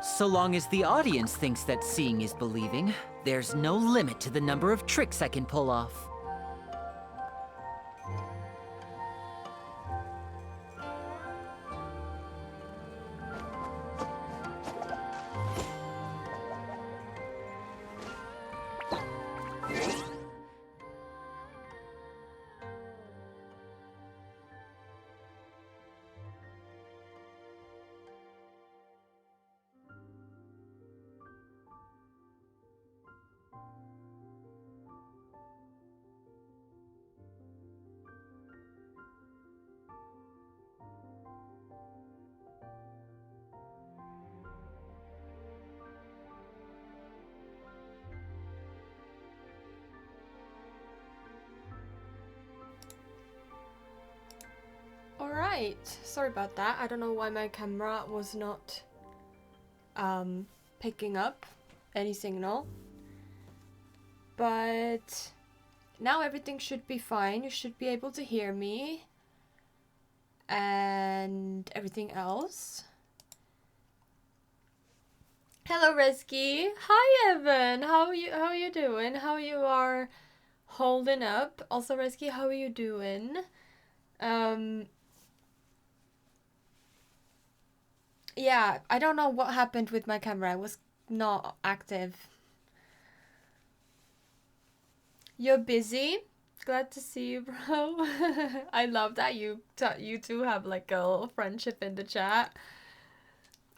So long as the audience thinks that seeing is believing, there's no limit to the number of tricks I can pull off. Alright, sorry about that. I don't know why my camera was not picking up any signal. But now everything should be fine. You should be able to hear me. And everything else. Hello Reski. Hi Evan. How are you doing? How you are holding up? Also Reski, how are you doing? Yeah, I don't know what happened with my camera. It was not active. You're busy? Glad to see you, bro. I love that you two have like a little friendship in the chat.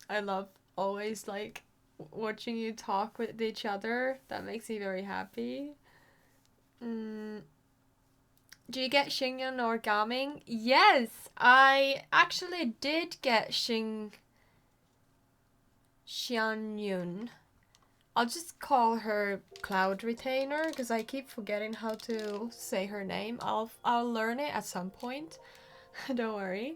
I love always like watching you talk with each other. That makes me very happy. Do you get Xingyun or Gaming? Yes, I actually did get Xianyun. I'll just call her Cloud Retainer because I keep forgetting how to say her name. I'll learn it at some point. Don't worry.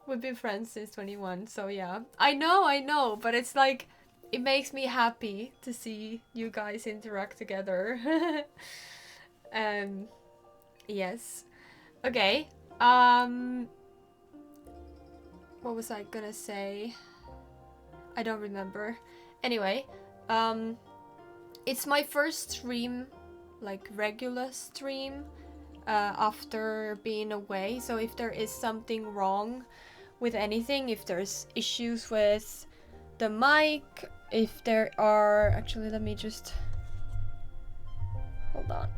We've been friends since 21, so yeah. I know, but it's like it makes me happy to see you guys interact together. Yes. Okay. What was I gonna say? I don't remember. Anyway, it's my first stream, like regular stream, after being away. So if there is something wrong with anything, if there's issues with the mic, if there are... Actually, let me just... Hold on.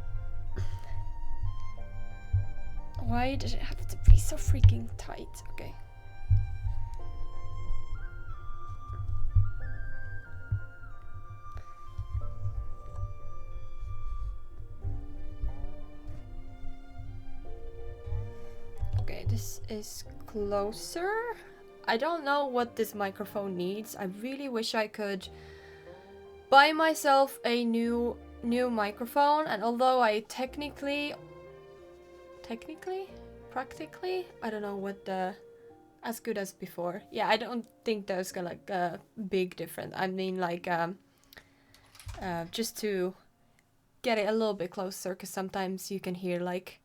Why does it have to be so freaking tight? Okay. Okay, this is closer. I don't know what this microphone needs. I really wish I could buy myself a new microphone, and although I practically, I don't know what the as good as before. Yeah, I don't think there's like a big difference. I mean, like just to get it a little bit closer, because sometimes you can hear like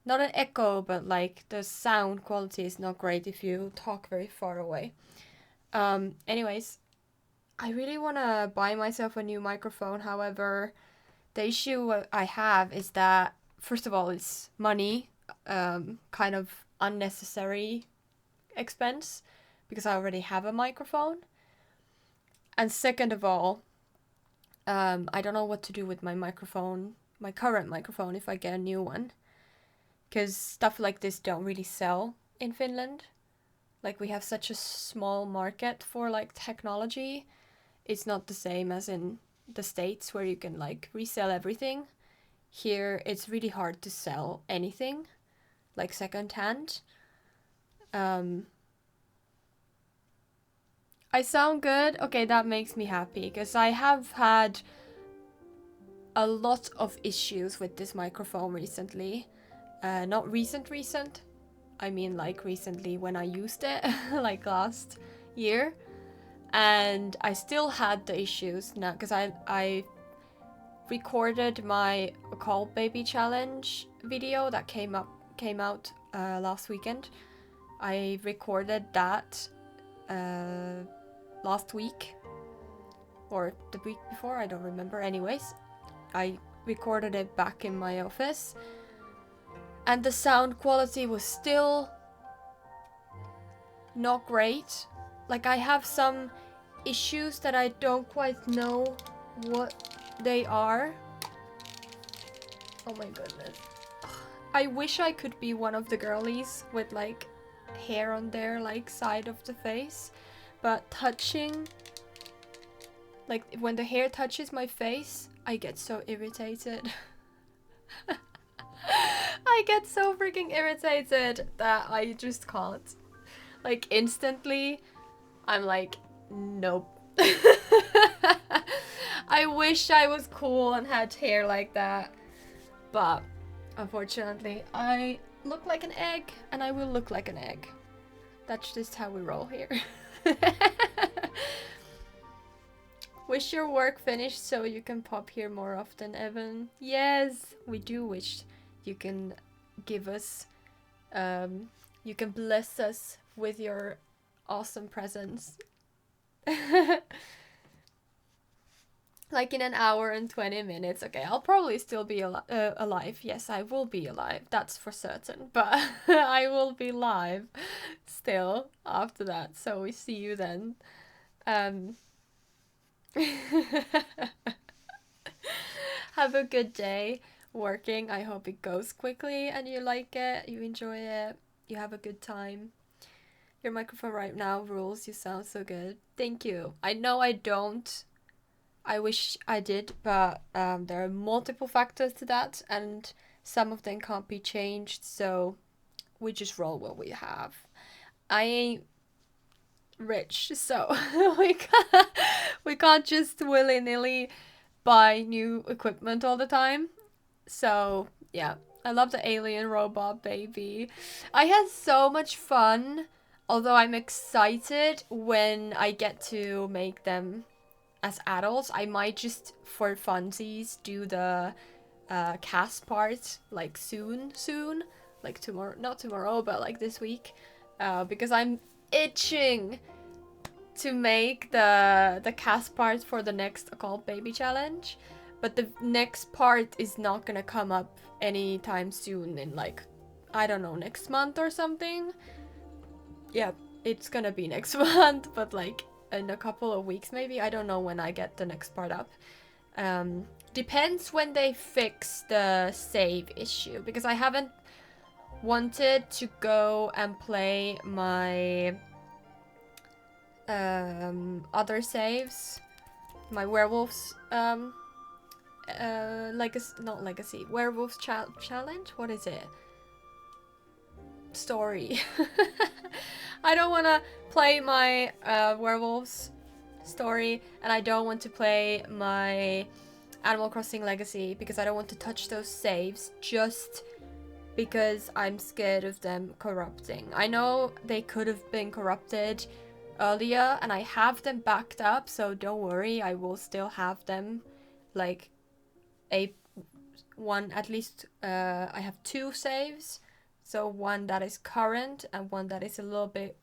not an echo, but like the sound quality is not great if you talk very far away. Anyways, I really want to buy myself a new microphone. However, the issue I have is that, first of all, it's money, kind of unnecessary expense, because I already have a microphone. And second of all, I don't know what to do with my microphone, my current microphone, if I get a new one. Because stuff like this don't really sell in Finland. Like, we have such a small market for like technology. It's not the same as in the States where you can like resell everything. Here it's really hard to sell anything like secondhand. I sound good? Okay, that makes me happy, because I have had a lot of issues with this microphone recently. Not recent. I mean like recently when I used it, like last year. And I still had the issues now, because I recorded my Call Baby Challenge video that came out last weekend. I recorded that last week. Or the week before, I don't remember. Anyways, I recorded it back in my office. And the sound quality was still not great. Like, I have some issues that I don't quite know what they are. Oh my goodness. I wish I could be one of the girlies with like hair on their like side of the face, but touching, like when the hair touches my face, I get so irritated. I get so freaking irritated that I just can't. Like instantly, I'm like, nope. I wish I was cool and had hair like that, but unfortunately, I look like an egg, and I will look like an egg. That's just how we roll here. Wish your work finished so you can pop here more often, Evan. Yes, we do wish you can give us, you can bless us with your awesome presence. Like in an hour and 20 minutes. Okay, I'll probably still be alive. Yes, I will be alive. That's for certain. But I will be live still after that. So we see you then. Have a good day working. I hope it goes quickly and you like it. You enjoy it. You have a good time. Your microphone right now rules. You sound so good. Thank you. I know I don't. I wish I did, but there are multiple factors to that, and some of them can't be changed, so we just roll what we have. I ain't rich, so we can't just willy-nilly buy new equipment all the time. So, yeah. I love the alien robot baby. I had so much fun, although I'm excited when I get to make them as adults. I might just for funsies do the cast part like soon, like tomorrow, not tomorrow, but like this week, because I'm itching to make the cast part for the next Occult Baby Challenge, but the next part is not gonna come up anytime soon, in like, I don't know, next month or something. Yeah, it's gonna be next month, but like in a couple of weeks maybe. I don't know when I get the next part up. Depends when they fix the save issue, because I haven't wanted to go and play my other saves, my werewolves legacy, werewolves challenge, what is it, story. I don't want to play my werewolves story, and I don't want to play my Animal Crossing Legacy because I don't want to touch those saves, just because I'm scared of them corrupting. I know they could have been corrupted earlier, and I have them backed up, so don't worry, I will still have them. Like at least I have 2 saves. So one that is current and one that is a little bit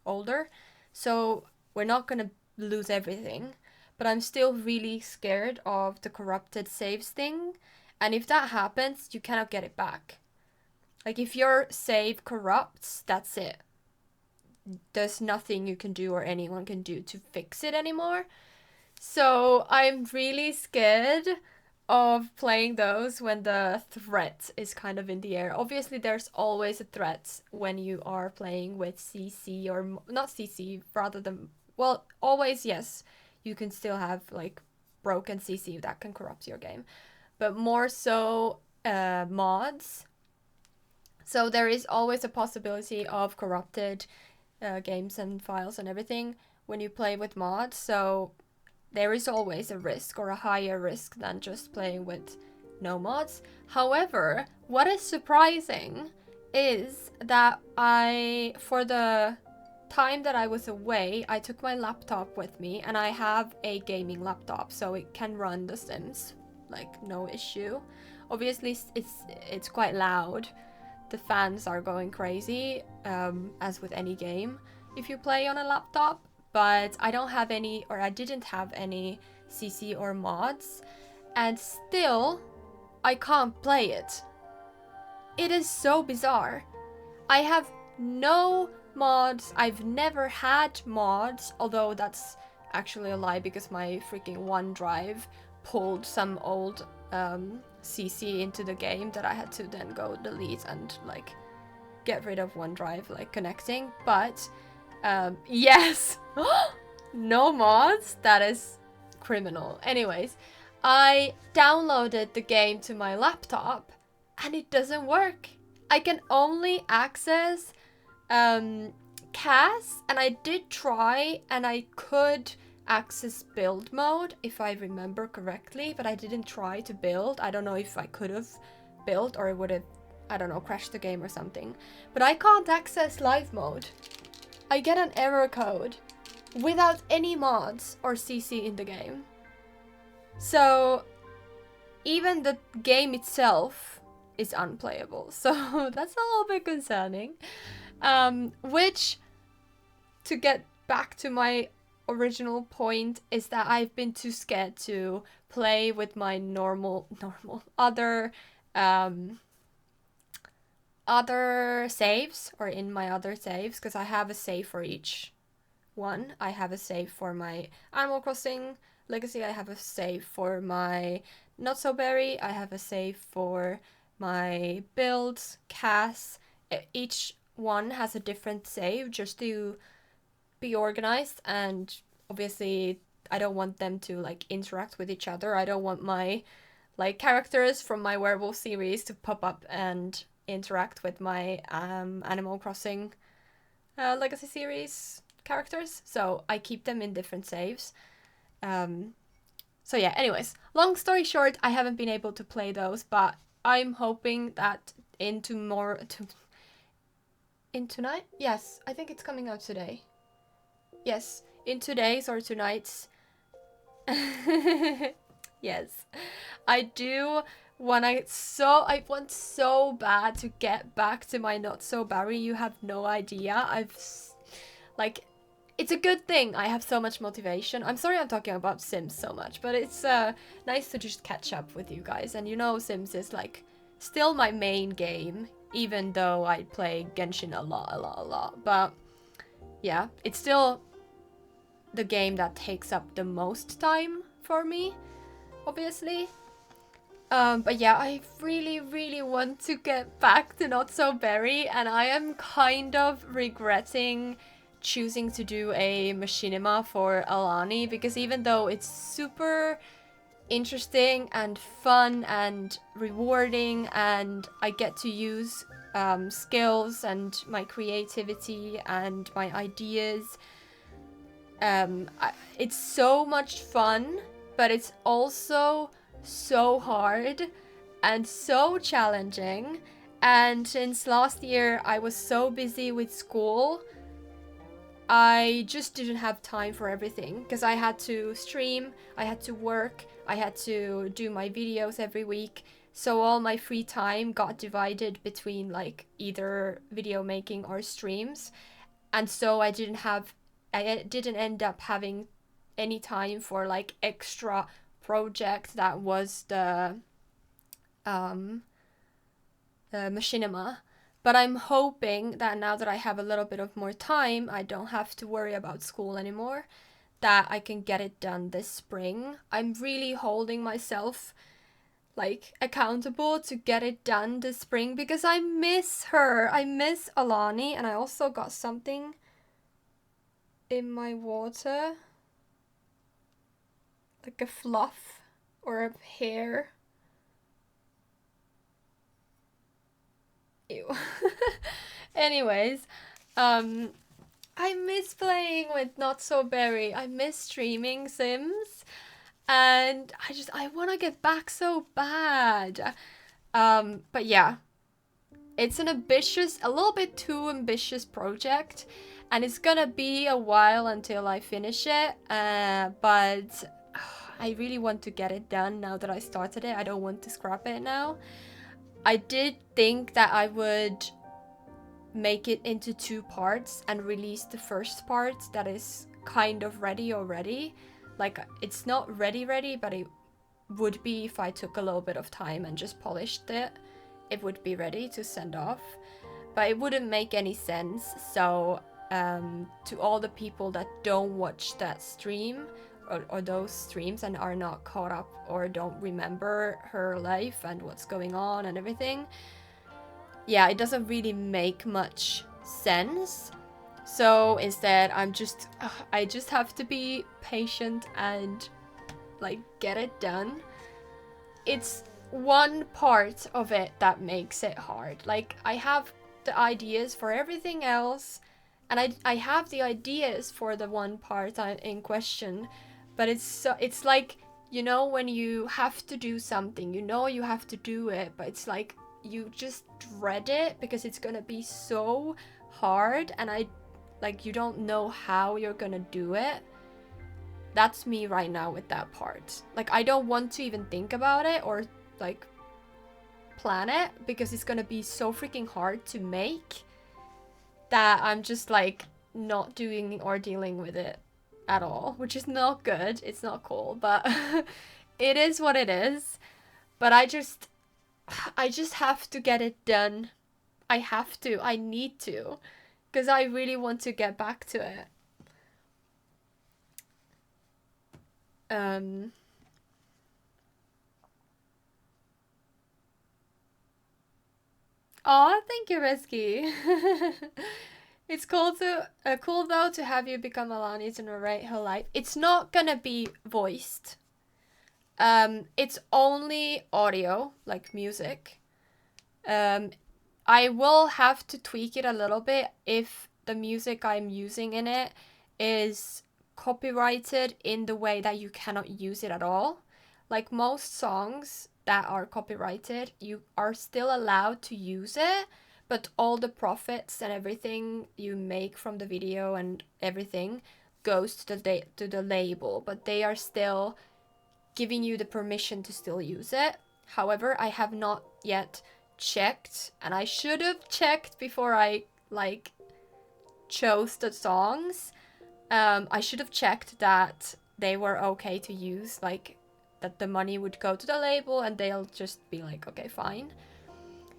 older. So we're not gonna lose everything. But I'm still really scared of the corrupted saves thing. And if that happens, you cannot get it back. Like if your save corrupts, that's it. There's nothing you can do or anyone can do to fix it anymore. So I'm really scared of playing those when the threat is kind of in the air. Obviously, there's always a threat when you are playing with CC, or not CC, rather than, well, always, yes, you can still have like broken CC that can corrupt your game, but more so mods. So there is always a possibility of corrupted games and files and everything when you play with mods. So there is always a risk, or a higher risk than just playing with no mods. However, what is surprising is that for the time that I was away, I took my laptop with me, and I have a gaming laptop, so it can run The Sims, like no issue. Obviously, it's quite loud. The fans are going crazy, as with any game. if you play on a laptop, but I don't have any, or I didn't have any CC or mods, and still I can't play it. It is so bizarre. I have no mods. I've never had mods, although that's actually a lie because my freaking OneDrive pulled some old CC into the game that I had to then go delete and like get rid of OneDrive like connecting. But yes, no mods. That is criminal. Anyways, I downloaded the game to my laptop and it doesn't work. I can only access CAS, and I did try, and I could access build mode if I remember correctly, but I didn't try to build. I don't know if I could have built or it would have, I don't know, crashed the game or something. But I can't access live mode. I get an error code without any mods or CC in the game. So even the game itself is unplayable. So that's a little bit concerning. Which, to get back to my original point, is that I've been too scared to play with my other saves, or in my other saves, because I have a save for each one. I have a save for my Animal Crossing Legacy, I have a save for my Not So Berry, I have a save for my builds, CAS. Each one has a different save just to be organized, and obviously I don't want them to like interact with each other. I don't want my like characters from my werewolf series to pop up and interact with my Animal Crossing Legacy series characters, so I keep them in different saves. So yeah, anyways, long story short, I haven't been able to play those, but I'm hoping that in tonight? Yes, I think it's coming out today. Yes, in today's or tonight's. Yes, I do I want so bad to get back to my Not So Berry. You have no idea. Like, it's a good thing I have so much motivation. I'm sorry I'm talking about Sims so much, but it's nice to just catch up with you guys. And you know, Sims is like still my main game, even though I play Genshin a lot. But yeah, it's still the game that takes up the most time for me, obviously. But yeah, I really want to get back to Not So Berry, and I am kind of regretting choosing to do a machinima for Alani, because even though it's super interesting and fun and rewarding, and I get to use skills and my creativity and my ideas, it's so much fun, but it's also so hard and so challenging. And since last year I was so busy with school, I just didn't have time for everything, because I had to stream, I had to work, I had to do my videos every week. So all my free time got divided between like either video making or streams. And so I didn't end up having any time for like extra project that was the machinima. But I'm hoping that now that I have a little bit of more time, I don't have to worry about school anymore, that I can get it done this spring. I'm really holding myself like accountable to get it done this spring, because I miss her. I miss Alani, and I also got something in my water, like a fluff or a hair. Ew. Anyways, I miss playing with Not So Berry. I miss streaming Sims, and I want to get back so bad. But yeah, it's a little bit too ambitious project, and it's gonna be a while until I finish it. But I really want to get it done now that I started it. I don't want to scrap it now. I did think that I would make it into 2 parts and release the first part that is kind of ready already. Like, it's not ready, but it would be if I took a little bit of time and just polished it. It would be ready to send off, but it wouldn't make any sense. So to all the people that don't watch that stream or those streams and are not caught up or don't remember her life and what's going on and everything, yeah, it doesn't really make much sense. So instead, I just have to be patient and like get it done. It's one part of it that makes it hard. Like, I have the ideas for everything else, and I have the ideas for the one part in question, but it's like, you know, when you have to do something, you know you have to do it, but it's like you just dread it because it's gonna be so hard, and you don't know how you're gonna do it. That's me right now with that part. Like, I don't want to even think about it or like plan it because it's gonna be so freaking hard to make that I'm just like not doing or dealing with it at all, which is not good. It's not cool, but it is what it is. But I just have to get it done. I need to, because I really want to get back to it. Aw, thank you, Risky. It's cool though to have you become Alani to narrate her life. It's not gonna be voiced. It's only audio, like music. I will have to tweak it a little bit if the music I'm using in it is copyrighted in the way that you cannot use it at all. Like most songs that are copyrighted, you are still allowed to use it, but all the profits and everything you make from the video and everything goes to the label, but they are still giving you the permission to still use it. However, I have not yet checked, and I should have checked before I like chose the songs. I should have checked that they were okay to use, like that the money would go to the label and they'll just be like, okay, fine.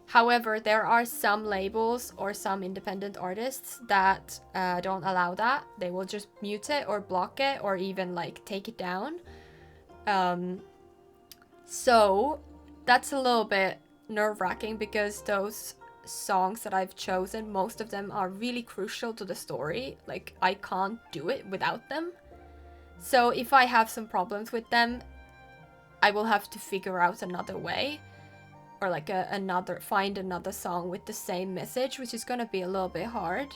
However, there are some labels or some independent artists that don't allow that. They will just mute it or block it or even like take it down. So that's a little bit nerve-wracking because those songs that I've chosen, most of them are really crucial to the story. Like, I can't do it without them. So if I have some problems with them, I will have to figure out another way, or like find another song with the same message, which is gonna be a little bit hard.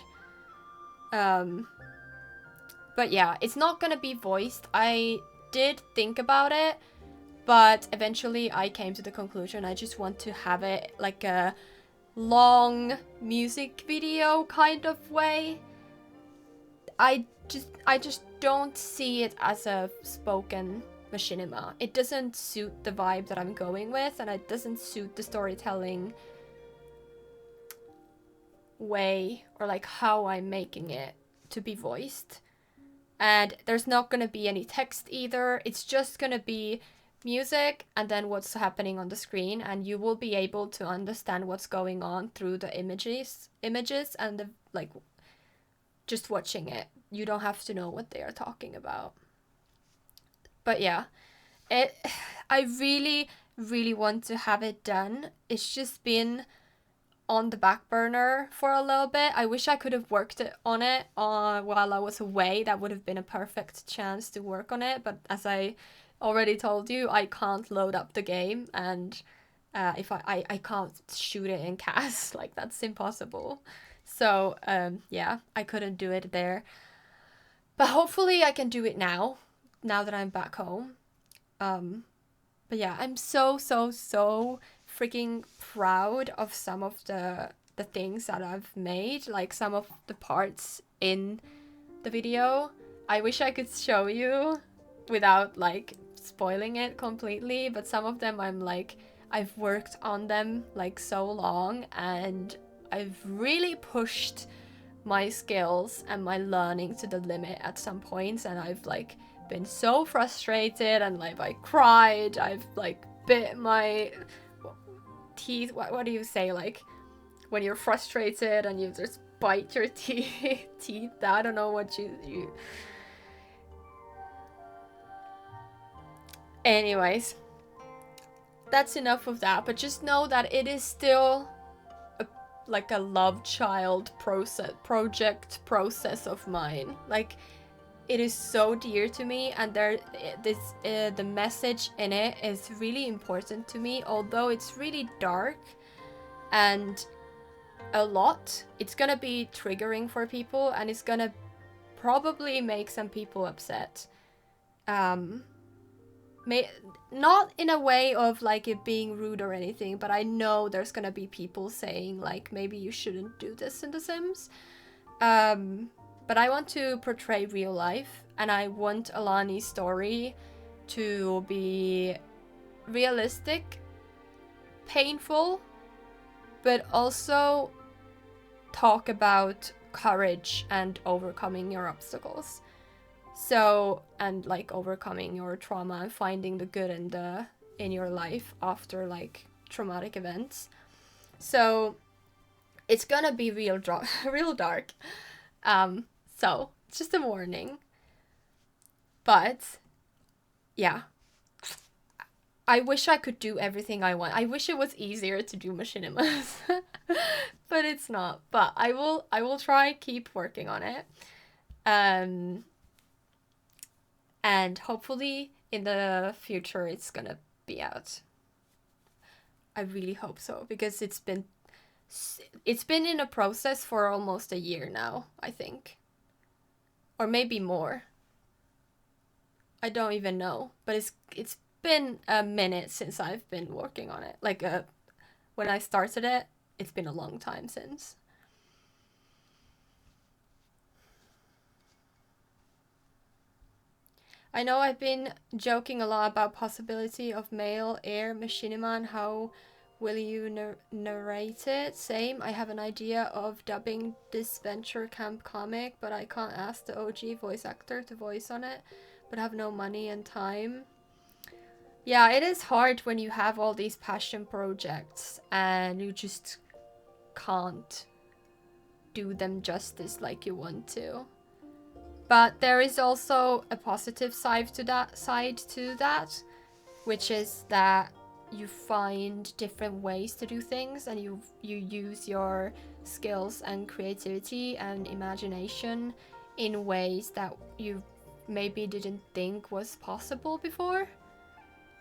But yeah, it's not gonna be voiced. I did think about it, but eventually I came to the conclusion I just want to have it like a long music video kind of way. I just don't see it as a spoken machinima. It doesn't suit the vibe that I'm going with, and it doesn't suit the storytelling way or like how I'm making it to be voiced. And there's not gonna be any text either. It's just gonna be music and then what's happening on the screen, and you will be able to understand what's going on through the images and the like, just watching it. You don't have to know what they are talking about. But yeah, I really, really want to have it done. It's just been on the back burner for a little bit. I wish I could have worked on it while I was away. That would have been a perfect chance to work on it. But as I already told you, I can't load up the game, and if I can't shoot it in CAS, like that's impossible. So yeah, I couldn't do it there. But hopefully I can do it now that I'm back home. But yeah, I'm so freaking proud of some of the things that I've made, like some of the parts in the video. I wish I could show you without like spoiling it completely, but some of them I'm like, I've worked on them like so long, and I've really pushed my skills and my learning to the limit at some points, and I've like been so frustrated, and like I cried, I've like bit my teeth. What do you say, like when you're frustrated and you just bite your teeth? I don't know what you anyways, that's enough of that, but just know that it is still like a love child project process of mine. Like, it is so dear to me, and the message in it is really important to me, although it's really dark and a lot. It's gonna be triggering for people, and it's gonna probably make some people upset. Not in a way of like it being rude or anything, but I know there's gonna be people saying like, maybe you shouldn't do this in The Sims. But I want to portray real life, and I want Alani's story to be realistic, painful, but also talk about courage and overcoming your obstacles. So, and like overcoming your trauma and finding the good in your life after like traumatic events. So it's gonna be real dark. So just a warning. But yeah, I wish I could do everything I want. I wish it was easier to do machinimas, but it's not. But I will try, keep working on it. And hopefully in the future it's gonna be out. I really hope so, because it's been in a process for almost a year now, I think. Or maybe more. I don't even know, but it's been a minute since I've been working on it. Like when I started it, it's been a long time since. I know I've been joking a lot about possibility of male heir machinima and how will you narrate it. Same, I have an idea of dubbing this Venture Camp comic, but I can't ask the OG voice actor to voice on it, but have no money and time. Yeah, it is hard when you have all these passion projects and you just can't do them justice like you want to. But there is also a positive side to that, which is that you find different ways to do things, and you use your skills and creativity and imagination in ways that you maybe didn't think was possible before.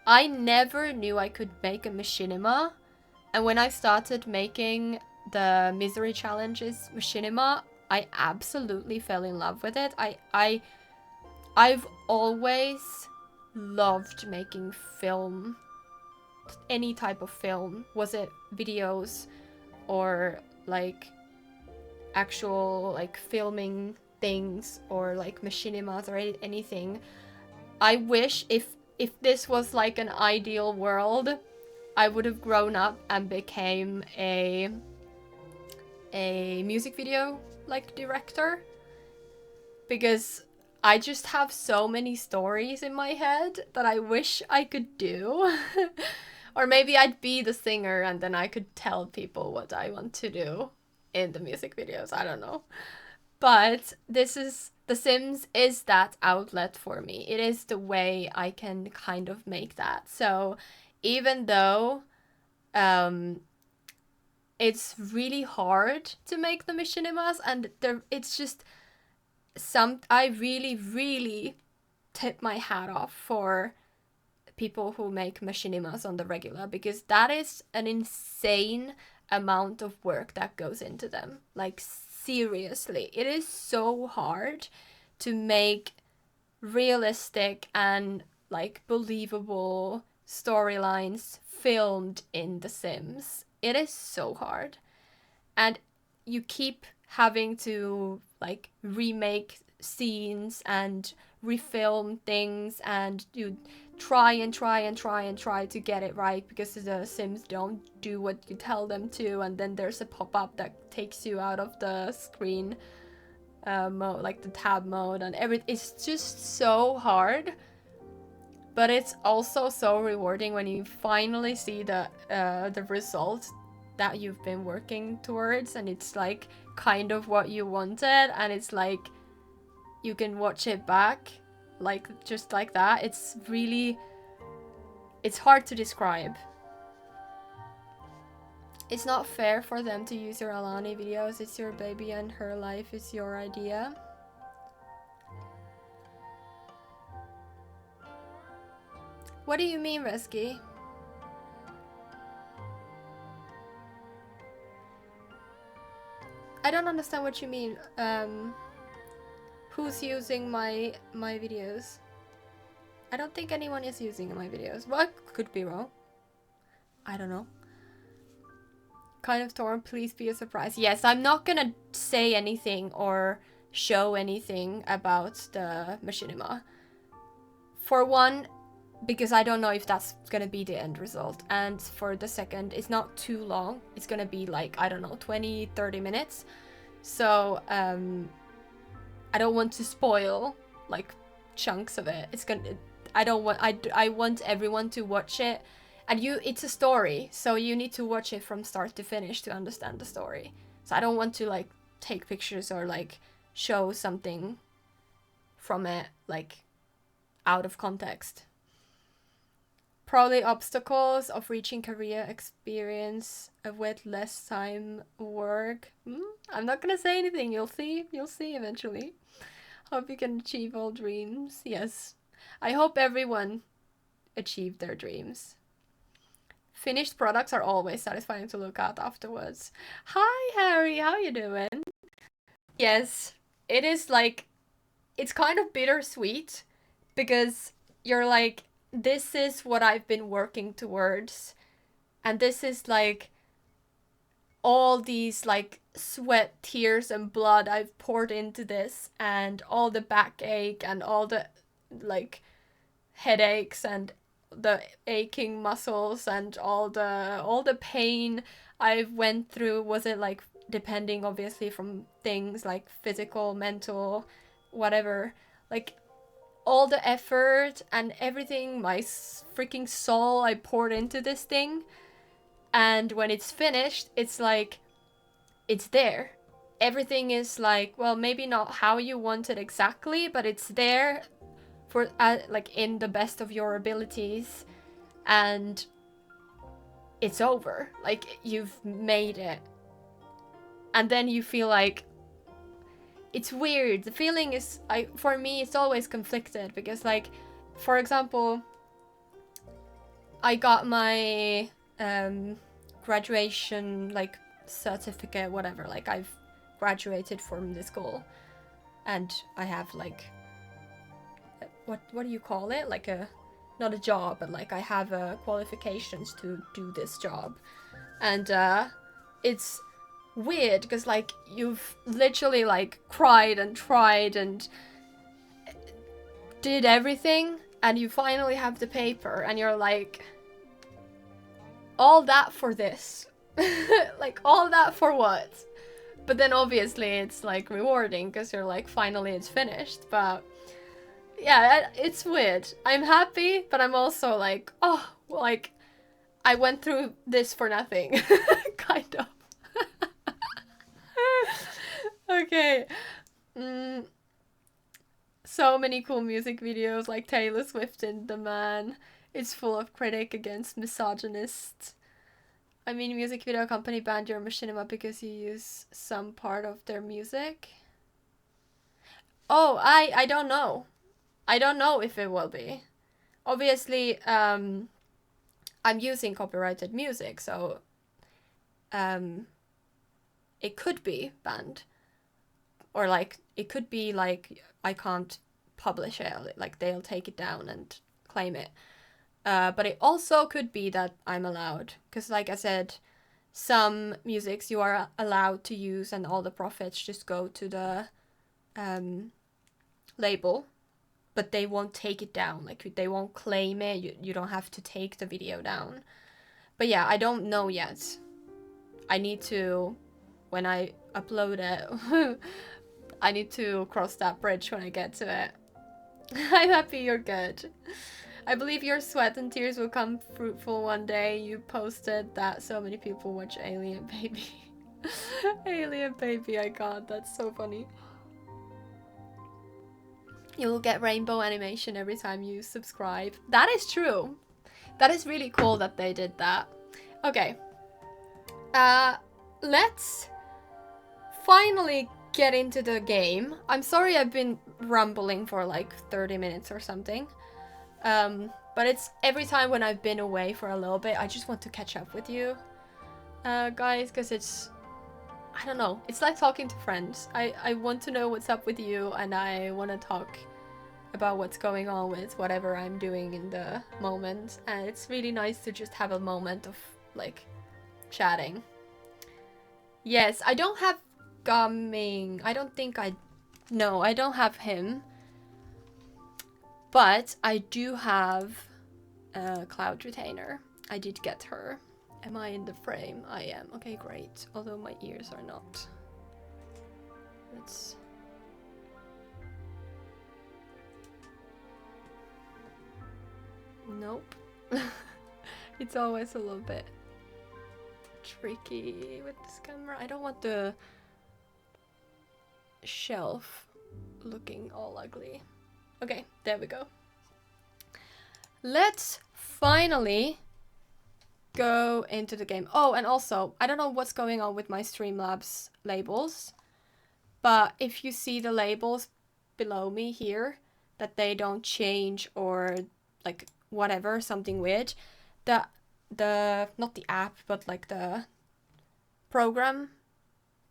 I never knew I could make a machinima, and when I started making the misery challenges machinima, I absolutely fell in love with it. I've always loved making film, any type of film. Was it videos or like actual like filming things or like machinimas or anything. I wish if this was like an ideal world, I would have grown up and became a music video like director, because I just have so many stories in my head that I wish I could do. Or maybe I'd be the singer and then I could tell people what I want to do in the music videos. I don't know. But The Sims is that outlet for me. It is the way I can kind of make that. So even though it's really hard to make the machinimas, and it's just I really tip my hat off for people who make machinimas on the regular, because that is an insane amount of work that goes into them. Like, seriously, it is so hard to make realistic and like believable storylines filmed in The Sims. It is so hard, and you keep having to like remake scenes and refilm things, and try and try and try and try to get it right, because the Sims don't do what you tell them to, and then there's a pop-up that takes you out of the screen mode, like the tab mode, and it's just so hard. But it's also so rewarding when you finally see the result that you've been working towards, and it's like kind of what you wanted, and it's like you can watch it back like just like that. It's hard to describe. It's not fair for them to use your Alani videos. It's your baby and her life is your idea. What do you mean, Resky? I don't understand what you mean. Who's using my videos? I don't think anyone is using my videos. Well, I could be wrong. I don't know. Kind of torn, please be a surprise. Yes, I'm not gonna say anything or show anything about the machinima. For one, because I don't know if that's gonna be the end result. And for the second, it's not too long. It's gonna be like, I don't know, 20, 30 minutes. So, I don't want to spoil like chunks of it. I want everyone to watch it. And it's a story, so you need to watch it from start to finish to understand the story. So I don't want to like take pictures or like show something from it like out of context. Probably obstacles of reaching career experience with less time work. I'm not gonna say anything. You'll see eventually. Hope you can achieve all dreams. Yes, I hope everyone achieved their dreams. Finished products are always satisfying to look at afterwards. Hi, Harry, how you doing? Yes, it is like, it's kind of bittersweet because you're like, this is what I've been working towards, and this is like all these like sweat, tears, and blood I've poured into this, and all the backache and all the like headaches and the aching muscles and all the pain I went through. Was it like depending obviously from things like physical, mental, whatever, like all the effort and everything, my freaking soul I poured into this thing, and when it's finished, it's like, it's there. Everything is like, well, maybe not how you want it exactly, but it's there for like in the best of your abilities, and it's over. Like, you've made it, and then you feel like, it's weird. The feeling is, for me, it's always conflicted, because like, for example, I got my graduation like certificate, whatever, like I've graduated from the school, and I have like, what do you call it, like not a job, but like I have qualifications to do this job. And it's weird because like you've literally like cried and tried and did everything, and you finally have the paper, and you're like, all that for this? Like, all that for what? But then obviously it's like rewarding because you're like, finally it's finished. But yeah, it's weird. I'm happy, but I'm also like, oh, like, I went through this for nothing. Kind of. Okay. So many cool music videos, like Taylor Swift in The Man. It's full of critic against misogynists. I mean, music video company banned your machinima because you use some part of their music. Oh, I don't know. I don't know if it will be. Obviously, I'm using copyrighted music, so it could be banned. Or like, it could be like, I can't publish it, like they'll take it down and claim it. But it also could be that I'm allowed, because like I said, some musics you are allowed to use and all the profits just go to the label. but they won't take it down. Like, they won't claim it. You don't have to take the video down. But yeah, I don't know yet. I need to, when I upload it, I need to cross that bridge when I get to it. I'm happy you're good. I believe your sweat and tears will come fruitful one day. You posted that so many people watch Alien Baby. Alien Baby, I got. That's so funny. You will get rainbow animation every time you subscribe. That is true. That is really cool that they did that. Okay. Let's finally get into the game. I'm sorry I've been rumbling for like 30 minutes or something. But it's every time when I've been away for a little bit, I just want to catch up with you, guys, because it's, I don't know, it's like talking to friends. I want to know what's up with you, and I want to talk about what's going on with whatever I'm doing in the moment, and it's really nice to just have a moment of, like, chatting. Yes, I don't have Gumming. I don't think no, I don't have him. But I do have a Cloud Retainer. I did get her. Am I in the frame? I am. Okay, great. Although my ears are not. Let's... Nope. It's always a little bit tricky with this camera. I don't want the shelf looking all ugly. Okay, there we go. Let's finally go into the game. Oh, and also, I don't know what's going on with my Streamlabs labels, but if you see the labels below me here, that they don't change or like whatever, something weird, not the app, but like the program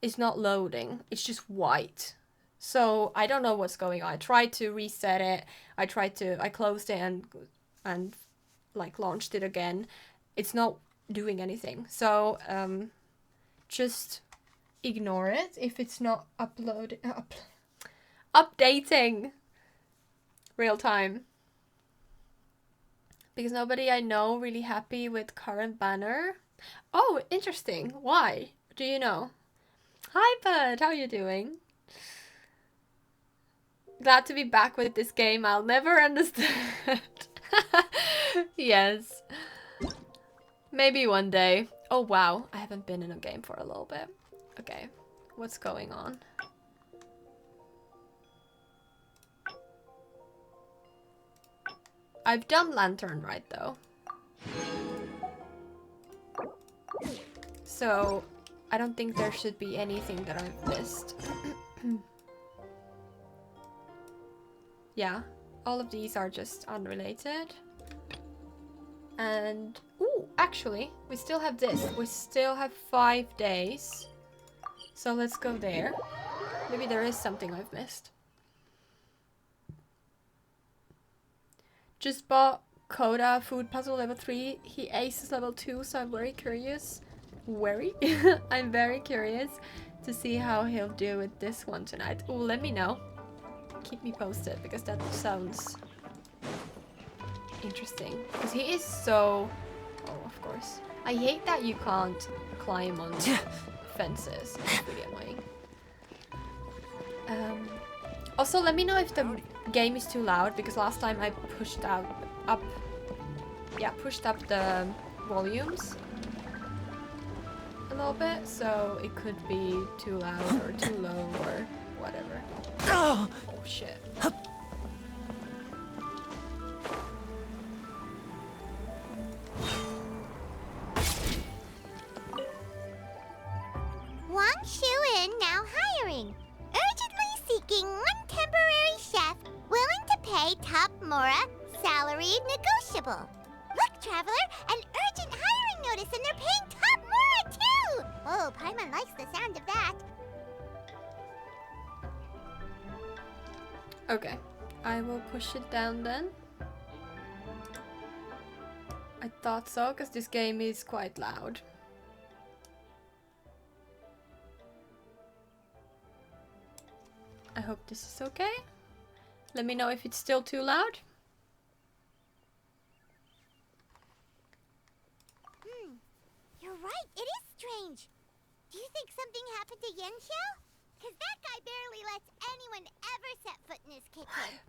is not loading. It's just white. So I don't know what's going on. I tried to reset it. I closed it and like launched it again. It's not doing anything. So just ignore it if it's not updating real time. Because nobody I know really happy with current banner. Oh, interesting. Why? Do you know? Hi, bud. How are you doing? Glad to be back with this game I'll never understand. Yes. Maybe one day. Oh, wow. I haven't been in a game for a little bit. Okay. What's going on? I've done Lantern right, though. So, I don't think there should be anything that I've missed. Yeah, all of these are just unrelated. And, ooh, actually, we still have this. We still have 5 days. So let's go there. Maybe there is something I've missed. Just bought Coda Food Puzzle level 3. He aces level 2, so I'm very curious. I'm very curious to see how he'll do with this one tonight. Ooh, let me know. Keep me posted, because that sounds interesting. Because he is so... Oh, of course. I hate that you can't climb on fences. It's really annoying. Also, let me know if the game is too loud, because last time I pushed up the volumes a little bit, so it could be too loud or too low or whatever. Oh shit. Wang Shu-in now hiring. Urgently seeking one temporary chef willing to pay top Mora, salary negotiable. Look, Traveler, an urgent hiring notice, and they're paying top Mora too! Oh, Paimon likes the sound of that. Okay, I will push it down then. I thought so, because this game is quite loud. I hope this is okay. Let me know if it's still too loud. You're right, it is strange. Do you think something happened to Yenshao? Because that guy barely lets anyone ever set foot in his kitchen.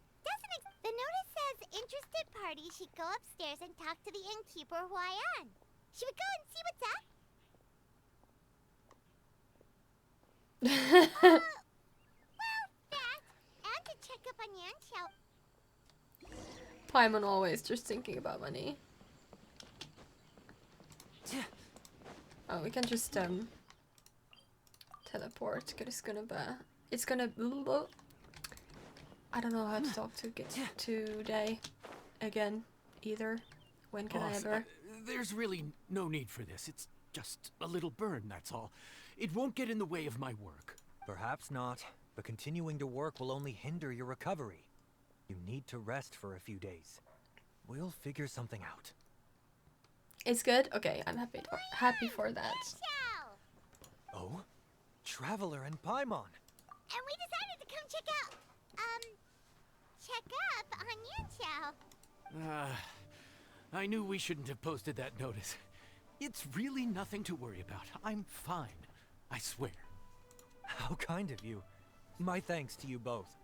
The notice says interested parties should go upstairs and talk to the innkeeper Huayan. Should we go and see what's up? Well, that, and to check up on Yenshao. Paimon always just thinking about money. Oh, we can just teleport. It's gonna. I don't know how to talk to get today again either. When can I Boss, ever? there's really no need for this. It's just a little burn, that's all. It won't get in the way of my work. Perhaps not, but continuing to work will only hinder your recovery. You need to rest for a few days. We'll figure something out. It's good. Okay, I'm happy for that. Yenshao! Oh? Traveler and Paimon! And we decided to come check up on Yenshao. I knew we shouldn't have posted that notice. It's really nothing to worry about. I'm fine. I swear. How kind of you. My thanks to you both.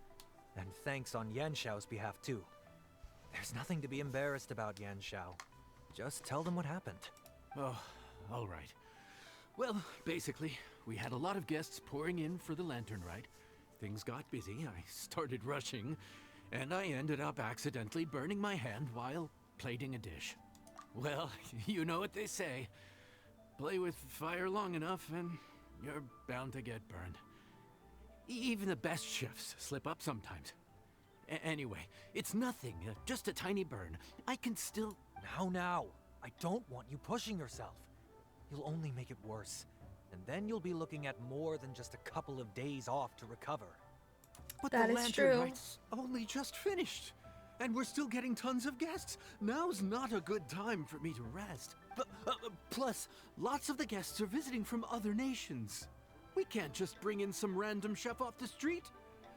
And thanks on Yanshao's behalf too. There's nothing to be embarrassed about, Yanshao. Just tell them what happened. Oh, all right. Well, basically, we had a lot of guests pouring in for the lantern ride. Things got busy, I started rushing, and I ended up accidentally burning my hand while plating a dish. Well, you know what they say. Play with fire long enough and you're bound to get burned. Even the best chefs slip up sometimes. Anyway, it's nothing, just a tiny burn. I can still... Now. I don't want you pushing yourself. You'll only make it worse. And then you'll be looking at more than just a couple of days off to recover. But That the is lantern true. ride's only just finished. And we're still getting tons of guests. Now's not a good time for me to rest. Plus, lots of the guests are visiting from other nations. We can't just bring in some random chef off the street.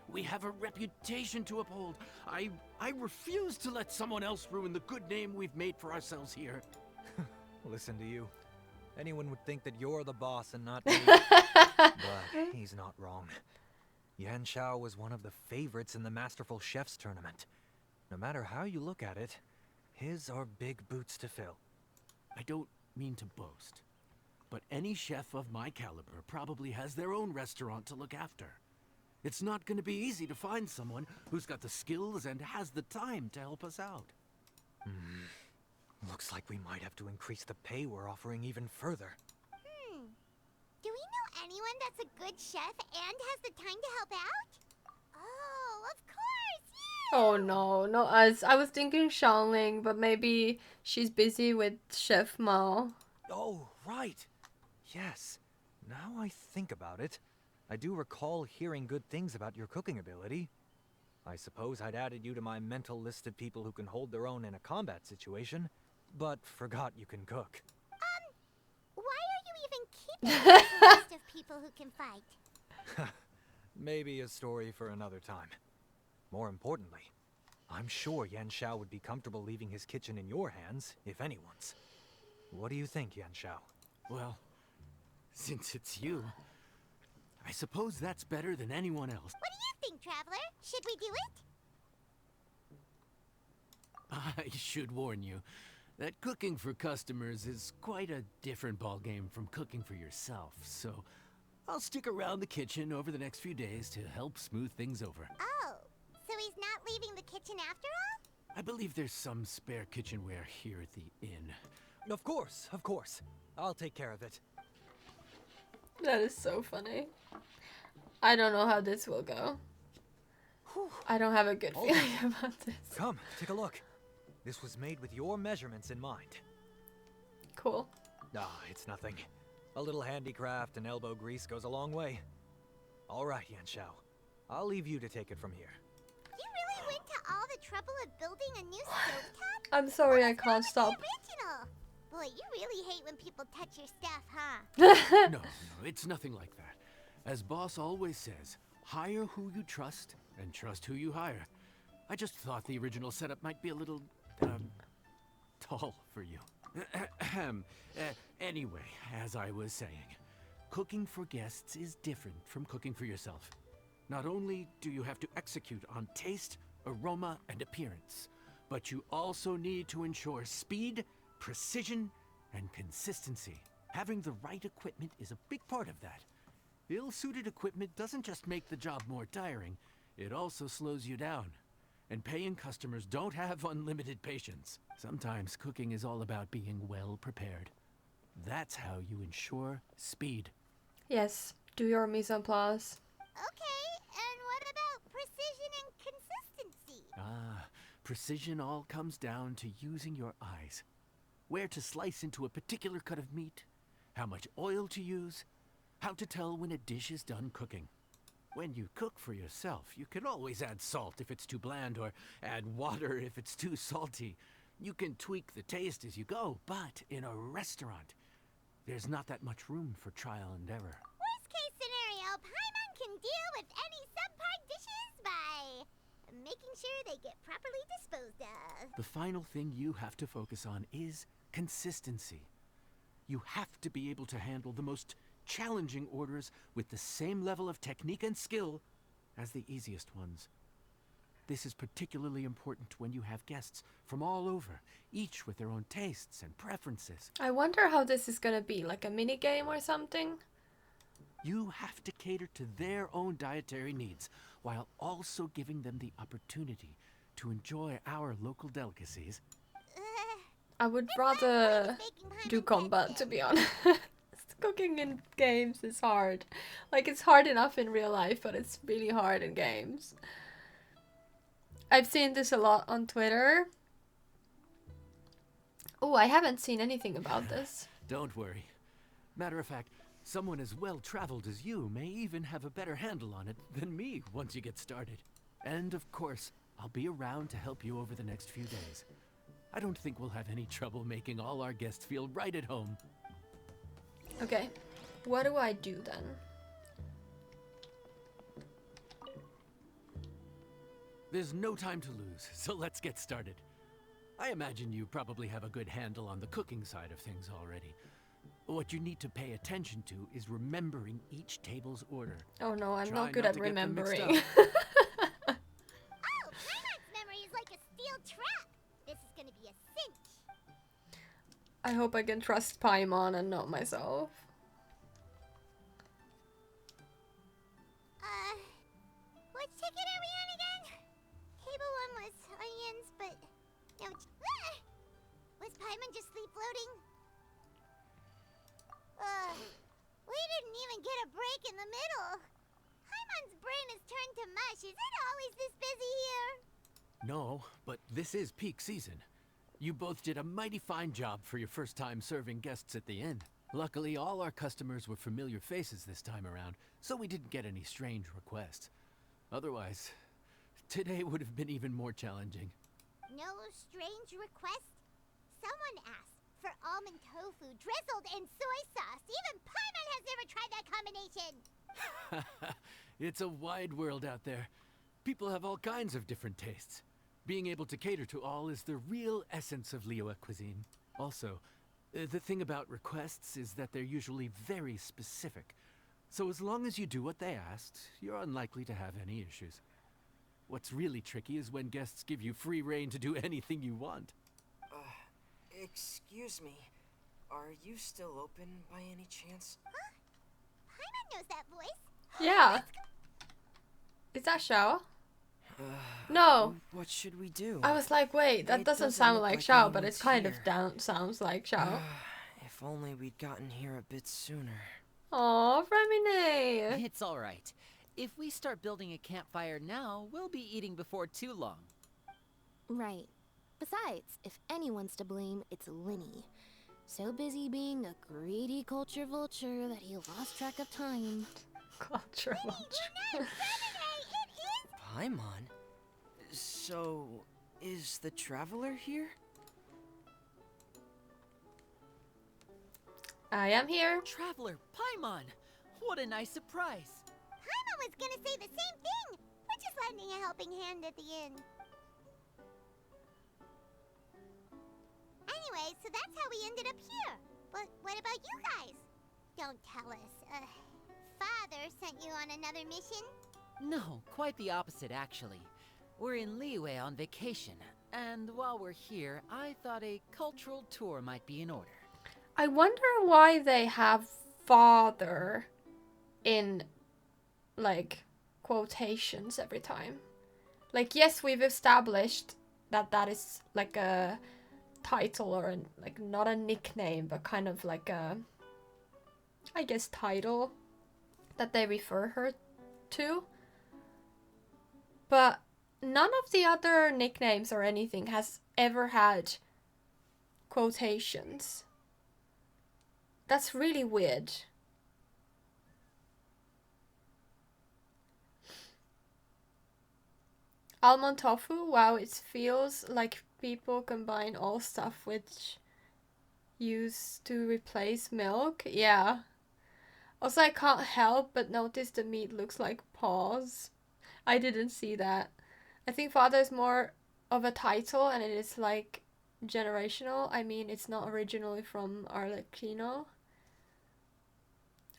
We have a reputation to uphold. I refuse to let someone else ruin the good name we've made for ourselves here. Listen to you. Anyone would think that you're the boss and not me. But he's not wrong. Yan Shao was one of the favorites in the Masterful Chefs tournament. No matter how you look at it, his are big boots to fill. I don't mean to boast, but any chef of my caliber probably has their own restaurant to look after. It's not going to be easy to find someone who's got the skills and has the time to help us out. Looks like we might have to increase the pay we're offering even further. Do we know anyone that's a good chef and has the time to help out? Oh, of course, you! Oh no, not us. I was thinking Xiangling, but maybe she's busy with Chef Mao. Oh, right. Yes. Now I think about it, I do recall hearing good things about your cooking ability. I suppose I'd added you to my mental list of people who can hold their own in a combat situation, but forgot you can cook. Why are you even keeping a list of people who can fight? Maybe a story for another time. More importantly, I'm sure Yan Shao would be comfortable leaving his kitchen in your hands, if anyone's. What do you think, Yan Shao? Well, since it's you, I suppose that's better than anyone else. What do you think, Traveler? Should we do it? I should warn you that cooking for customers is quite a different ballgame from cooking for yourself, so I'll stick around the kitchen over the next few days to help smooth things over. Oh, so he's not leaving the kitchen after all? I believe there's some spare kitchenware here at the inn. Of course, of course. I'll take care of it. That is so funny. I don't know how this will go. I don't have a good feeling about this. Come, take a look. This was made with your measurements in mind. Cool. Ah, it's nothing. A little handicraft and elbow grease goes a long way. All right, Yan Shao. I'll leave you to take it from here. You really went to all the trouble of building a new stovetop? I'm sorry, I What's can't wrong stop. with the original? Boy, you really hate when people touch your stuff, huh? No, it's nothing like that. As boss always says, hire who you trust and trust who you hire. I just thought the original setup might be a little, tall for you. Anyway, as I was saying, cooking for guests is different from cooking for yourself. Not only do you have to execute on taste, aroma, and appearance, but you also need to ensure speed, precision, and consistency. Having the right equipment is a big part of that. Ill-suited equipment doesn't just make the job more tiring, it also slows you down. And paying customers don't have unlimited patience. Sometimes cooking is all about being well prepared. That's how you ensure speed. Yes, do your mise en place. Okay, and what about precision and consistency? Precision all comes down to using your eyes. Where to slice into a particular cut of meat, how much oil to use, how to tell when a dish is done cooking. When you cook for yourself, you can always add salt if it's too bland or add water if it's too salty. You can tweak the taste as you go, but in a restaurant, there's not that much room for trial and error. Worst case scenario, Paimon can deal with any subpar dishes by making sure they get properly disposed of. The final thing you have to focus on is consistency. You have to be able to handle the most challenging orders with the same level of technique and skill as the easiest ones. This is particularly important when you have guests from all over, each with their own tastes and preferences. I wonder how this is gonna be, like a mini game or something? You have to cater to their own dietary needs, while also giving them the opportunity to enjoy our local delicacies. I would rather do combat, to be honest. Cooking in games is hard. Like, it's hard enough in real life, but it's really hard in games. I've seen this a lot on Twitter. Oh, I haven't seen anything about this. Don't worry. Matter of fact, someone as well-traveled as you may even have a better handle on it than me once you get started. And of course, I'll be around to help you over the next few days. I don't think we'll have any trouble making all our guests feel right at home. Okay, what do I do then? There's no time to lose, so let's get started. I imagine you probably have a good handle on the cooking side of things already. What you need to pay attention to is remembering each table's order. Oh no, I'm Try not good not at to get them mixed remembering. Oh, Paimon's memory is like a steel trap. This is gonna be a cinch. I hope I can trust Paimon and not myself. Which ticket are we on again? Table 1 was onions, but no. Was Paimon just sleep floating? We didn't even get a break in the middle. Paimon's brain has turned to mush. Is it always this busy here? No, but this is peak season. You both did a mighty fine job for your first time serving guests at the inn. Luckily, all our customers were familiar faces this time around, so we didn't get any strange requests. Otherwise, today would have been even more challenging. No strange request? Someone asked for almond tofu drizzled in soy sauce. Even Paimon has never tried that combination. It's a wide world out there. People have all kinds of different tastes. Being able to cater to all is the real essence of Liyue cuisine. Also, the thing about requests is that they're usually very specific. So as long as you do what they asked, you're unlikely to have any issues. What's really tricky is when guests give you free rein to do anything you want. Excuse me. Are you still open by any chance? Huh? Paimon knows that voice. Yeah. Is that Xiao? No. What should we do? I was like, wait, that It doesn't doesn't sound look like like Xiao, but anyone's it kind of here. sounds like Xiao. If only we'd gotten here a bit sooner. Aw, Femine. It's all right. If we start building a campfire now, we'll be eating before too long. Right. Besides, if anyone's to blame, it's Linny. So busy being a greedy culture vulture that he lost track of time. Culture vulture. Paimon? So, is the traveler here? I am here. Traveler, Paimon! What a nice surprise! Paimon was gonna say the same thing. We're just lending a helping hand at the inn. Anyway, so that's how we ended up here. But what about you guys? Don't tell us. Father sent you on another mission? No, quite the opposite, actually. We're in Liyue on vacation, and while we're here, I thought a cultural tour might be in order. I wonder why they have father in, like, quotations every time. Like, yes, we've established that that is, like, a title or, like, not a nickname, but kind of like a, I guess, title that they refer her to. But none of the other nicknames or anything has ever had quotations. That's really weird. Almond tofu, wow, it feels like people combine all stuff which used to replace milk. Yeah. Also, I can't help but notice the meat looks like paws. I didn't see that. I think father is more of a title and it is like generational. I mean, it's not originally from Arlecchino.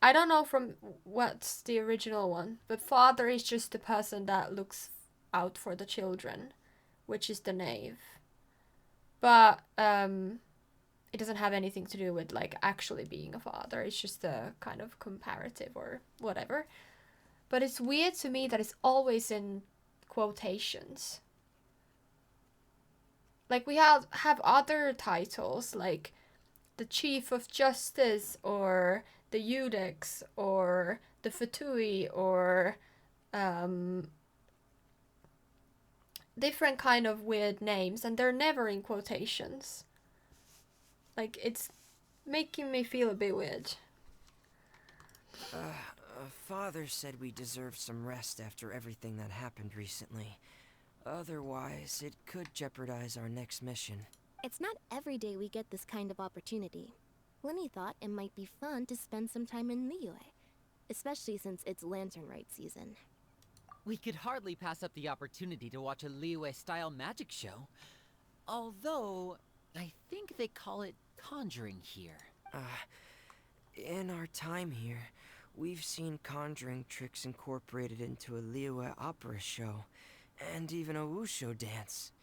I don't know from what's the original one, but father is just the person that looks out for the children, which is the knave. But it doesn't have anything to do with like actually being a father. It's just a kind of comparative or whatever. But it's weird to me that it's always in quotations. Like we have other titles like the Chief of Justice or the Eudex or the Fatui or different kind of weird names, and they're never in quotations. Like, it's making me feel a bit weird. Father said we deserve some rest after everything that happened recently. Otherwise, it could jeopardize our next mission. It's not every day we get this kind of opportunity. Lenny thought it might be fun to spend some time in Liyue, especially since it's Lantern Rite season. We could hardly pass up the opportunity to watch a Liyue-style magic show. Although, I think they call it conjuring here. In our time here, we've seen conjuring tricks incorporated into a Liyue opera show, and even a wushu dance.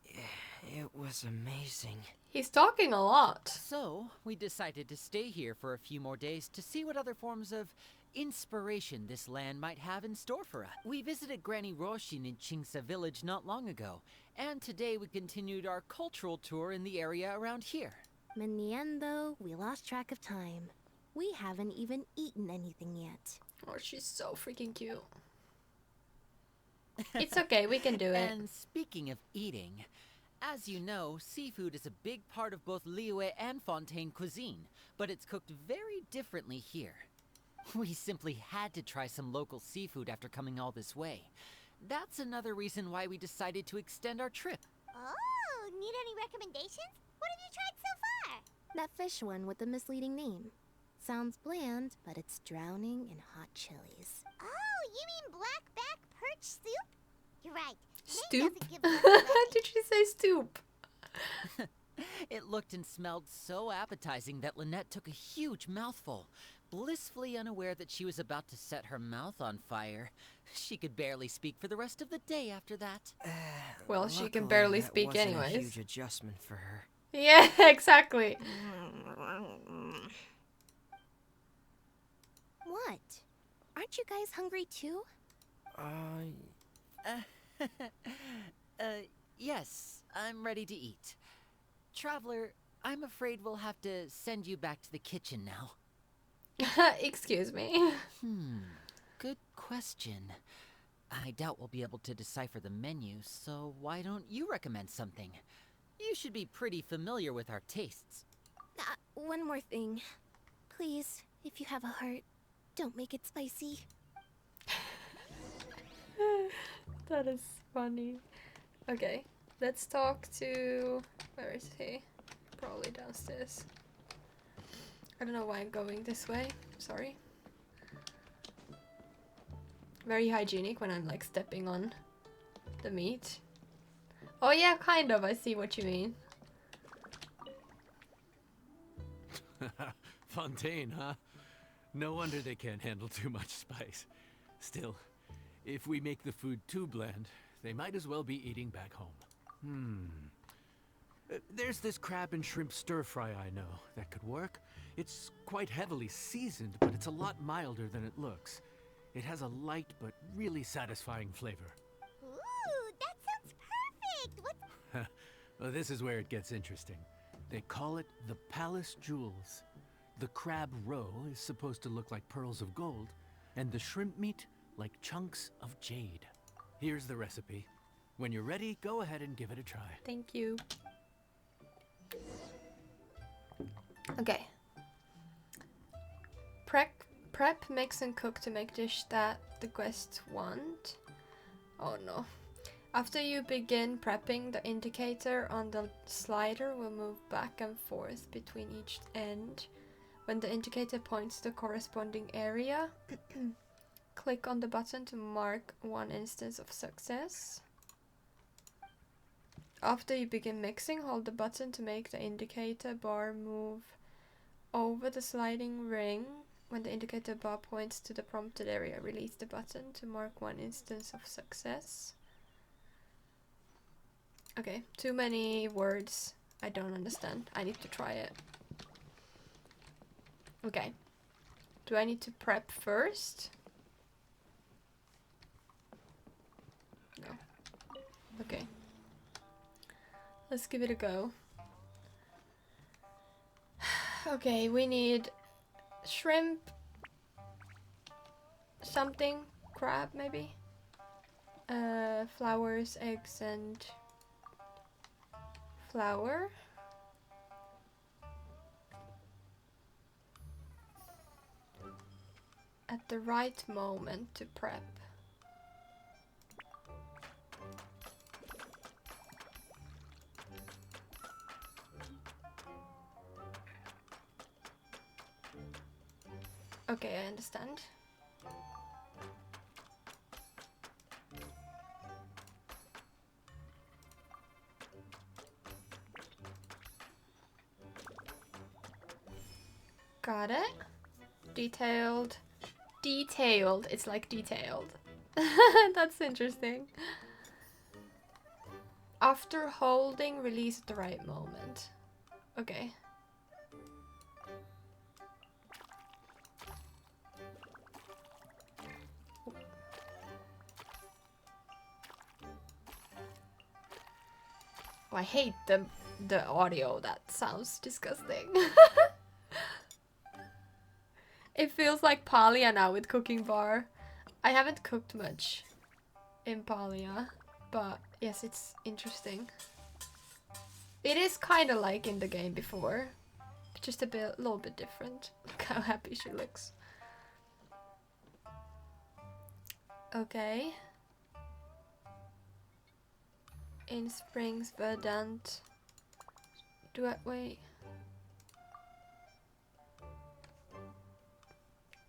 It was amazing. He's talking a lot. So, we decided to stay here for a few more days to see what other forms of inspiration this land might have in store for us. We visited Granny Roshin in Chingsa village not long ago, and today we continued our cultural tour in the area around here. In the end, though, we lost track of time. We haven't even eaten anything yet. Oh, she's so freaking cute. It's okay, we can do it. And speaking of eating, as you know, seafood is a big part of both Liyue and Fontaine cuisine, but it's cooked very differently here. We simply had to try some local seafood after coming all this way. That's another reason why we decided to extend our trip. Oh, need any recommendations? What have you tried so far? That fish one with the misleading name. Sounds bland, but it's drowning in hot chilies. Oh, you mean blackback perch soup? You're right. Stoop? Doesn't give much away. Did she say stoop? It looked and smelled so appetizing that Lynette took a huge mouthful, blissfully unaware that she was about to set her mouth on fire. She could barely speak for the rest of the day after that. Well, she can Luckily, barely that speak wasn't anyways. A huge adjustment for her. Yeah, exactly. What? Aren't you guys hungry too? Yes, I'm ready to eat. Traveler, I'm afraid we'll have to send you back to the kitchen now. Excuse me. Good question. I doubt we'll be able to decipher the menu, so why don't you recommend something? You should be pretty familiar with our tastes. One more thing. Please, if you have a heart, don't make it spicy. That is funny. Okay, let's talk to... Where is he? Probably downstairs. I don't know why I'm going this way. Sorry. Very hygienic when I'm like stepping on the meat. Oh yeah, kind of. I see what you mean. Fontaine, huh? No wonder they can't handle too much spice. Still, if we make the food too bland, they might as well be eating back home. There's this crab and shrimp stir-fry I know that could work. It's quite heavily seasoned, but it's a lot milder than it looks. It has a light but really satisfying flavor. Ooh, that sounds perfect! What's... Well, this is where it gets interesting. They call it the Palace Jewels. The crab roe is supposed to look like pearls of gold, and the shrimp meat like chunks of jade. Here's the recipe. When you're ready, go ahead and give it a try. Thank you. Okay. Prep, mix and cook to make dish that the guests want. Oh no. After you begin prepping, the indicator on the slider will move back and forth between each end. When the indicator points to the corresponding area, click on the button to mark one instance of success. After you begin mixing, hold the button to make the indicator bar move over the sliding ring. When the indicator bar points to the prompted area, release the button to mark one instance of success. Okay, too many words. I don't understand. I need to try it. Okay. Do I need to prep first? No. Okay. Let's give it a go. Okay, we need shrimp, something, crab maybe, flowers, eggs, and flour. At the right moment to prep. Okay, I understand. Got it. Detailed. Detailed. It's like detailed. That's interesting. After holding, release at the right moment. Okay. Oh, I hate the audio. That sounds disgusting. It feels like Palia now with Cooking Bar. I haven't cooked much in Palia, but yes, it's interesting. It is kind of like in the game before, just a little bit different. Look how happy she looks. Okay. In Springs Verdant. Wait.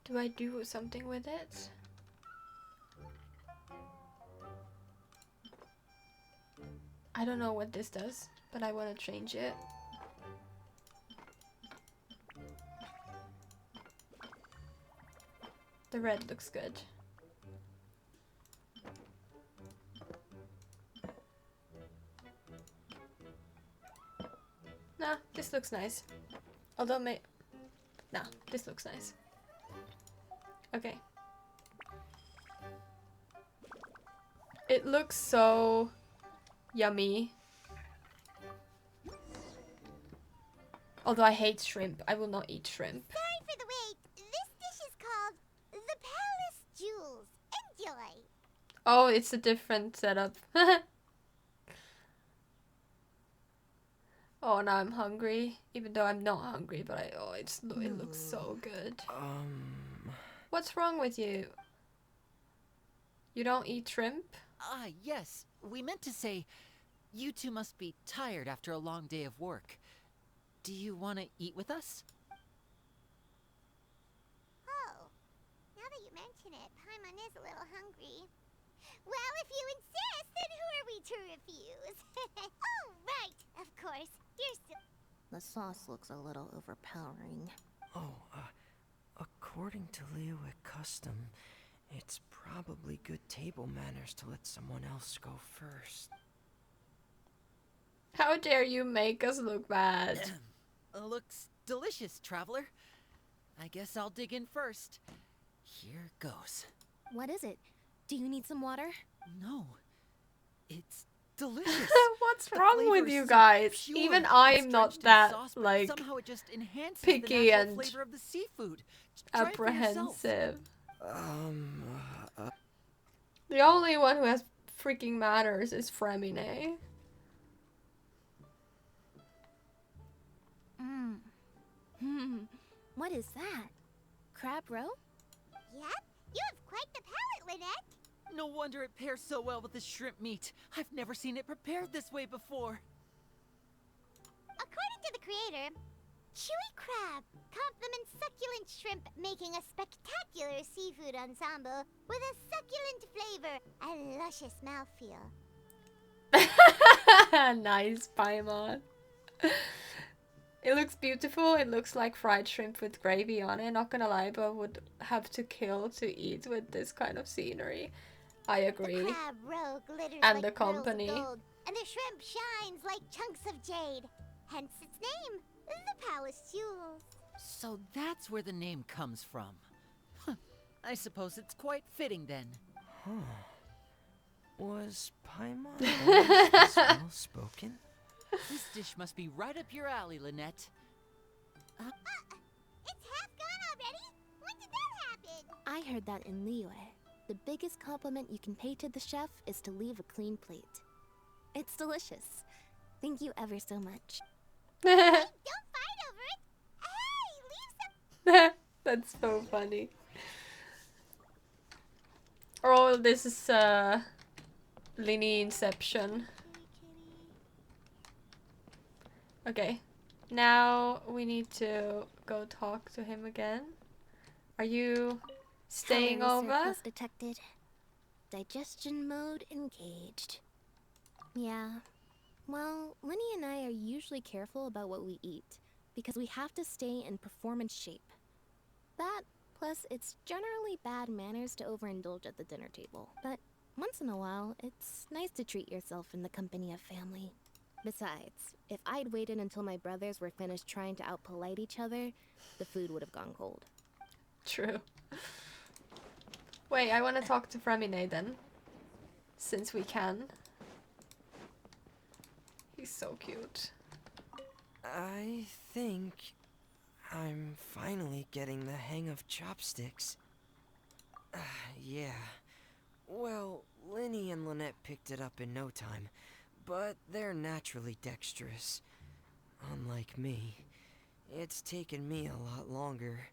Do I do something with it? I don't know what this does, but I want to change it. The red looks good. Nah, this looks nice. Although nah, this looks nice. Okay. It looks so yummy. Although I hate shrimp. I will not eat shrimp. Sorry for the wait. This dish is called the Palace Jewels. Enjoy! Oh, it's a different setup. Oh, now I'm hungry. Even though I'm not hungry, but it looks so good. What's wrong with you? You don't eat shrimp? Yes. We meant to say, you two must be tired after a long day of work. Do you want to eat with us? Oh, now that you mention it, Paimon is a little hungry. Well, if you insist, then who are we to refuse? Oh, right, of course. You're so... The sauce looks a little overpowering. Oh, according to Liyue custom, it's probably good table manners to let someone else go first. How dare you make us look bad? Looks delicious, traveler. I guess I'll dig in first. Here goes. What is it? Do you need some water? No, it's delicious. What's The wrong flavor with is you so guys? pure. Even It's I'm not drenched in that, sauce, but like, somehow it just enhances picky the natural and flavor of the seafood. Try it for yourself. apprehensive. Uh, The only one who has freaking manners is Fremine. What is that? Crab roe? Yep, you have quite the palate, Lynette. No wonder it pairs so well with the shrimp meat. I've never seen it prepared this way before. According to the creator, chewy crab complements succulent shrimp, making a spectacular seafood ensemble with a succulent flavor and luscious mouthfeel. Nice, Paimon. It looks beautiful. It looks like fried shrimp with gravy on it. Not gonna lie, but would have to kill to eat with this kind of scenery. I agree. The crab roe glitters And like the pearls of company. gold, and the shrimp shines like chunks of jade. Hence its name, the Palace Jewels. So that's where the name comes from. Huh. I suppose it's quite fitting then. was Paimon always this well spoken? This dish must be right up your alley, Lynette. It's half gone already? When did that happen? I heard that in Liyue. The biggest compliment you can pay to the chef is to leave a clean plate. It's delicious. Thank you ever so much. Don't fight over it. Hey, leave some. That's so funny. Oh, this is Linny Inception. Okay, now we need to go talk to him again. Are you staying Calorie over? surplus detected. Digestion mode engaged. Yeah. Well, Linny and I are usually careful about what we eat because we have to stay in performance shape. That, plus it's generally bad manners to overindulge at the dinner table. But once in a while, it's nice to treat yourself in the company of family. Besides, if I'd waited until my brothers were finished trying to out-polite each other, the food would have gone cold. True. Wait, I want to talk to Fremine then. Since we can. He's so cute. I think I'm finally getting the hang of chopsticks. Yeah. Well, Linny and Lynette picked it up in no time, but they're naturally dexterous. Unlike me, it's taken me a lot longer,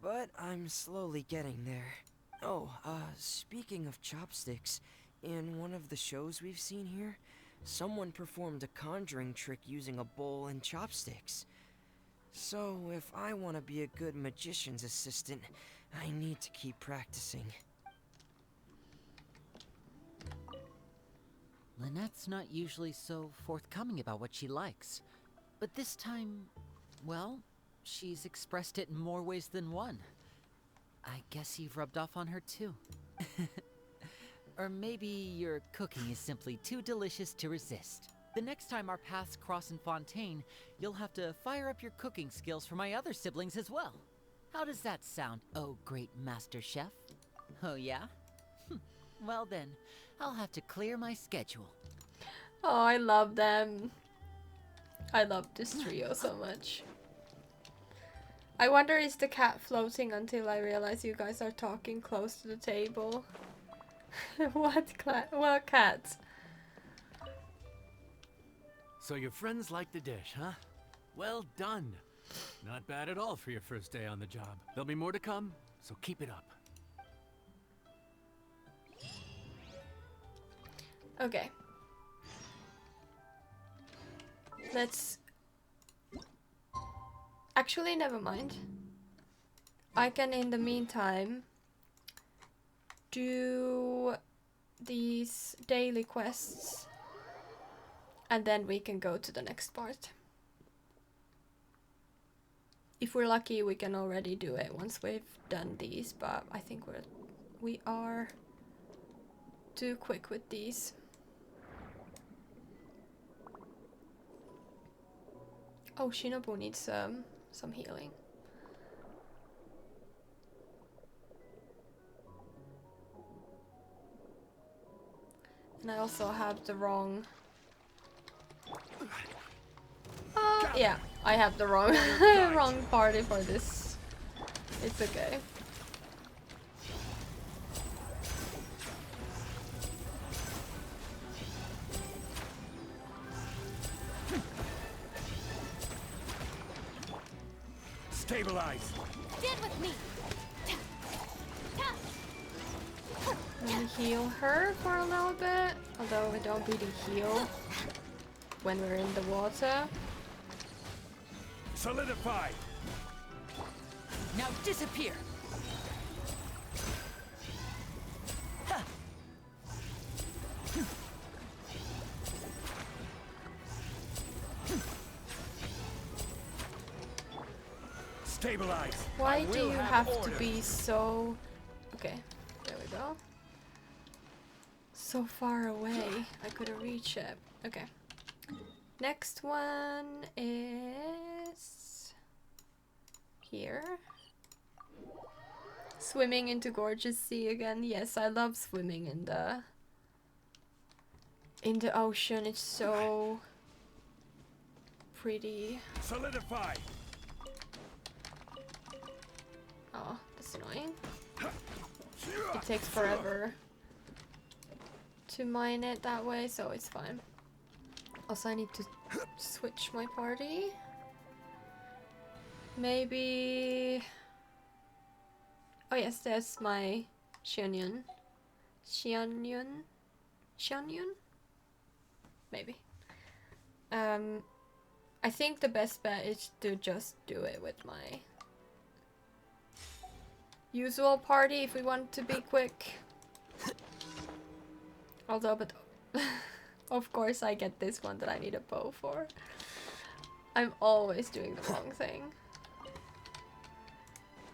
but I'm slowly getting there. Oh, speaking of chopsticks, in one of the shows we've seen here, someone performed a conjuring trick using a bowl and chopsticks. So, if I want to be a good magician's assistant, I need to keep practicing. Lynette's not usually so forthcoming about what she likes. But this time, well, she's expressed it in more ways than one. I guess you've rubbed off on her too. Or maybe your cooking is simply too delicious to resist. The next time our paths cross in Fontaine, you'll have to fire up your cooking skills for my other siblings as well. How does that sound, oh great master chef? Oh yeah? Well then, I'll have to clear my schedule. Oh, I love them. I love this trio so much. I wonder, is the cat floating until I realize you guys are talking close to the table? What cat? So your friends like the dish, huh? Well done. Not bad at all for your first day on the job. There'll be more to come, so keep it up. Okay. Let's... Actually, never mind. I can, in the meantime, do these daily quests. And then we can go to the next part. If we're lucky, we can already do it once we've done these, but I think we are too quick with these. Oh, Shinobu needs some healing. And I also have the wrong... yeah, I have the wrong wrong party for this. It's okay. Stabilize. Stand with me. Let me heal her for a little bit, although we don't really heal when we're in the water. Solidify. Now disappear. Stabilize. Why do you have to be so... Okay, there we go. So far away, I couldn't reach it. Okay. Next one is... here. Swimming into gorgeous sea again. Yes, I love swimming in the ocean. It's so pretty. Solidify. Oh, that's annoying. It takes forever to mine it that way, so it's fine. Also, I need to switch my party. Maybe... Oh yes, there's my Xianyun. Xianyun? Maybe. I think the best bet is to just do it with my usual party if we want to be quick. Although, but of course I get this one that I need a bow for. I'm always doing the wrong thing.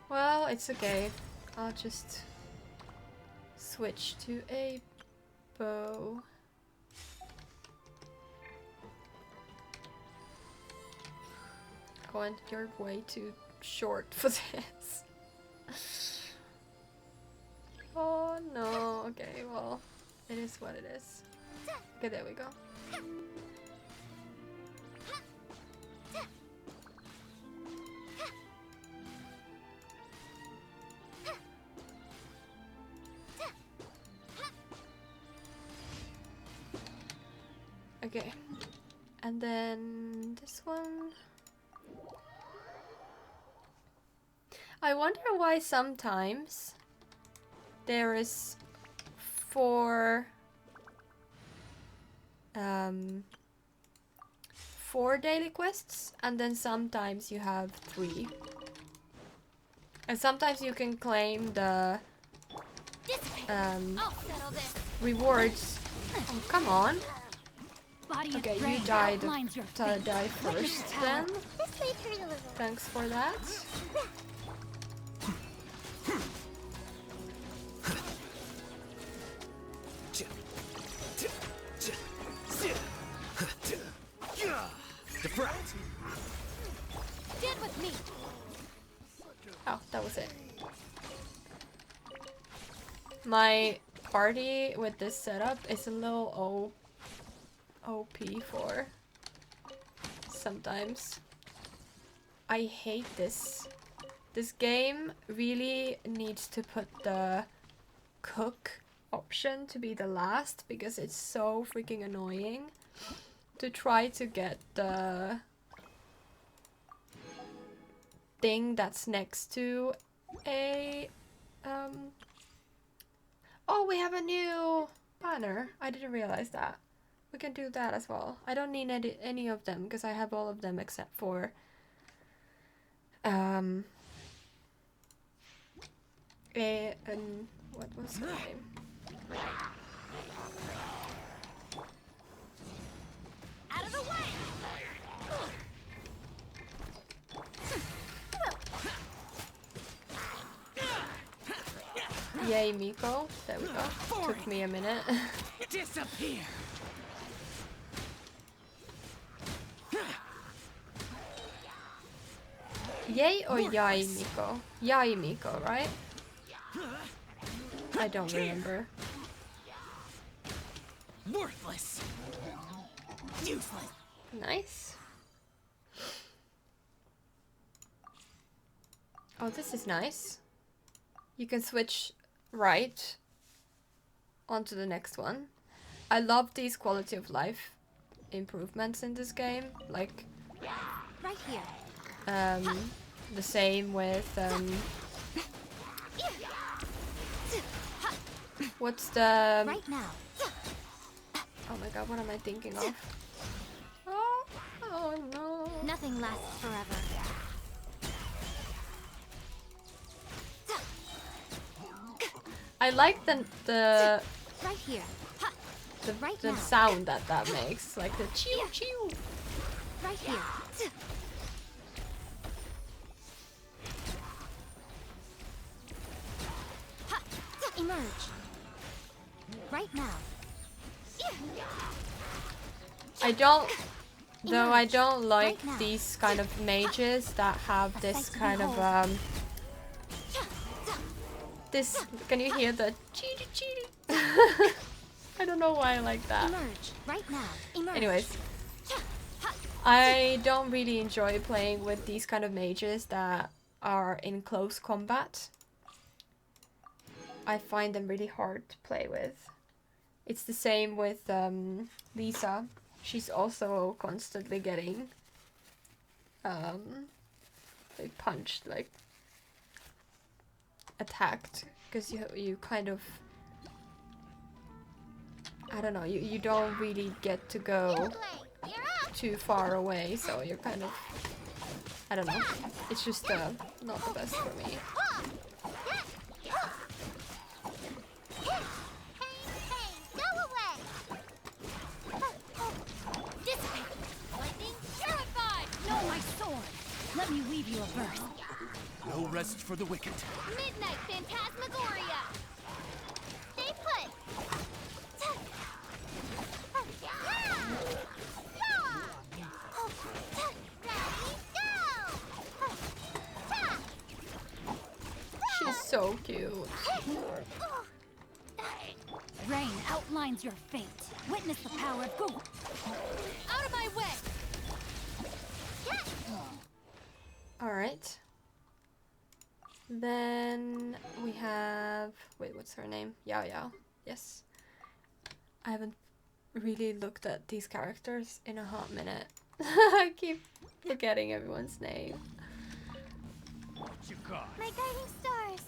Well, it's okay. I'll just switch to a bow. Go on, you're way too short for this. Oh no, okay, well, it is what it is. Okay, there we go. Okay, and then this one. I wonder why sometimes there is four daily quests, and then sometimes you have 3. And sometimes you can claim the rewards. Oh, come on. Okay, you died first then. Thanks for that. Stand with me. Oh, that was it. My party with this setup is a little OP for sometimes. I hate this. This game really needs to put the cook option to be the last because it's so freaking annoying to try to get the thing that's next to a oh, we have a new banner. I didn't realize that. We can do that as well. I don't need any of them because I have all of them except for what was her name? Out of the way. Yay, Miko. There we go. Took me a minute. Disappear. Yay or Yai Miko? Yai Miko, right? I don't remember. Worthless. Useless. Nice. Oh, this is nice. You can switch right onto the next one. I love these quality of life improvements in this game. Like, Right here. the same with what's the Right now. oh my god, what am I thinking of? Oh, oh no. Nothing lasts forever. I like the Right here. Right the now. sound that makes, like the chew chew. Right here. Emerge. Right now. I don't I don't like Right now. these kind of mages that have this kind of this, can you hear the chee chee? I don't know why I like that. Emerge. Right now. Emerge. Anyways, I don't really enjoy playing with these kind of mages that are in close combat. I find them really hard to play with. It's the same with Lisa. She's also constantly getting like punched, like attacked, because you kind of, I don't know, you don't really get to go too far away, so you're kind of, I don't know, it's just not the best for me. Go away. Dissipate. Lightning purified. No, my sword. Let me weave you a verse. No rest for the wicked. Midnight Phantasmagoria. Stay put. She's so cute. Rain outlines your fate. Witness the power of Go. Out of my way. Alright. Then we have, wait, what's her name? Yao Yao. Yes. I haven't really looked at these characters in a hot minute. I keep forgetting everyone's name. What you got? My guiding stars.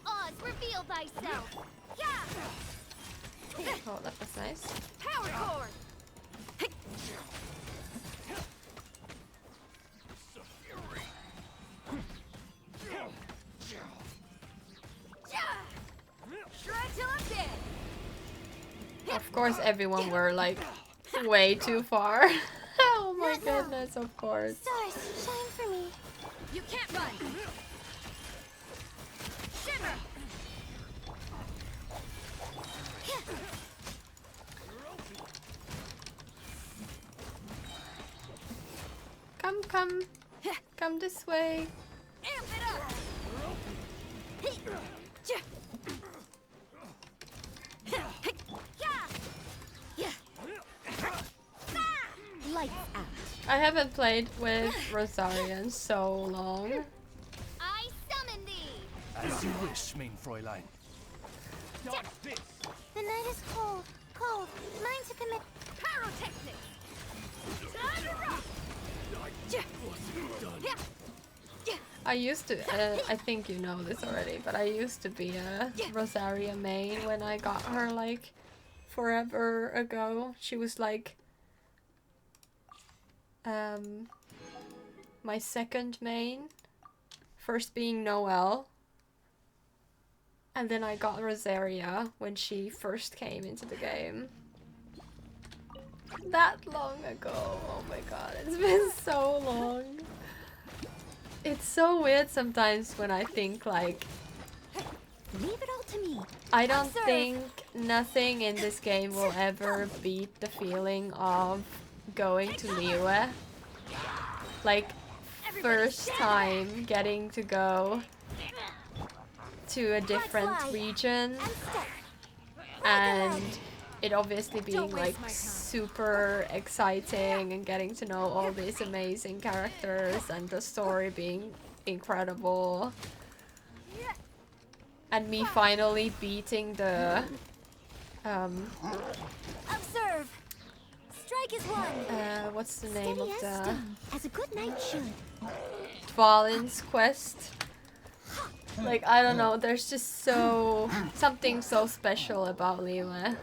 Oz, reveal thyself. Yeah. Oh, that was nice. Power cord. Shred till I'm dead. Of course, everyone were like way too far. Oh my goodness, of course. Stars, shine for me. You can't run. Shimmer. Come this way. Amp it up. Lights out. I haven't played with Rosaria in so long. I summon thee. As you wish, main Fräulein. The night is cold. Cold. Mine to commit pyrotechnics. Time to rock. I used to, I think you know this already, but I used to be a Rosaria main when I got her like forever ago. She was like my second main, first being Noelle, and then I got Rosaria when she first came into the game. That long ago, oh my god, it's been so long. It's so weird sometimes when I think like, Leave it all to me. I don't Observe. think nothing in this game will ever beat the feeling of going to Liyue. Like, first time getting to go to a different region and it obviously being like super exciting and getting to know all these amazing characters and the story being incredible. And me finally beating the Observe. Strike is one. what's the name of Steady as the stone, as a good knight should. Dvalin's quest? Like, I don't know, there's just something so special about Liyue.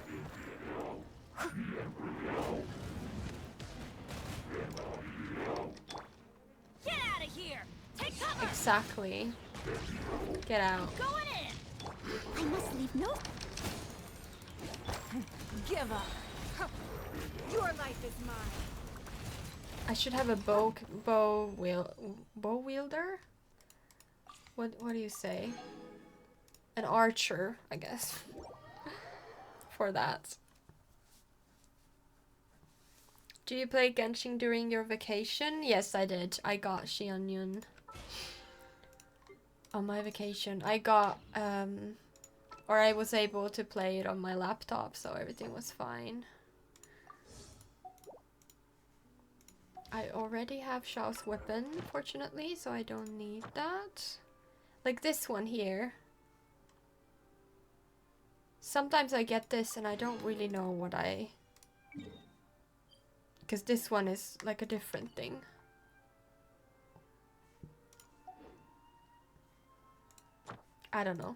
Get out of here. Take cover. Exactly. Get out. Going in. I must leave no. Give up. Your life is mine. I should have a bow wielder? What do you say? An archer, I guess. For that. Do you play Genshin during your vacation? Yes, I did. I got Xianyun on my vacation. I got or I was able to play it on my laptop, so everything was fine. I already have Shao's weapon, fortunately, so I don't need that. Like this one here. Sometimes I get this and I don't really know what I... Because this one is like a different thing. I don't know.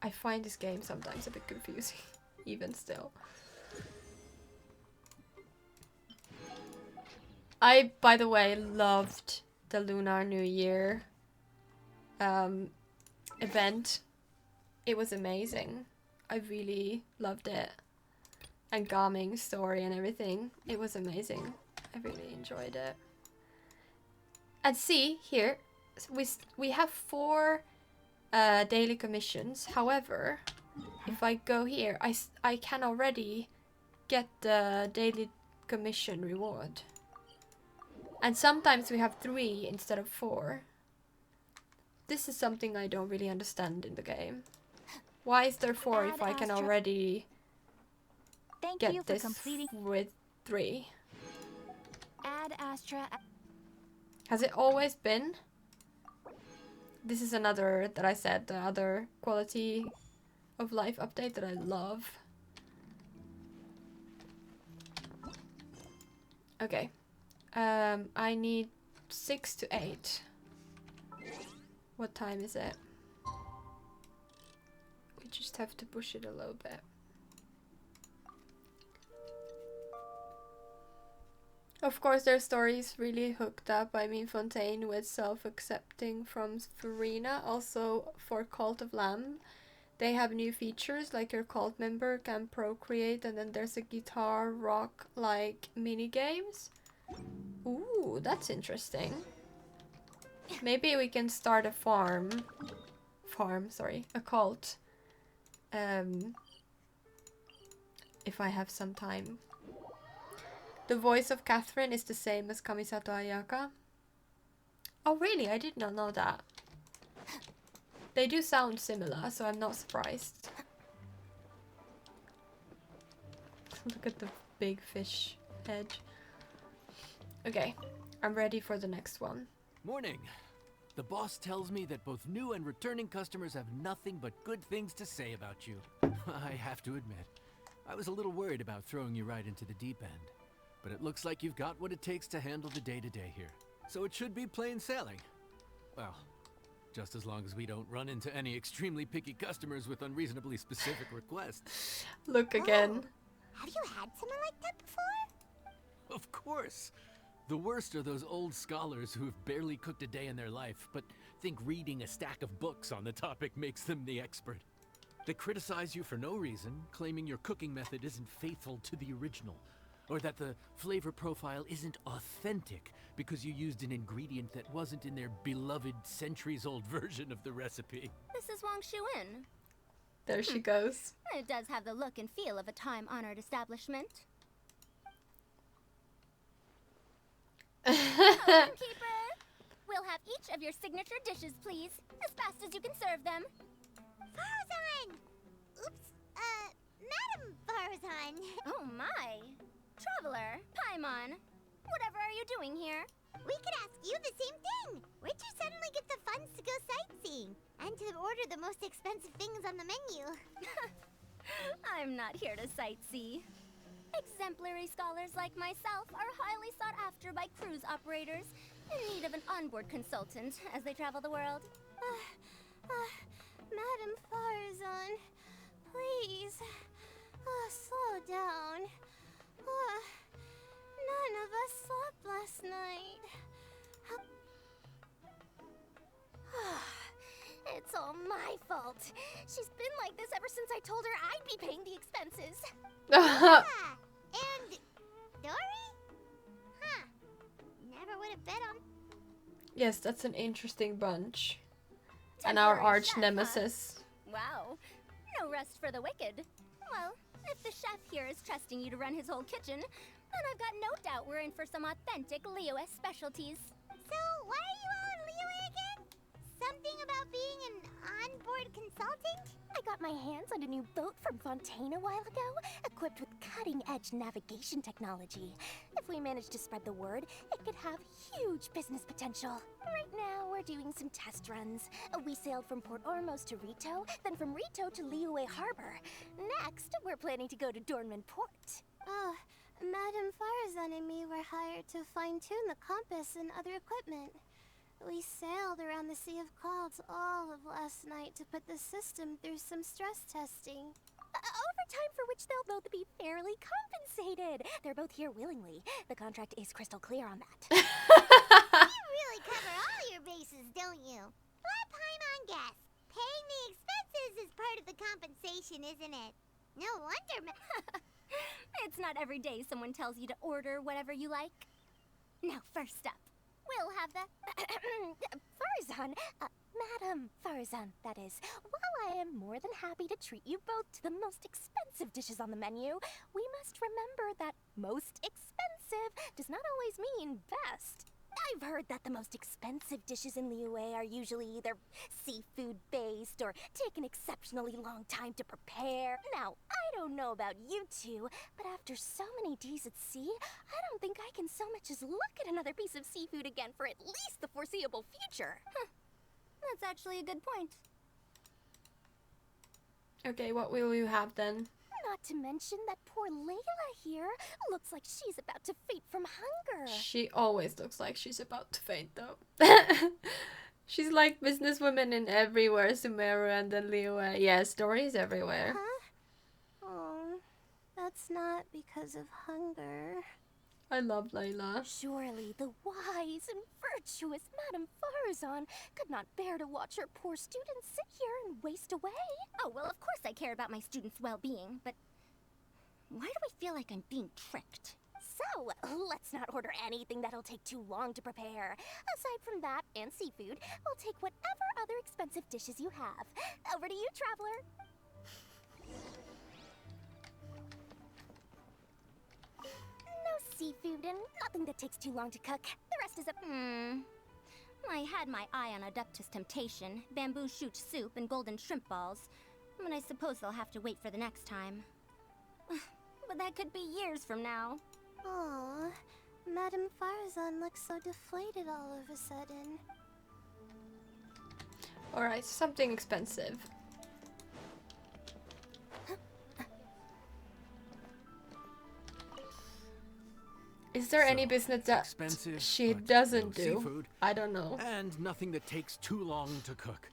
I find this game sometimes a bit confusing, even still. I, by the way, loved the Lunar New Year event. It was amazing. I really loved it. And Gaming's story and everything. It was amazing. I really enjoyed it. And see, here, we have 4 daily commissions. However, if I go here, I can already get the daily commission reward. And sometimes we have 3 instead of 4. This is something I don't really understand in the game. Why is there 4 if I can already get this with 3? Add Astra. Has it always been? This is another that I said, the other quality of life update that I love. Okay. I need 6 to 8. What time is it? We just have to push it a little bit. Of course, their story is really hooked up. I mean, Fontaine with self-accepting from Farina. Also, for Cult of Lamb, they have new features like your cult member can procreate, and then there's a guitar rock like mini games. Ooh, that's interesting. Maybe we can start a a cult. If I have some time. The voice of Catherine is the same as Kamisato Ayaka. Oh really? I did not know that. They do sound similar, so I'm not surprised. Look at the big fish head. Okay, I'm ready for the next one. Morning. The boss tells me that both new and returning customers have nothing but good things to say about you. I have to admit, I was a little worried about throwing you right into the deep end. But it looks like you've got what it takes to handle the day-to-day here. So it should be plain sailing. Well, just as long as we don't run into any extremely picky customers with unreasonably specific requests. Look again. Have you had someone like that before? Of course. The worst are those old scholars who have barely cooked a day in their life, but think reading a stack of books on the topic makes them the expert. They criticize you for no reason, claiming your cooking method isn't faithful to the original, or that the flavor profile isn't authentic because you used an ingredient that wasn't in their beloved centuries-old version of the recipe. This is Wang Shuin. There she goes. It does have the look and feel of a time-honored establishment. Keeper, we'll have each of your signature dishes, please, as fast as you can serve them. Farazan! Oops, Madam Farazan. Oh my! Traveler, Paimon, whatever are you doing here? We could ask you the same thing. Where'd you suddenly get the funds to go sightseeing? And to order the most expensive things on the menu? I'm not here to sightsee. Exemplary scholars like myself are highly sought after by cruise operators in need of an onboard consultant as they travel the world. Madam Farazan, please, slow down. None of us slept last night. It's all my fault. She's been like this ever since I told her I'd be paying the expenses. Ah, and Dory? Huh. Never would have bet on. Yes, that's an interesting bunch. And our Temporary arch chef, huh? nemesis. Wow. No rest for the wicked. Well, if the chef here is trusting you to run his whole kitchen, then I've got no doubt we're in for some authentic Liyue specialties. So, why are you all in Liyue again? Something about being an onboard consultant? I got my hands on a new boat from Fontaine a while ago, equipped with cutting-edge navigation technology. If we manage to spread the word, it could have huge business potential. Right now, we're doing some test runs. We sailed from Port Ormos to Rito, then from Rito to Liyue Harbor. Next, we're planning to go to Dornman Port. Oh, Madam Farazan and me were hired to fine-tune the compass and other equipment. We sailed around the Sea of Clouds all of last night to put the system through some stress testing. Overtime for which they'll both be fairly compensated. They're both here willingly. The contract is crystal clear on that. You really cover all your bases, don't you? Let Paimon guess. Paying the expenses is part of the compensation, isn't it? No wonder. It's not every day someone tells you to order whatever you like. Now, first up, we'll have the Farazan, Madam Farazan, that is. While I am more than happy to treat you both to the most expensive dishes on the menu, we must remember that most expensive does not always mean best. I've heard that the most expensive dishes in Liyue are usually either seafood-based or take an exceptionally long time to prepare. Now, I don't know about you two, but after so many days at sea, I don't think I can so much as look at another piece of seafood again for at least the foreseeable future. That's actually a good point. Okay, what will you have then? Not to mention that poor Layla here looks like she's about to faint from hunger. She always looks like she's about to faint though. She's like businesswomen in everywhere, Sumeru and then Liyue. Yeah, stories everywhere. Huh? Oh, that's not because of hunger. I love Layla. Surely the wise and virtuous Madame Farazan could not bear to watch her poor students sit here and waste away. Oh, well, of course I care about my students' well-being, but why do I feel like I'm being tricked? So, let's not order anything that'll take too long to prepare. Aside from that and seafood, we'll take whatever other expensive dishes you have. Over to you, traveler. No seafood and nothing that takes too long to cook. The rest is up. I had my eye on Adeptus Temptation, bamboo shoot soup, and golden shrimp balls. But I suppose they'll have to wait for the next time. But that could be years from now. Aw, Madame Farazan looks so deflated all of a sudden. Alright, something expensive. Is there any So, business that expensive, she but doesn't no do? seafood, I don't know. and nothing that takes too long to cook.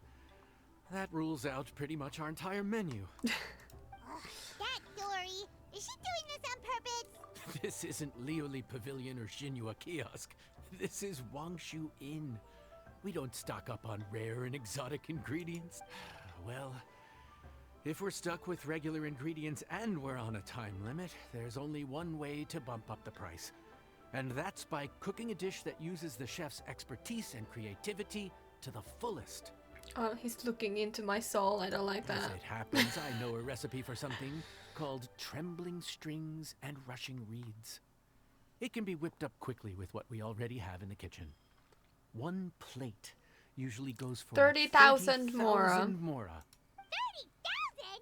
That rules out pretty much our entire menu. That Dory. Is she doing this on purpose? This isn't Lioli Pavilion or Xinhua Kiosk. This is Wangshu Inn. We don't stock up on rare and exotic ingredients. Well, if we're stuck with regular ingredients and we're on a time limit, there's only one way to bump up the price. And that's by cooking a dish that uses the chef's expertise and creativity to the fullest. Oh, he's looking into my soul. I don't like As that. it happens, I know a recipe for something called trembling strings and rushing reeds. It can be whipped up quickly with what we already have in the kitchen. One plate usually goes for 30,000 mora. 30,000 mora. 30,000?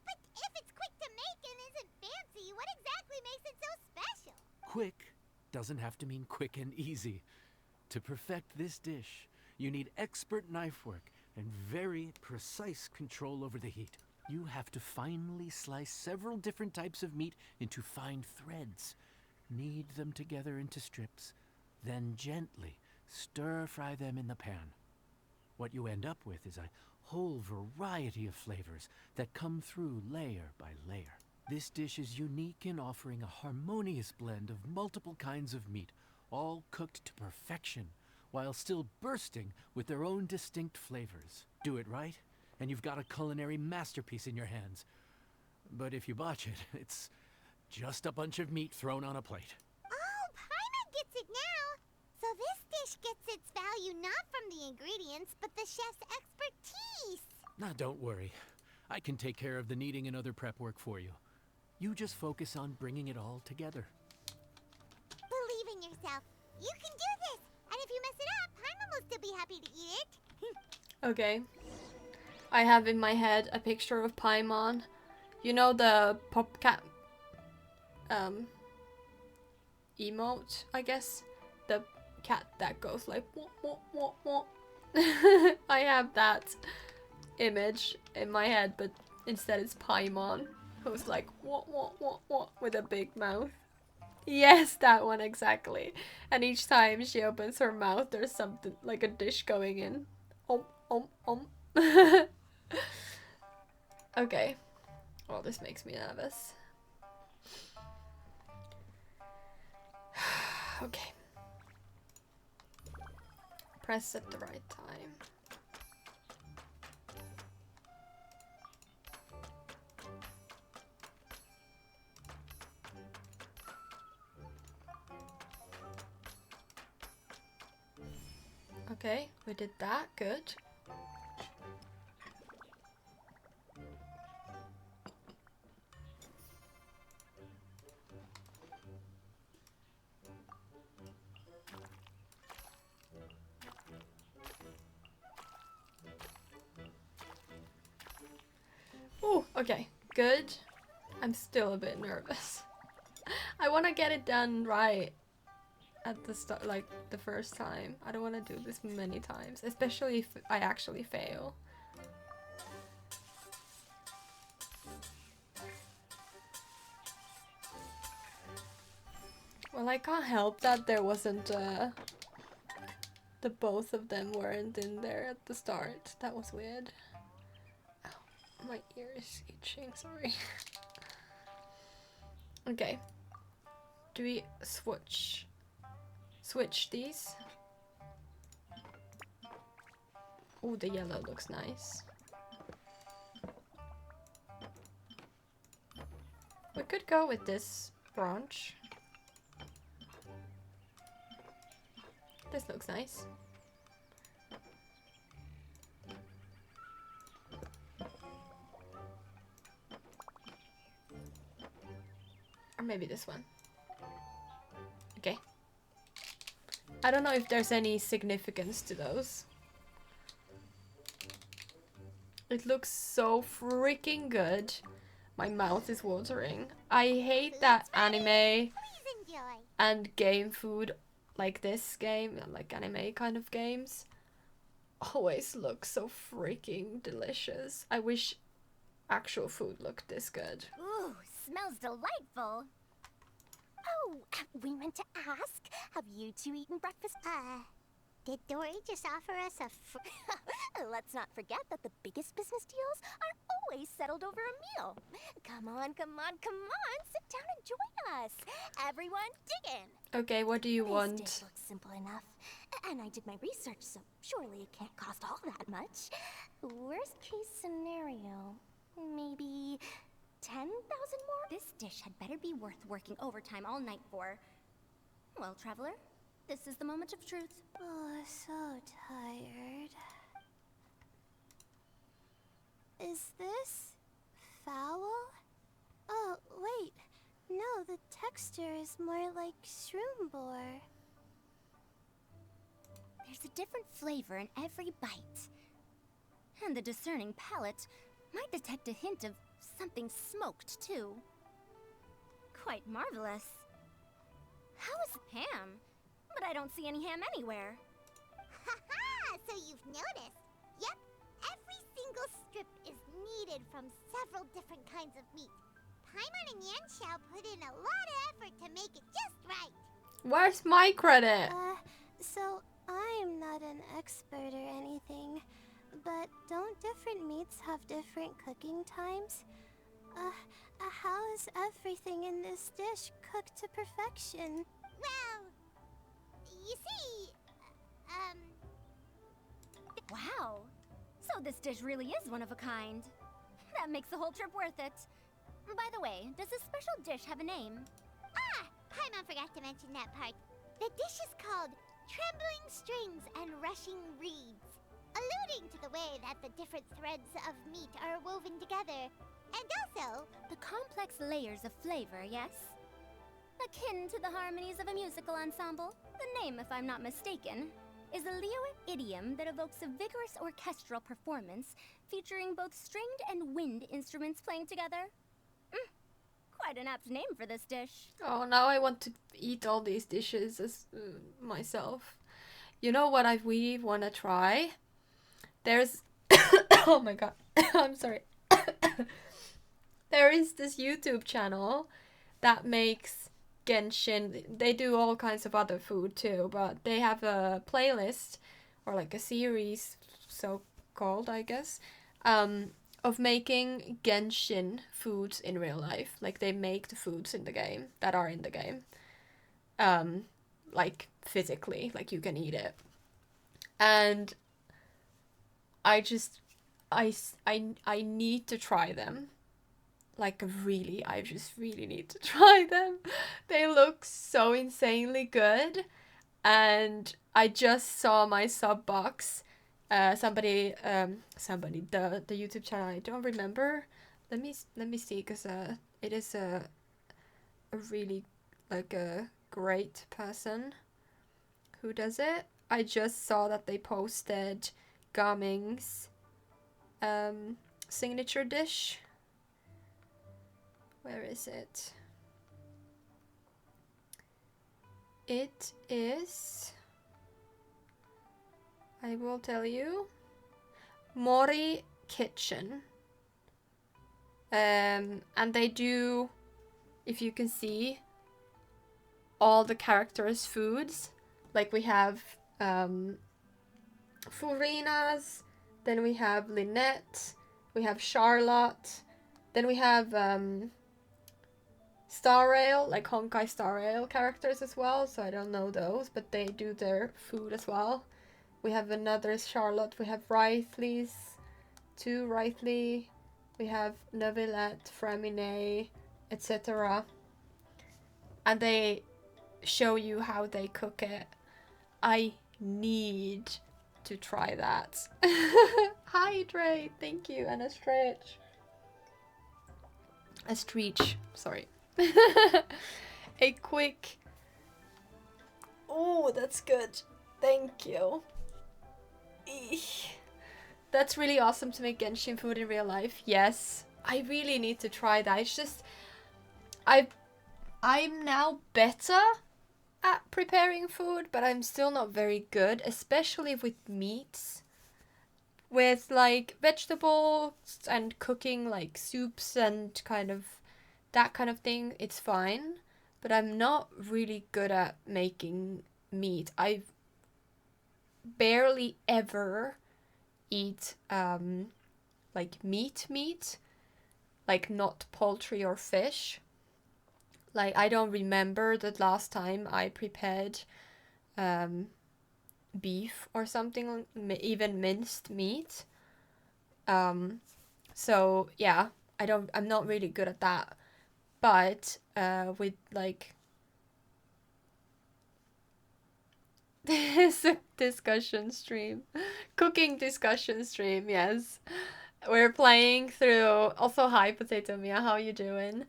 But if it's quick to make and isn't fancy, what exactly makes it so special? Quick doesn't have to mean quick and easy. To perfect this dish, you need expert knife work and very precise control over the heat. You have to finely slice several different types of meat into fine threads, knead them together into strips, then gently stir-fry them in the pan. What you end up with is a whole variety of flavors that come through layer by layer. This dish is unique in offering a harmonious blend of multiple kinds of meat, all cooked to perfection, while still bursting with their own distinct flavors. Do it right, and you've got a culinary masterpiece in your hands. But if you botch it, it's just a bunch of meat thrown on a plate. Oh, Paimon gets it now. So this dish gets its value not from the ingredients, but the chef's expertise. Now, don't worry. I can take care of the kneading and other prep work for you. You just focus on bringing it all together. Believe in yourself. You can do this. And if you mess it up, Paimon will still be happy to eat it. Okay. I have in my head a picture of Paimon. You know the popcat emote, I guess? The cat that goes like wah, wah, wah, wah. I have that image in my head, but instead it's Paimon, who's like wah, wah, wah, wah, with a big mouth. Yes, that one exactly. And each time she opens her mouth, there's something like a dish going in. Okay. Well, this makes me nervous. Okay. Press at the right time. Okay, we did that. Good. Oh, okay. Good. I'm still a bit nervous. I want to get it done right at the start, like the first time. I don't want to do this many times, especially if I actually fail. Well, I can't help that there wasn't the both of them weren't in there at the start. That was weird. Ow, my ear is itching, sorry. Okay. Do we switch these? Oh, the yellow looks nice. We could go with this branch. This looks nice. Or maybe this one. Okay. I don't know if there's any significance to those. It looks so freaking good. My mouth is watering. I hate that anime Please enjoy. and game food like this game, like anime kind of games, always look so freaking delicious. I wish actual food looked this good. Ooh, smells delightful. Oh, we meant to ask, have you two eaten breakfast? Did Dory just offer us a Let's not forget that the biggest business deals are always settled over a meal. Come on, come on, come on. Sit down and join us. Everyone, dig in. Okay, what do you This want? dish looks simple enough. And I did my research, so surely it can't cost all that much. Worst case scenario, maybe 10,000 more? This dish had better be worth working overtime all night for. Well, traveler, this is the moment of truth. Oh, so tired. Is this foul? Oh, wait. No, the texture is more like shroom boar. There's a different flavor in every bite. And the discerning palate might detect a hint of something smoked, too. Quite marvelous. How is ham? But I don't see any ham anywhere. Haha! So you've noticed. Yep, every single strip is kneaded from several different kinds of meat. Paimon and Yanxiao put in a lot of effort to make it just right. Where's my credit? So I'm not an expert or anything, but don't different meats have different cooking times? How is everything in this dish cooked to perfection? Well, you see, Wow! So this dish really is one of a kind. That makes the whole trip worth it. By the way, does this special dish have a name? Ah! Paimon forgot to mention that part. The dish is called Trembling Strings and Rushing Reeds, alluding to the way that the different threads of meat are woven together. And also, the complex layers of flavor, yes? Akin to the harmonies of a musical ensemble. The name, if I'm not mistaken, is a Liyue idiom that evokes a vigorous orchestral performance featuring both stringed and wind instruments playing together. Quite an apt name for this dish. Oh, now I want to eat all these dishes as myself. You know what I really want to try? There's... oh my god. I'm sorry. There is this YouTube channel that makes Genshin. They do all kinds of other food too, but they have a playlist or like a series, so called, I guess, of making Genshin foods in real life. Like they make the foods in the game that are in the game, like physically, like you can eat it. And I need to try them. Like really, I just really need to try them. They look so insanely good. And I just saw my sub box. Somebody, the YouTube channel, I don't remember. Let me see, cause it is a really like a great person who does it. I just saw that they posted Gaming's signature dish. Where is it? It is, I will tell you, Mori Kitchen. And they do, if you can see, all the characters' foods. Like we have Furina's, then we have Lynette, we have Charlotte, then we have Star Rail, like Honkai Star Rail characters as well, so I don't know those, but they do their food as well. We have another Charlotte, we have Rythley's, two Rythley, we have Neuvillette, Framinet, etc. And they show you how they cook it. I need to try that. Hydrate, thank you, and a stretch. A stretch, sorry. A quick... Oh, that's good. Thank you. Eesh. That's really awesome to make Genshin food in real life. Yes, I really need to try that. It's just... I'm now better at preparing food, but I'm still not very good, especially with meats. With like vegetables and cooking like soups and kind of that kind of thing, it's fine. But I'm not really good at making meat. I barely ever eat like meat, like not poultry or fish. Like I don't remember the last time I prepared beef or something, even minced meat. So yeah, I'm not really good at that. But with like this discussion stream, cooking discussion stream, yes. We're playing through. Also, hi, Potato Mia. How you doing?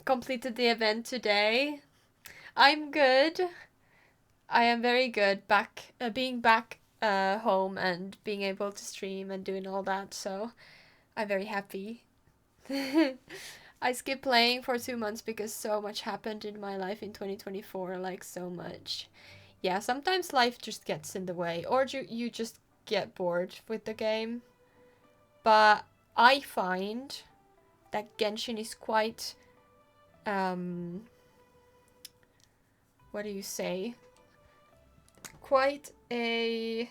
Completed the event today. I'm good. I am very good. Being back home and being able to stream and doing all that. So I'm very happy. I skipped playing for 2 months because so much happened in my life in 2024. Like so much. Yeah, sometimes life just gets in the way, or you just get bored with the game. But I find that Genshin is quite, what do you say? Quite a,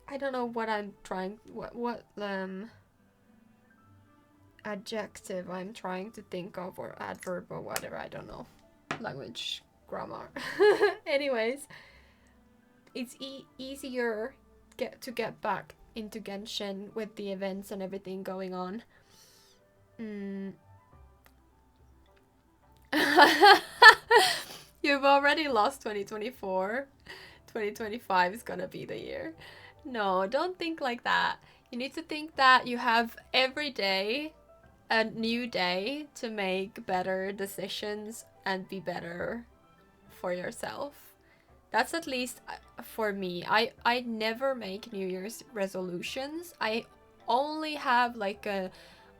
I don't know what I'm trying, what adjective I'm trying to think of, or adverb or whatever, I don't know. Language, grammar. Anyways, it's easier to get back into Genshin with the events and everything going on. You've already lost 2024. 2025 is gonna be the year. No, don't think like that. You need to think that you have every day a new day to make better decisions and be better for yourself. That's at least for me. I never make New Year's resolutions. I only have like a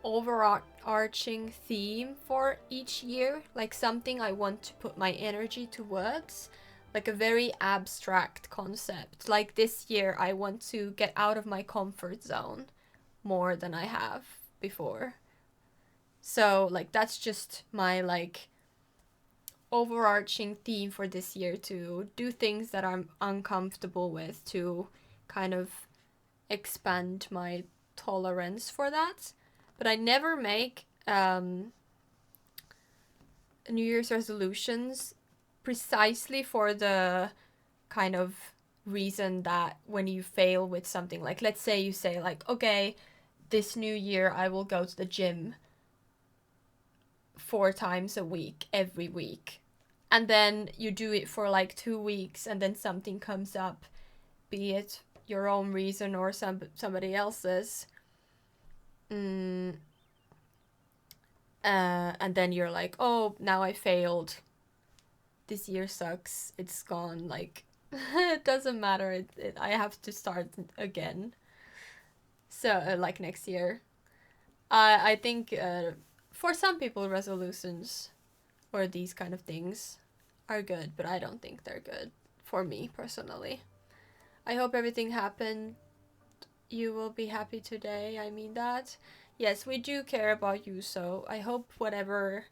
overarching theme for each year, like something I want to put my energy towards, like a very abstract concept. Like this year I want to get out of my comfort zone more than I have before. So like that's just my like overarching theme for this year, to do things that I'm uncomfortable with, to kind of expand my tolerance for that. But I never make New Year's resolutions precisely for the kind of reason that when you fail with something, like let's say you say like, okay, this new year I will go to the gym 4 times a week, every week. And then you do it for like 2 weeks and then something comes up, be it your own reason or somebody else's. And then you're like, oh, now I failed. This year sucks. It's gone. Like, it doesn't matter. I have to start again. So, like next year. I think for some people, resolutions or these kind of things are good, but I don't think they're good for me personally. I hope everything happened. You will be happy today. I mean that. Yes, we do care about you, so I hope whatever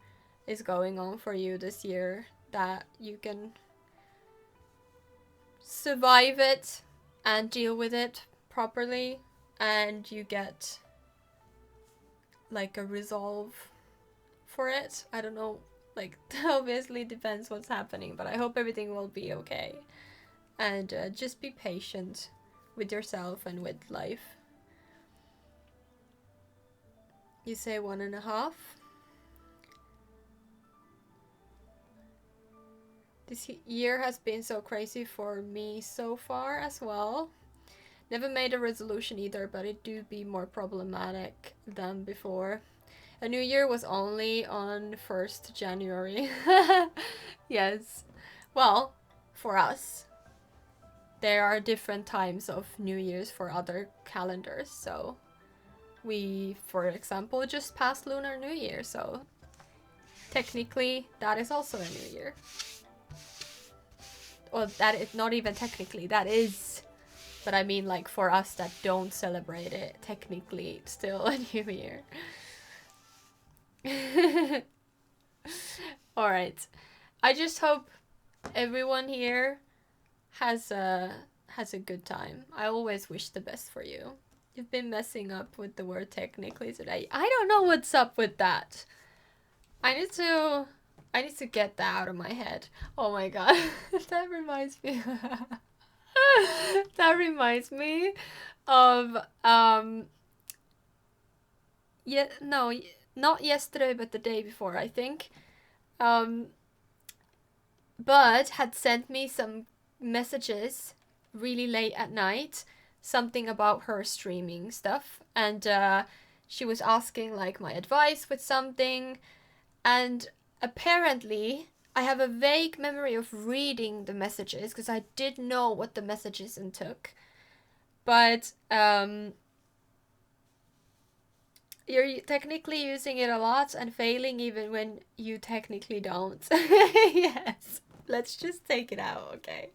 is going on for you this year, that you can survive it and deal with it properly, and you get like a resolve for it. I don't know, like obviously depends what's happening, but I hope everything will be okay. And just be patient with yourself and with life. You say 1.5? This year has been so crazy for me so far as well. Never made a resolution either, but it do be more problematic than before. A new year was only on 1st January. Yes. Well, for us, there are different times of New Year's for other calendars, so we, for example, just passed Lunar New Year, so technically that is also a new year. Well, that is not even technically, that is, but I mean like for us that don't celebrate it, technically it's still a new year. Alright, I just hope everyone here has a good time. I always wish the best for you. You've been messing up with the word technically today. I don't know what's up with that. I need to get that out of my head. Oh my god. That reminds me. That reminds me of yeah, no, not yesterday but the day before, I think. Bud had sent me some messages really late at night, something about her streaming stuff, and she was asking like my advice with something, and apparently I have a vague memory of reading the messages because I did know what the messages took, but you're technically using it a lot and failing even when you technically don't. Yes, let's just take it out, okay?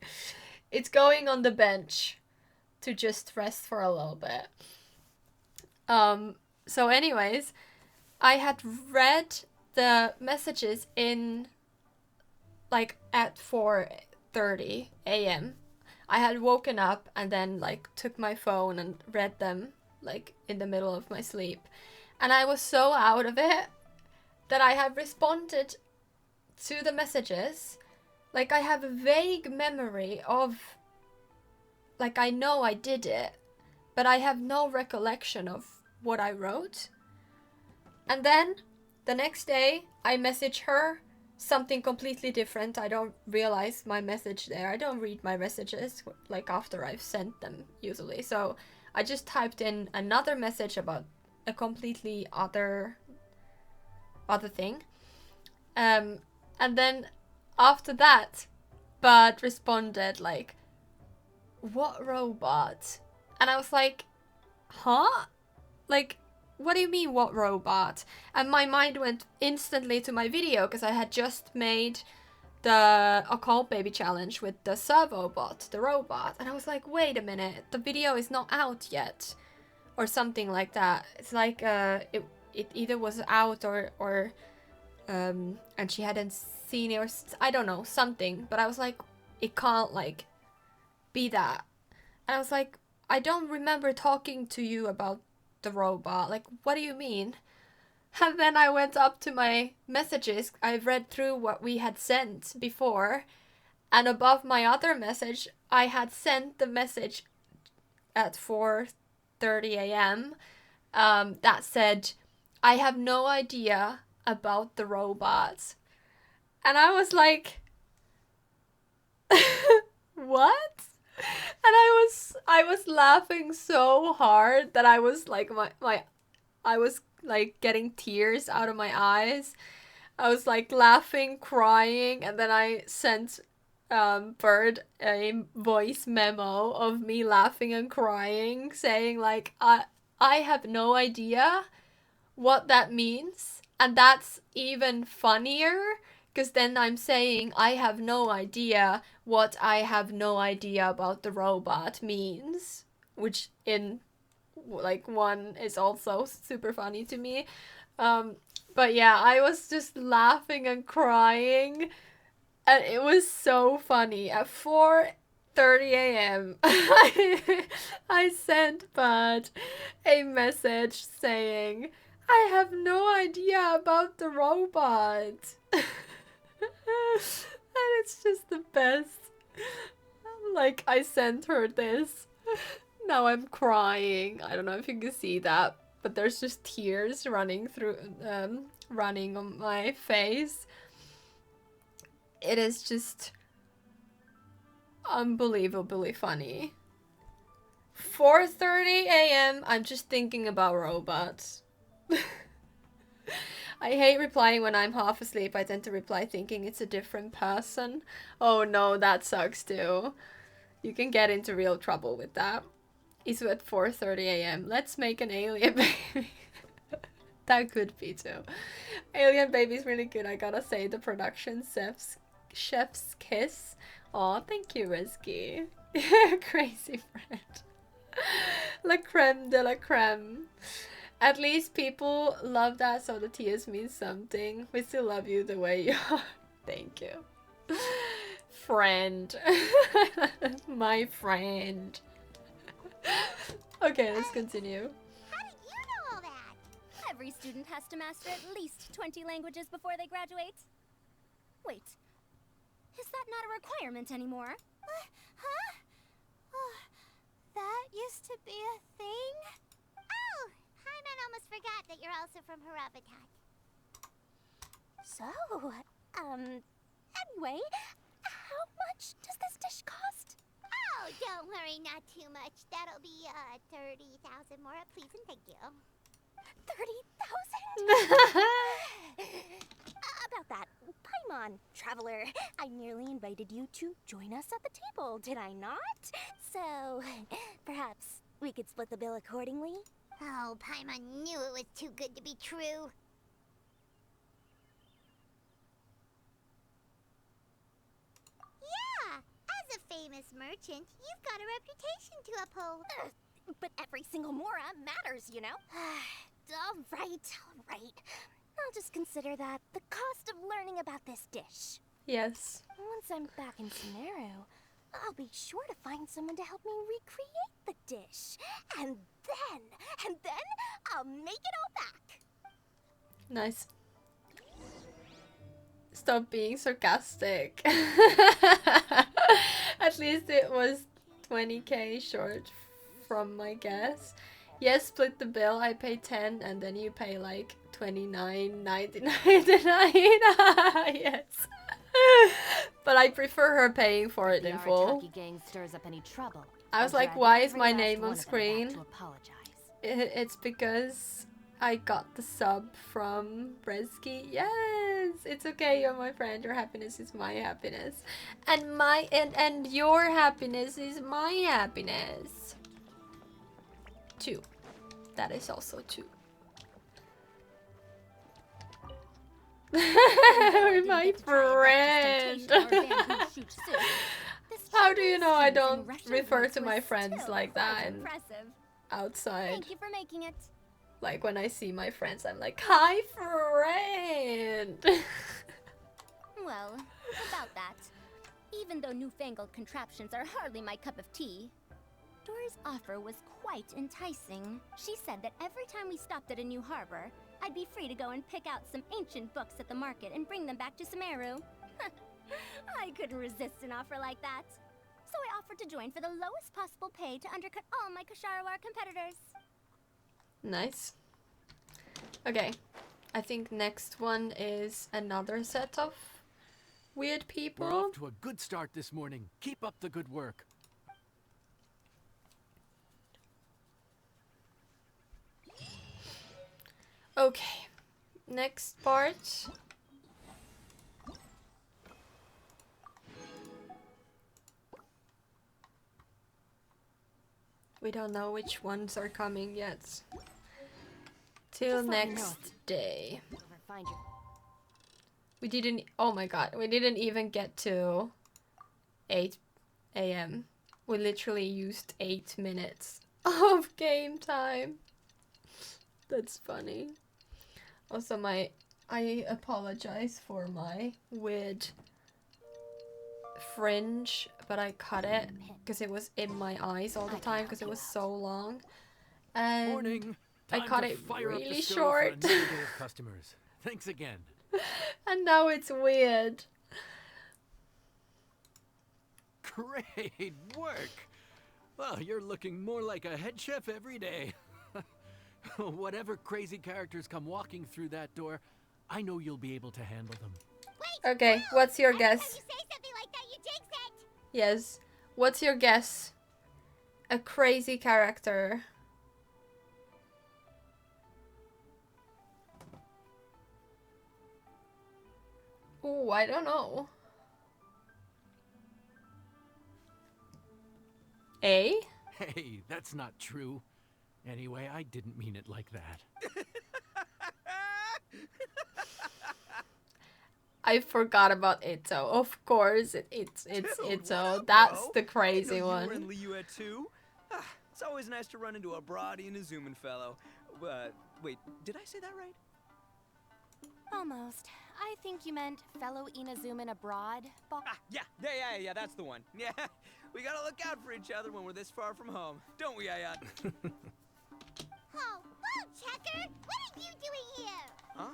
It's going on the bench to just rest for a little bit. So anyways, I had read the messages in like at 4:30 a.m. I had woken up and then like took my phone and read them like in the middle of my sleep. And I was so out of it that I had responded to the messages. Like I have a vague memory of, like I know I did it, but I have no recollection of what I wrote. And then the next day I message her something completely different. I don't realize my message there. I don't read my messages like after I've sent them usually. So I just typed in another message about a completely other thing. And then after that, Bud responded like, "What robot?" And I was like, huh? Like, what do you mean, what robot? And my mind went instantly to my video because I had just made the Occult Baby challenge with the servo bot, the robot. And I was like, wait a minute, the video is not out yet. Or something like that. It's like it either was out or and she hadn't seen it, or I don't know, something. But I was like, it can't like be that. And I was like, I don't remember talking to you about the robot. Like, what do you mean? And then I went up to my messages. I read through what we had sent before, and above my other message, I had sent the message at 4:30 a.m. That said, I have no idea about the robot. And I was like, what? And I was laughing so hard that I was like I was like getting tears out of my eyes. I was like laughing, crying, and then I sent Bird a voice memo of me laughing and crying, saying like I have no idea what that means, and that's even funnier because then I'm saying I have no idea what I have no idea about the robot means, which in like one is also super funny to me. But yeah, I was just laughing and crying, and it was so funny. At 4:30 a.m. I sent Bud a message saying, I have no idea about the robot. And it's just the best. Like, I sent her this. Now I'm crying. I don't know if you can see that, but there's just tears running on my face. It is just unbelievably funny. 4:30 a.m. I'm just thinking about robots. I hate replying when I'm half asleep. I tend to reply thinking it's a different person. Oh no, that sucks too. You can get into real trouble with that. Isu at 4:30 a.m. Let's make an alien baby. That could be too. Alien baby's really good. I gotta say, the production chef's kiss. Aw, thank you, Rizky. Crazy friend. La creme de la creme. At least people love that, so the tears mean something. We still love you the way you are. Thank you. Friend. My friend. Okay, let's continue. How did you know all that? Every student has to master at least 20 languages before they graduate. Wait, is that not a requirement anymore? Huh? Oh, that used to be a thing? Oh, Hyman almost forgot that you're also from Harabatat. So, anyway, how much does this dish cost? Oh, don't worry, not too much. That'll be 30,000 more, please and thank you. 30,000? About that, Paimon, traveler, I merely invited you to join us at the table, did I not? So, perhaps we could split the bill accordingly? Oh, Paimon knew it was too good to be true. Yeah, as a famous merchant, you've got a reputation to uphold. But every single mora matters, you know? All right. I'll just consider that the cost of learning about this dish. Yes. Once I'm back in Sumeru, I'll be sure to find someone to help me recreate the dish. And then I'll make it all back. Nice. Stop being sarcastic. At least it was 20k short from my guess. Yes, split the bill. I pay 10 and then you pay like 29.99. Yes. But I prefer her paying for it in full. Gang stirs up any trouble. I was like, why is my name on screen? It's because I got the sub from Bresky. Yes, it's okay. You're my friend. Your happiness is my happiness, and your happiness is my happiness. 2. That is also 2. My friend. How do you know I don't refer to my friends like that and outside? Thank you for making it. Like when I see my friends, I'm like, hi friend. Well, about that. Even though newfangled contraptions are hardly my cup of tea, Dora's offer was quite enticing. She said that every time we stopped at a new harbor, I'd be free to go and pick out some ancient books at the market and bring them back to Sumeru. I couldn't resist an offer like that. So I offered to join for the lowest possible pay to undercut all my Kasharawar competitors. Nice. Okay, I think next one is another set of weird people. We're off to a good start this morning. Keep up the good work. Okay, next part. We don't know which ones are coming yet. Till next day. We didn't, oh my god, we didn't even get to 8 a.m. We literally used 8 minutes of game time. That's funny. Also, I apologize for my weird fringe, but I cut it because it was in my eyes all the time because it was so long. And Morning. I cut it really short. For another day of customers. Thanks again. And now it's weird. Great work. Well, you're looking more like a head chef every day. Whatever crazy characters come walking through that door, I know you'll be able to handle them. Wait, Okay, what's your every time guess? you say something like that, you jinx it. Yes. What's your guess? A crazy character. Oh, I don't know. A? Hey, that's not true. Anyway, I didn't mean it like that. I forgot about Ito. Of course, it's Dude, Ito. what up, That's bro? the crazy I know one. You were in Liyue too? It's always nice to run into a Brody and a Zoomin fellow. Wait, did I say that right? Almost. I think you meant fellow Inazuman abroad. Yeah, that's the one. Yeah, we gotta look out for each other when we're this far from home, don't we, Ayat? Oh, Checker, what are you doing here? Huh?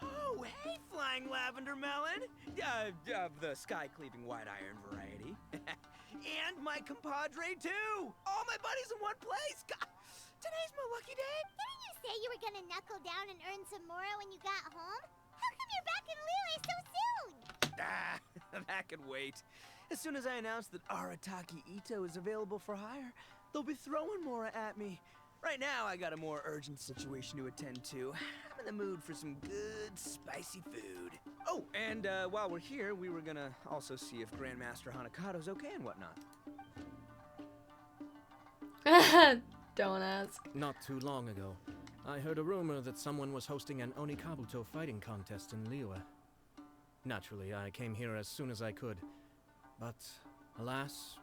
Oh, hey, Flying Lavender Melon. Of the sky-cleaving white iron variety. And my compadre, too. All my buddies in one place. God, today's my lucky day. Didn't you say you were gonna knuckle down and earn some more when you got home? How come you're back in Liyue so soon? That could wait. As soon as I announce that Arataki Ito is available for hire, they'll be throwing Mora at me. Right now, I got a more urgent situation to attend to. I'm in the mood for some good, spicy food. Oh, and while we're here, we were gonna also see if Grandmaster Hanakado's okay and whatnot. Don't ask. Not too long ago, I heard a rumor that someone was hosting an Onikabuto fighting contest in Liyue. Naturally, I came here as soon as I could, but alas,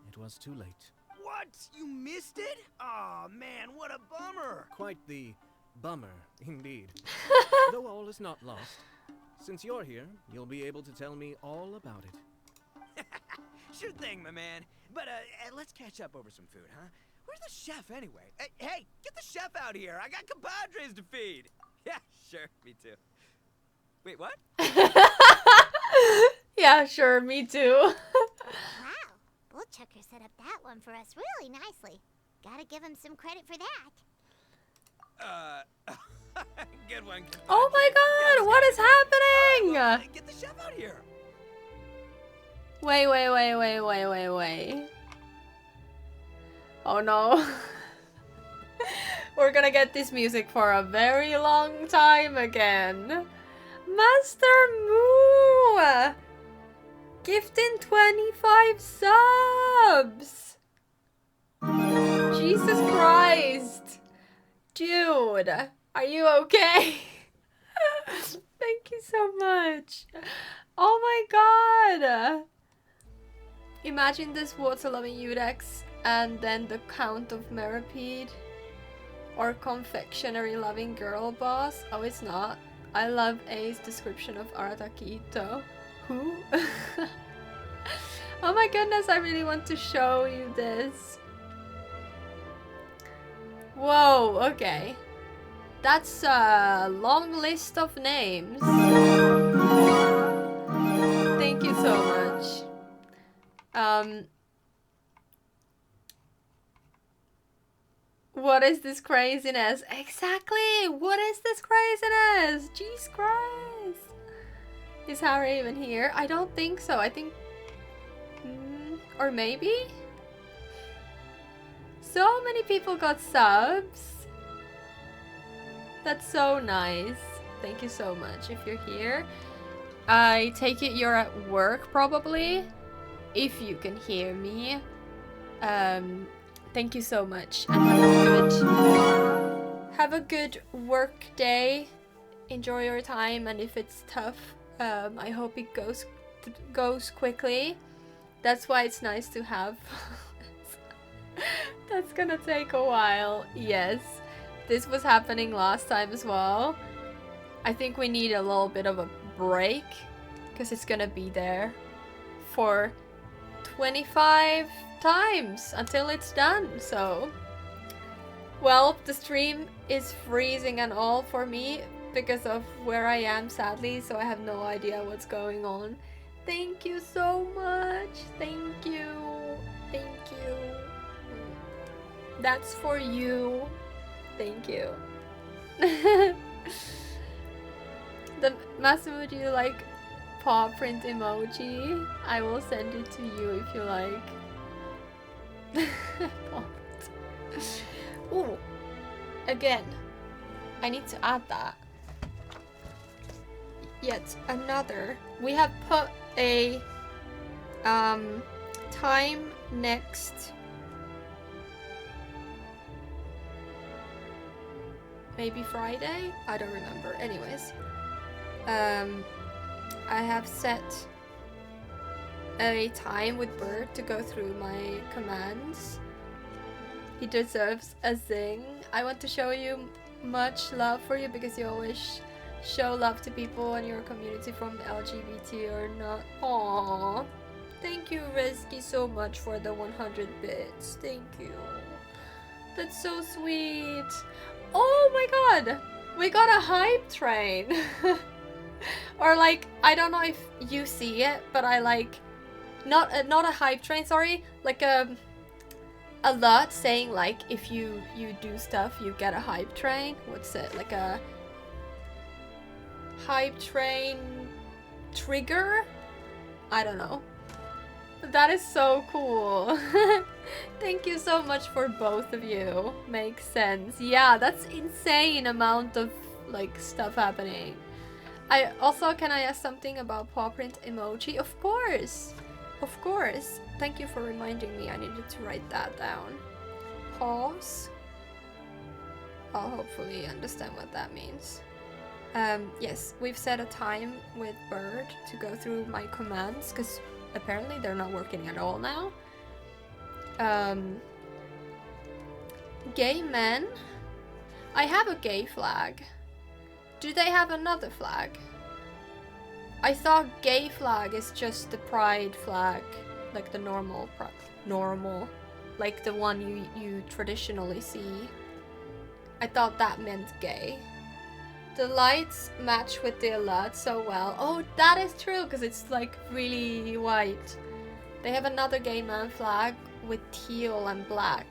it was too late. What? You missed it? Aw, man, what a bummer! Quite the bummer, indeed. Though all is not lost. Since you're here, you'll be able to tell me all about it. Sure thing, my man. But let's catch up over some food, huh? Where's the chef anyway? Hey, get the chef out here. I got compadres to feed. Yeah, sure, me too. Wait, what? Yeah, sure, me too. Wow, Woodchucker set up that one for us really nicely. Gotta give him some credit for that. Good one. Oh my god, what is happening? Get the chef out here. Wait. Oh no. We're gonna get this music for a very long time again. Master Moo! Gifting 25 subs! Jesus Christ! Dude, are you okay? Thank you so much. Oh my god! Imagine this water-loving Udex and then the Count of Meripede. Or confectionery-loving girl boss. Oh, it's not. I love A's description of Arataki Ito. Who? Oh my goodness, I really want to show you this. Whoa, okay. That's a long list of names. Thank you so much. What is this craziness? Exactly! What is this craziness? Jesus Christ! Is Harry even here? I don't think so. I think... or maybe? So many people got subs. That's so nice. Thank you so much if you're here. I take it you're at work probably. If you can hear me. Thank you so much and have a good work day. Enjoy your time, and if it's tough, I hope it goes quickly. That's why it's nice to have. That's gonna take a while. Yes, this was happening last time as well. I think we need a little bit of a break because it's gonna be there for 25 times until it's done. So, well, the stream is freezing and all for me because of where I am, sadly, so I have no idea what's going on. Thank you so much. Thank you. That's for you. Thank you. The Masamu, do you like paw print emoji? I will send it to you if you like. Ooh, again, I need to add that. Yet another. We have put a time next. Maybe Friday? I don't remember. Anyways, I have set a time with Bert to go through my commands. He deserves a zing. I want to show you much love for you because you always show love to people in your community from the LGBT or not. Aww. Thank you, Risky, so much for the 100 bits. Thank you. That's so sweet. Oh my god! We got a hype train! Or like, I don't know if you see it, but I like... Not a hype train, sorry. Like a alert saying like, if you do stuff, you get a hype train. What's it? Like a... hype train trigger? I don't know. That is so cool. Thank you so much for both of you. Makes sense. Yeah, that's insane amount of like stuff happening. I also, can I ask something about paw print emoji? Of course. Of course. Thank you for reminding me. I needed to write that down. Paws. I'll hopefully understand what that means. Yes, we've set a time with Bird to go through my commands because apparently they're not working at all now. Gay men. I have a gay flag. Do they have another flag? I thought gay flag is just the pride flag, like the normal, like the one you traditionally see. I thought that meant gay. The lights match with the alert so well. Oh, that is true, because it's like really white. They have another gay man flag with teal and black.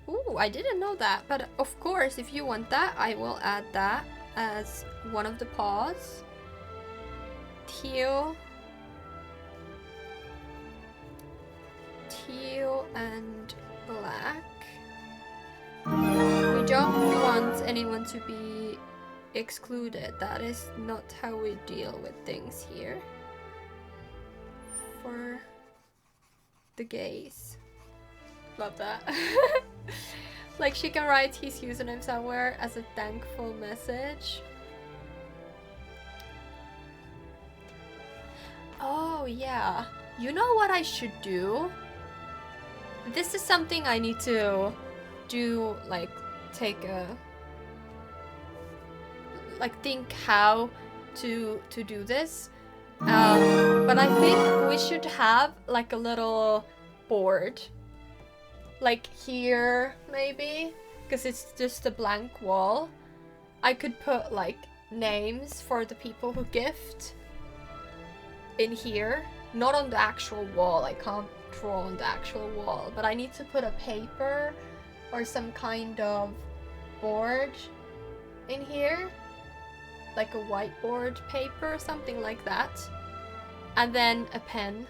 Ooh, I didn't know that. But of course, if you want that, I will add that as one of the paws. Teal and black. We don't want anyone to be excluded. That is not how we deal with things here. For the gays. Love that. Like she can write his username somewhere as a thankful message. Oh yeah. You know what I should do? This is something I need to do, like take a think how to do this. But I think we should have like a little board, like here maybe, because it's just a blank wall. I could put like names for the people who gift in here, not on the actual wall. I can't draw on the actual wall, but I need to put a paper or some kind of board in here, like a whiteboard paper or something like that, and then a pen,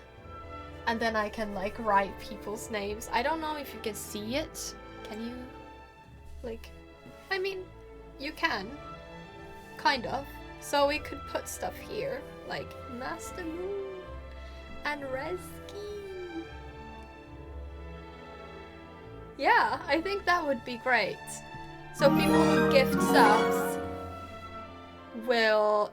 and then I can like write people's names. I don't know if you can see it. Can you? Like, I mean, you can, kind of. So we could put stuff here, like Master Moon and Reski. Yeah, I think that would be great. So people who gift subs will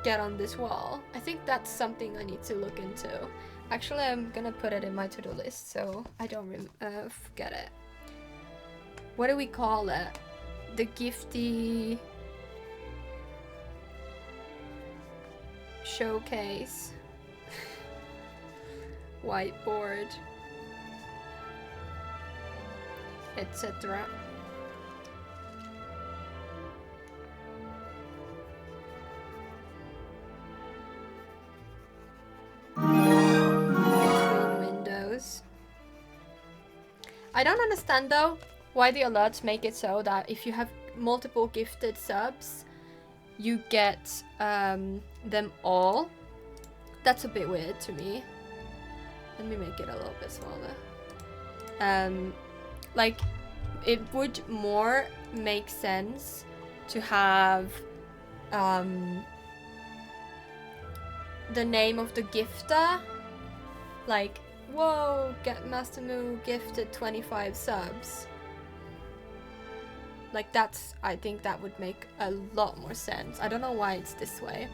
get on this wall. I think that's something I need to look into. Actually, I'm gonna put it in my to-do list so I don't forget it. What do we call it? The gifty showcase. Whiteboard, etc. Between windows. I don't understand though why the alerts make it so that if you have multiple gifted subs, you get them all. That's a bit weird to me. Let me make it a little bit smaller. Like, it would more make sense to have the name of the gifter, like, whoa, get Master Moo gifted 25 subs. Like, that's, I think that would make a lot more sense. I don't know why it's this way.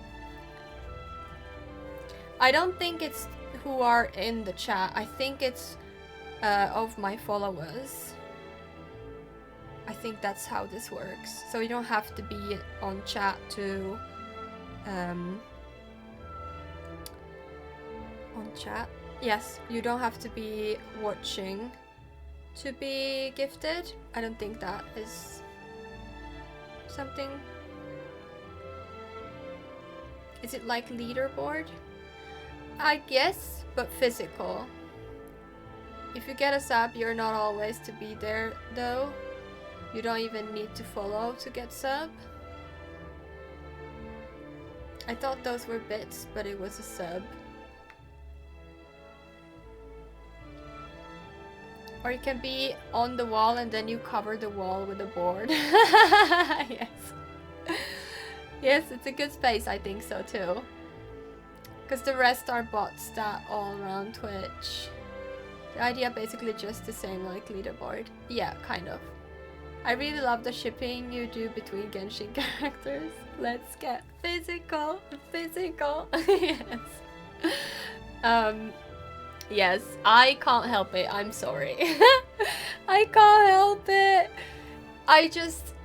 I don't think it's who are in the chat. I think it's of my followers. I think that's how this works. So you don't have to be on chat to on chat. Yes, you don't have to be watching to be gifted. I don't think that is something. Is it like leaderboard? I guess, but physical. If you get a sub, you're not always to be there though. You don't even need to follow to get sub. I thought those were bits, but it was a sub. Or it can be on the wall and then you cover the wall with a board. Yes. Yes, it's a good space, I think so too. Because the rest are bots that all around Twitch. The idea basically just the same like leaderboard. Yeah, kind of. I really love the shipping you do between Genshin characters. Let's get physical. Physical. Yes. Yes, I can't help it. I'm sorry. I can't help it.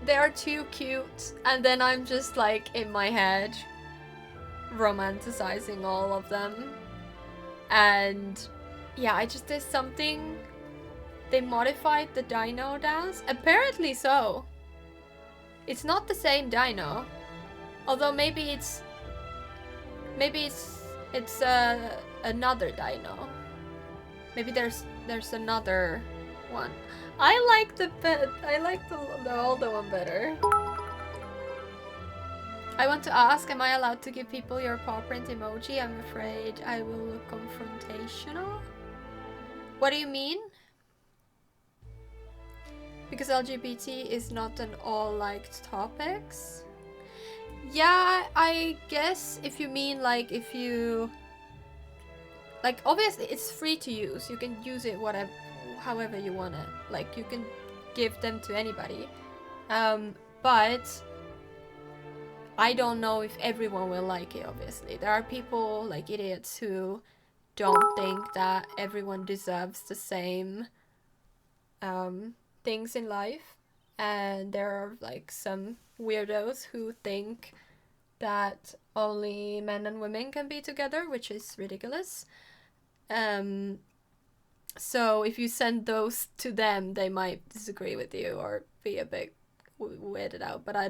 They are too cute. And then I'm just like in my head romanticizing all of them. And yeah, there's something. They modified the dino dance? Apparently so. It's not the same dino. Although maybe it's another dino. Maybe there's another one. I like the older one better. I want to ask, am I allowed to give people your paw print emoji? I'm afraid I will look confrontational. What do you mean? Because LGBT is not an all-liked topics? Yeah, I guess if you mean like if you... Like obviously it's free to use. You can use it however you want it. Like you can give them to anybody. But I don't know if everyone will like it, obviously. There are people like idiots who don't think that everyone deserves the same things in life, and there are like some weirdos who think that only men and women can be together, which is ridiculous. So if you send those to them, they might disagree with you or be a bit weirded out. But I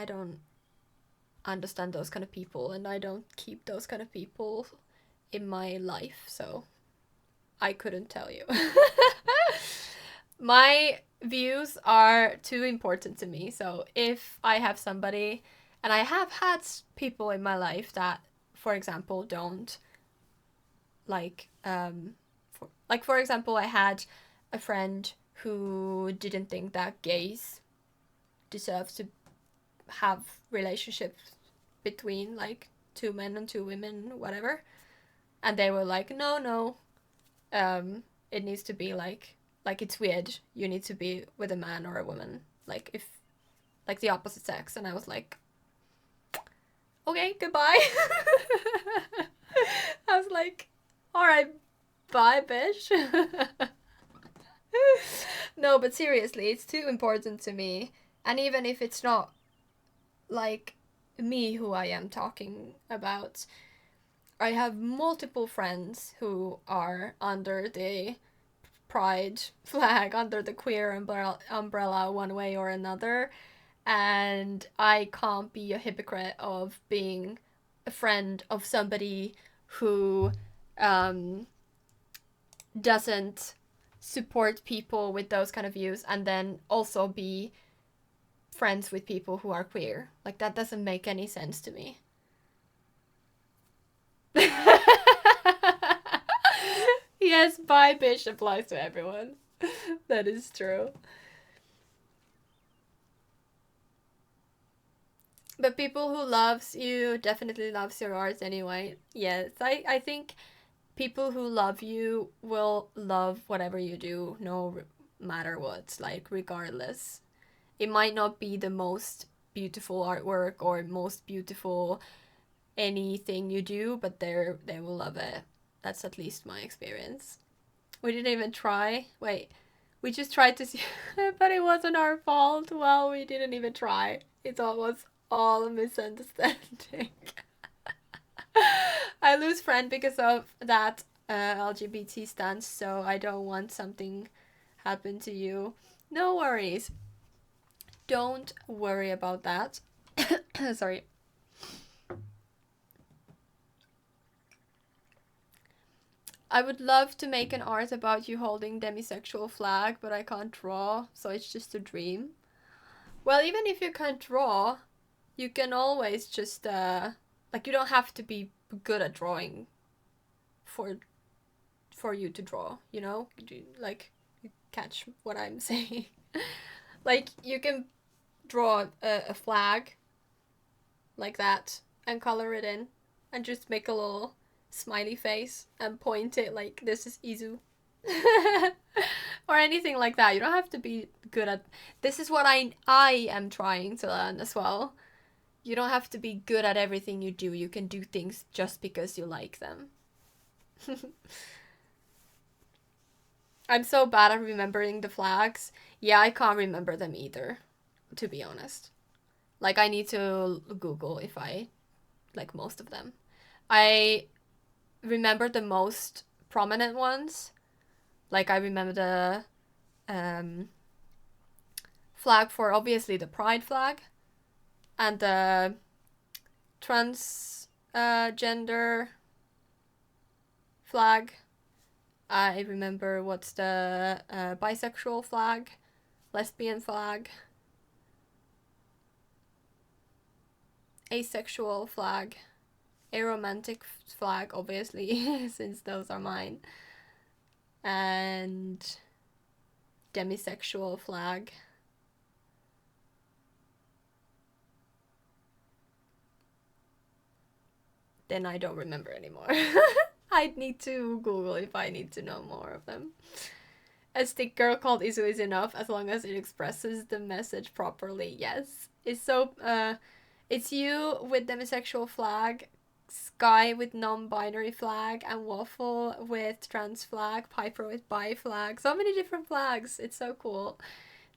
don't understand those kind of people, and I don't keep those kind of people in my life, so I couldn't tell you. My views are too important to me, so if I have somebody, and I have had people in my life that, for example, don't like, for example, I had a friend who didn't think that gays deserve to have relationships between like 2 men and 2 women, whatever, and they were like, no, it needs to be like it's weird, you need to be with a man or a woman, like if like the opposite sex. And I was like, okay, goodbye. I was like, all right, bye, bitch. No, but seriously, it's too important to me. And even if it's not like me who I am talking about, I have multiple friends who are under the pride flag, under the queer umbrella one way or another, and I can't be a hypocrite of being a friend of somebody who doesn't support people with those kind of views and then also be friends with people who are queer. Like, that doesn't make any sense to me. Yes, bye bitch applies to everyone. That is true. But people who loves you definitely loves your art anyway. Yes, I think people who love you will love whatever you do, no matter what, like regardless. It might not be the most beautiful artwork or most beautiful anything you do, but they will love it. That's at least my experience. We didn't even try. Wait, we just tried to see, but it wasn't our fault. Well, we didn't even try. It was all a misunderstanding. I lose friend because of that LGBT stance, so I don't want something happen to you. No worries. Don't worry about that. Sorry. I would love to make an art about you holding demisexual flag, but I can't draw, so it's just a dream. Well, even if you can't draw, you can always just, like, you don't have to be good at drawing for for you to draw, you know? Like, you catch what I'm saying. Like, you can draw a flag like that and color it in and just make a little smiley face and point it like, this is Izu. Or anything like that. You don't have to be good at... This is what I am trying to learn as well. You don't have to be good at everything you do. You can do things just because you like them. I'm so bad at remembering the flags. Yeah, I can't remember them either, to be honest. Like, I need to Google if I like most of them. I remember the most prominent ones. Like, I remember the flag for, obviously, the pride flag. And the transgender flag. I remember what's the bisexual flag, lesbian flag, asexual flag, aromantic flag, obviously, since those are mine, and demisexual flag. Then I don't remember anymore. I'd need to Google if I need to know more of them. A stick girl called Izu is enough as long as it expresses the message properly. Yes. It's so, it's you with demisexual flag, Sky with non-binary flag, and Waffle with trans flag, Piper with bi flag. So many different flags. It's so cool.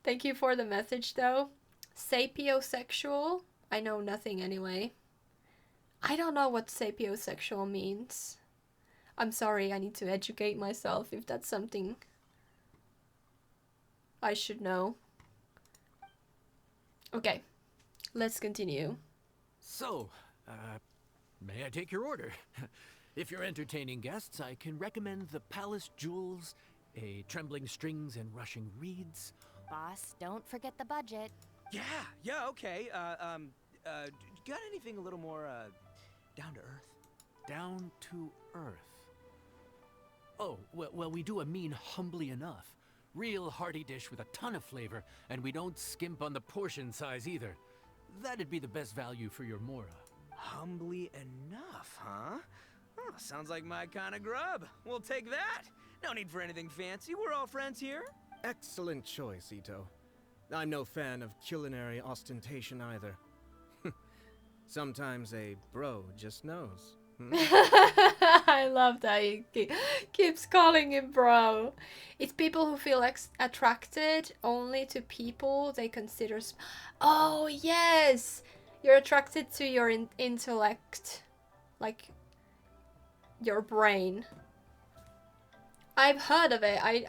Thank you for the message though. Sapiosexual. I know nothing anyway. I don't know what sapiosexual means. I'm sorry, I need to educate myself if that's something I should know. Okay, let's continue. So, may I take your order? If you're entertaining guests, I can recommend the Palace Jewels, a Trembling Strings and Rushing Reeds. Boss, don't forget the budget. Yeah, okay. Got anything a little more, down to earth? Down to earth. Oh, well, we do a mean humbly enough. Real hearty dish with a ton of flavor, and we don't skimp on the portion size either. That'd be the best value for your Mora. Humbly enough, huh? Oh, sounds like my kind of grub. We'll take that. No need for anything fancy. We're all friends here. Excellent choice, Ito. I'm no fan of culinary ostentation either. Sometimes a bro just knows. I love that he keeps calling him bro. It's people who feel attracted only to people they consider... Oh, yes! You're attracted to your intellect. Like, your brain. I've heard of it. I've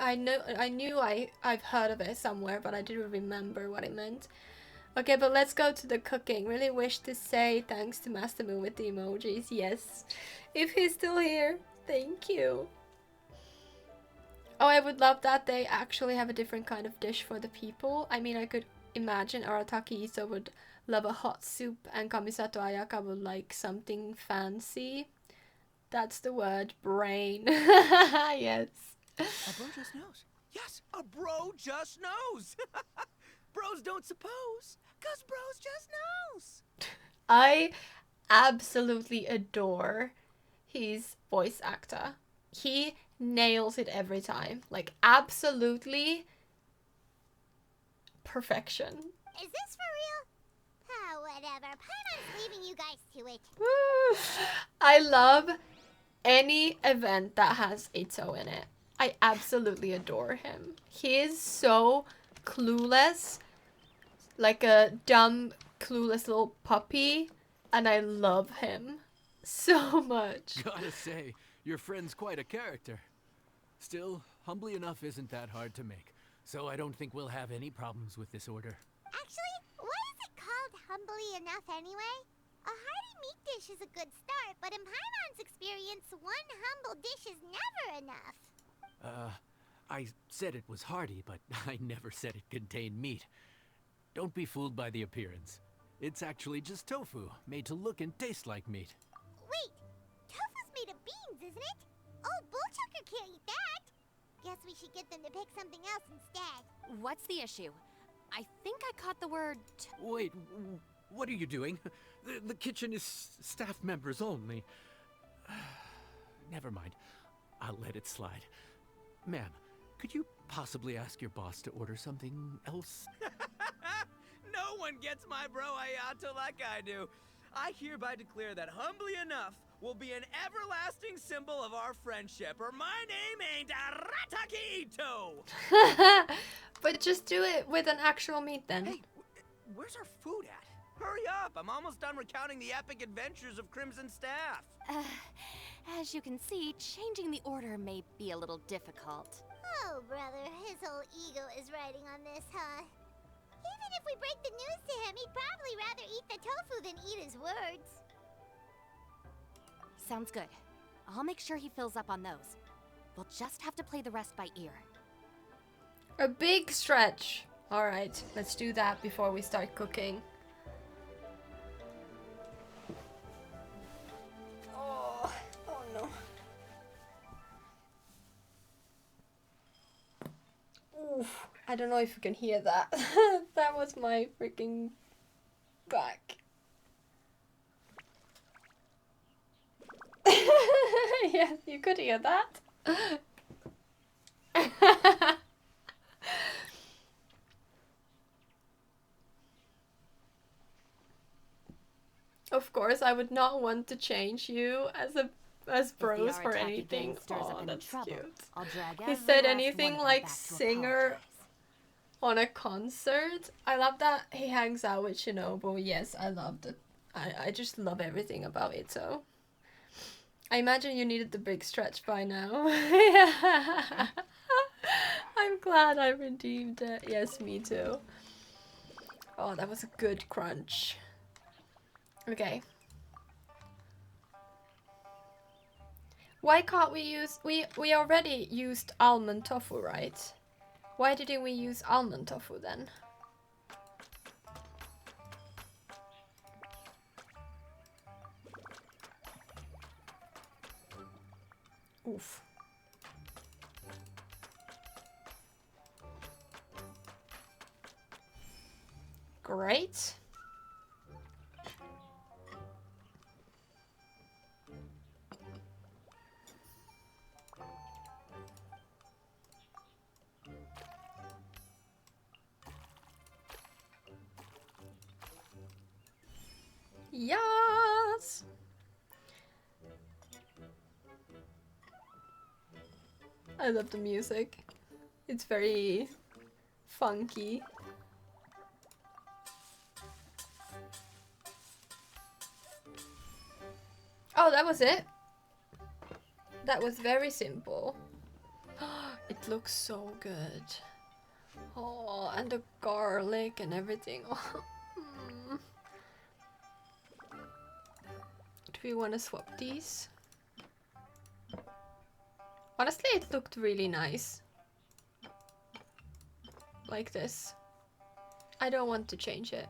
heard of it somewhere, but I didn't remember what it meant. Okay, but let's go to the cooking. Really wish to say thanks to Master Moon with the emojis. Yes. If he's still here, thank you. Oh, I would love that they actually have a different kind of dish for the people. I mean, I could imagine Arataki Ito would love a hot soup and Kamisato Ayaka would like something fancy. That's the word, brain. Yes. A bro just knows. Yes, a bro just knows. Bros don't suppose, 'cause bros just knows. I absolutely adore his voice actor. He nails it every time. Like, absolutely perfection. Is this for real? Ah, whatever. Paimon's leaving you guys to it. I love any event that has Ito in it. I absolutely adore him. He is so clueless. Like a dumb, clueless little puppy. And I love him so much. Gotta say, your friend's quite a character. Still, humbly enough isn't that hard to make. So I don't think we'll have any problems with this order. Actually, what is it called humbly enough anyway? A hearty meat dish is a good start, but in Paimon's experience, one humble dish is never enough. I said it was hearty, but I never said it contained meat. Don't be fooled by the appearance. It's actually just tofu, made to look and taste like meat. Wait, tofu's made of beans, isn't it? Oh, Bullchucker can't eat that. should get them to pick something else instead. What's the issue? I think I caught the word. Wait, what are you doing? The kitchen is staff members only. Never mind. I'll let it slide. Ma'am, could you possibly ask your boss to order something else? No one gets my bro Ayato like I do. I hereby declare that Humbly Enough will be an everlasting symbol of our friendship, or my name ain't Arataki Ito! But just do it with an actual meat then. Hey, where's our food at? Hurry up! I'm almost done recounting the epic adventures of Crimson Staff. As you can see, changing the order may be a little difficult. Oh, brother, his whole ego is riding on this, huh? Even if we break the news to him, he'd probably rather eat the tofu than eat his words. Sounds good. I'll make sure he fills up on those. We'll just have to play the rest by ear. A big stretch. Alright, let's do that before we start cooking. Oh no. Oof, I don't know if you can hear that. That was my freaking back. Yes, you could hear that. Of course, I would not want to change you as bros for anything. Oh, that's cute. He said anything like singer on a concert. I love that he hangs out with Shinobu. Yes, I love that. I just love everything about it. So I imagine you needed the big stretch by now. I'm glad I redeemed it. Yes, me too. Oh, that was a good crunch. Okay. Why can't we use... We already used almond tofu, right? Why didn't we use almond tofu then? Oof. Great. Yes. I love the music. It's very funky. Oh, that was it? That was very simple. It looks so good. Oh, and the garlic and everything. Mm. Do we want to swap these? Honestly, it looked really nice. Like this. I don't want to change it.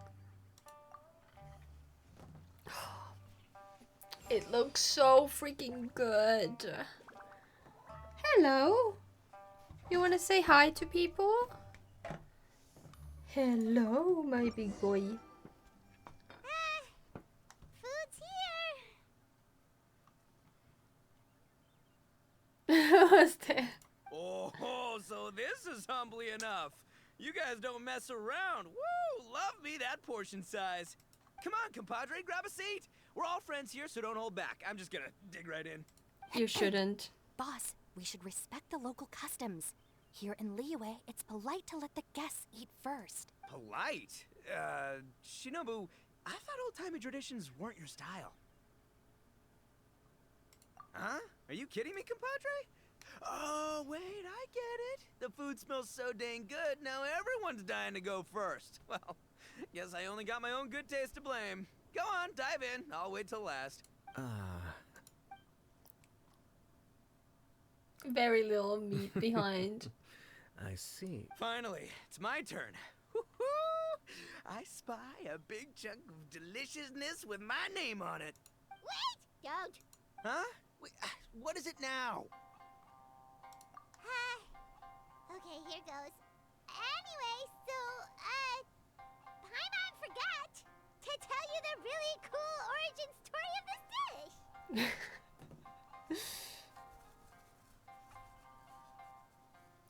It looks so freaking good. Hello. You want to say hi to people? Hello, my big boy. Food's here. What's there? Oh, so this is Humbly Enough. You guys don't mess around. Woo! Love me that portion size. Come on, compadre, grab a seat. We're all friends here, so don't hold back. I'm just gonna dig right in. You shouldn't. Boss, we should respect the local customs. Here in Liyue, it's polite to let the guests eat first. Polite? Shinobu, I thought old-timey traditions weren't your style. Huh? Are you kidding me, compadre? Oh, wait, I get it. The food smells so dang good, now everyone's dying to go first. Well, guess I only got my own good taste to blame. Go on, dive in. I'll wait till last. Very little meat behind. I see. Finally, it's my turn. Woo-hoo! I spy a big chunk of deliciousness with my name on it. Wait! Don't. Huh? Wait, what is it now?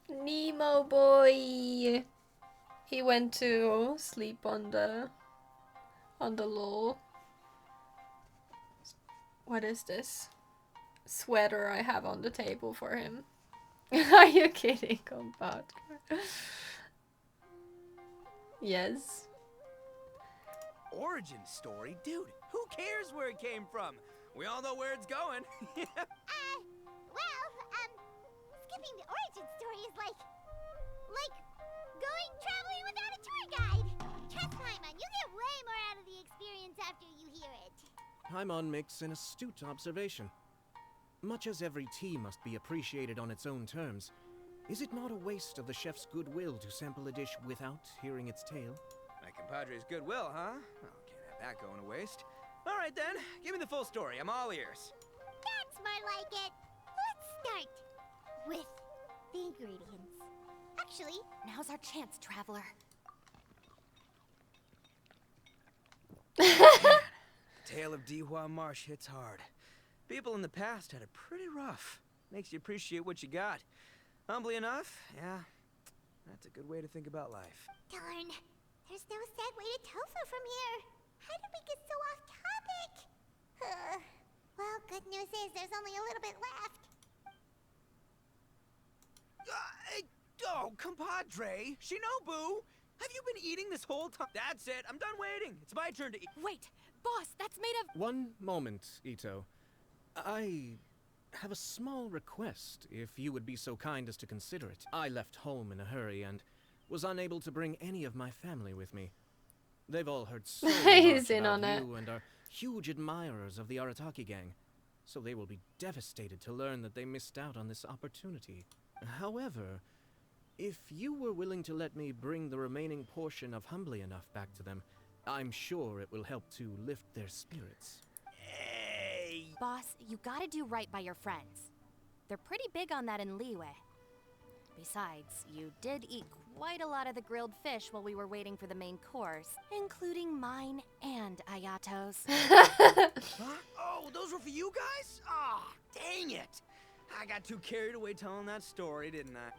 Nemo boy. He went to sleep on the little, what is this? Sweater I have on the table for him. Are you kidding, compadre? Yes. Origin story? Dude, who cares where it came from? We all know where it's going. Skipping the origin story is like going traveling without a tour guide. Trust Paimon, you get way more out of the experience after you hear it. Paimon makes an astute observation. Much as every tea must be appreciated on its own terms, is it not a waste of the chef's goodwill to sample a dish without hearing its tale? My compadre's goodwill, huh? Oh, can't have that going to waste. All right then, give me the full story. I'm all ears. That's more like it. Let's start with the ingredients. Actually, Now's our chance, traveler. Tale of Dihua Marsh hits hard. People in the past had it pretty rough. Makes you appreciate what you got. Humbly enough, yeah, that's a good way to think about life. darn. There's no segue to tofu from here. How did we get so off topic? Well, good news is there's only a little bit left. Oh, compadre! Shinobu! Have you been eating this whole time? That's it, I'm done waiting. It's my turn to eat. Wait, boss, that's made of. One moment, Ito. I have a small request, if you would be so kind as to consider it. I left home in a hurry and was unable to bring any of my family with me. They've all heard so He's much in about on it. you and are huge admirers of the Arataki gang, so they will be devastated to learn that they missed out on this opportunity. However, if you were willing to let me bring the remaining portion of Humbly Enough back to them, I'm sure it will help to lift their spirits. Hey! Boss, you gotta do right by your friends. They're pretty big on that in Liyue. Besides, you did eat quite a lot of the grilled fish while we were waiting for the main course, including mine and Ayato's. Huh? Oh, those were for you guys? Ah, dang it! I got too carried away telling that story, didn't I?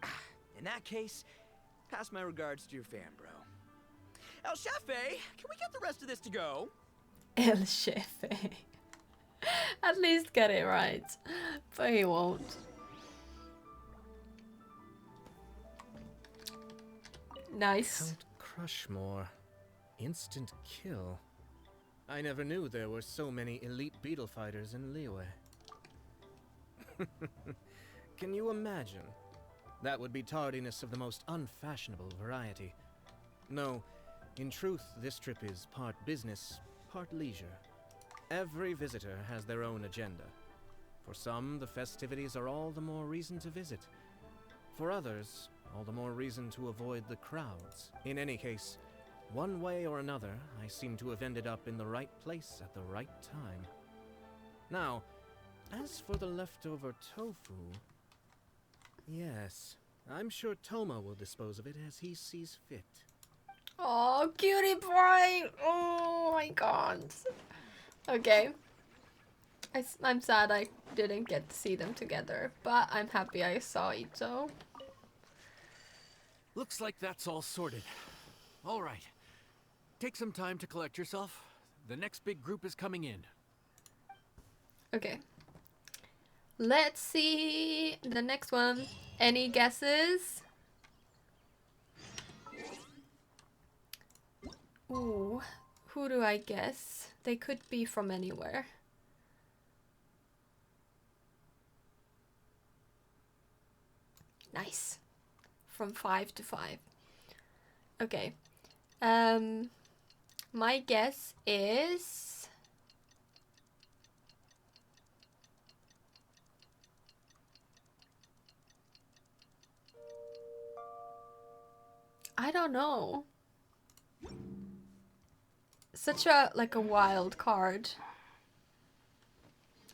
In that case, pass my regards to your fan, bro. El Chefe, can we get the rest of this to go? El Chefe. At least get it right. But he won't. Nice. Count Crushmore. Instant kill. I never knew there were so many elite beetle fighters in Liyue. Can you imagine? That would be tardiness of the most unfashionable variety. No, in truth, this trip is part business, part leisure. Every visitor has their own agenda. For some, the festivities are all the more reason to visit. For others, all the more reason to avoid the crowds. In any case, one way or another, I seem to have ended up in the right place at the right time. Now, as for the leftover tofu... Yes, I'm sure Toma will dispose of it as he sees fit. Oh, cutie pie! Oh my god. Okay. I'm sad I didn't get to see them together, but I'm happy I saw Ito. Looks like that's all sorted. All right. Take some time to collect yourself. The next big group is coming in. Okay. Let's see the next one. Any guesses? Ooh, who do I guess? They could be from anywhere. Nice. From 5 to 5. Okay. My guess is... I don't know. Such a, like a wild card.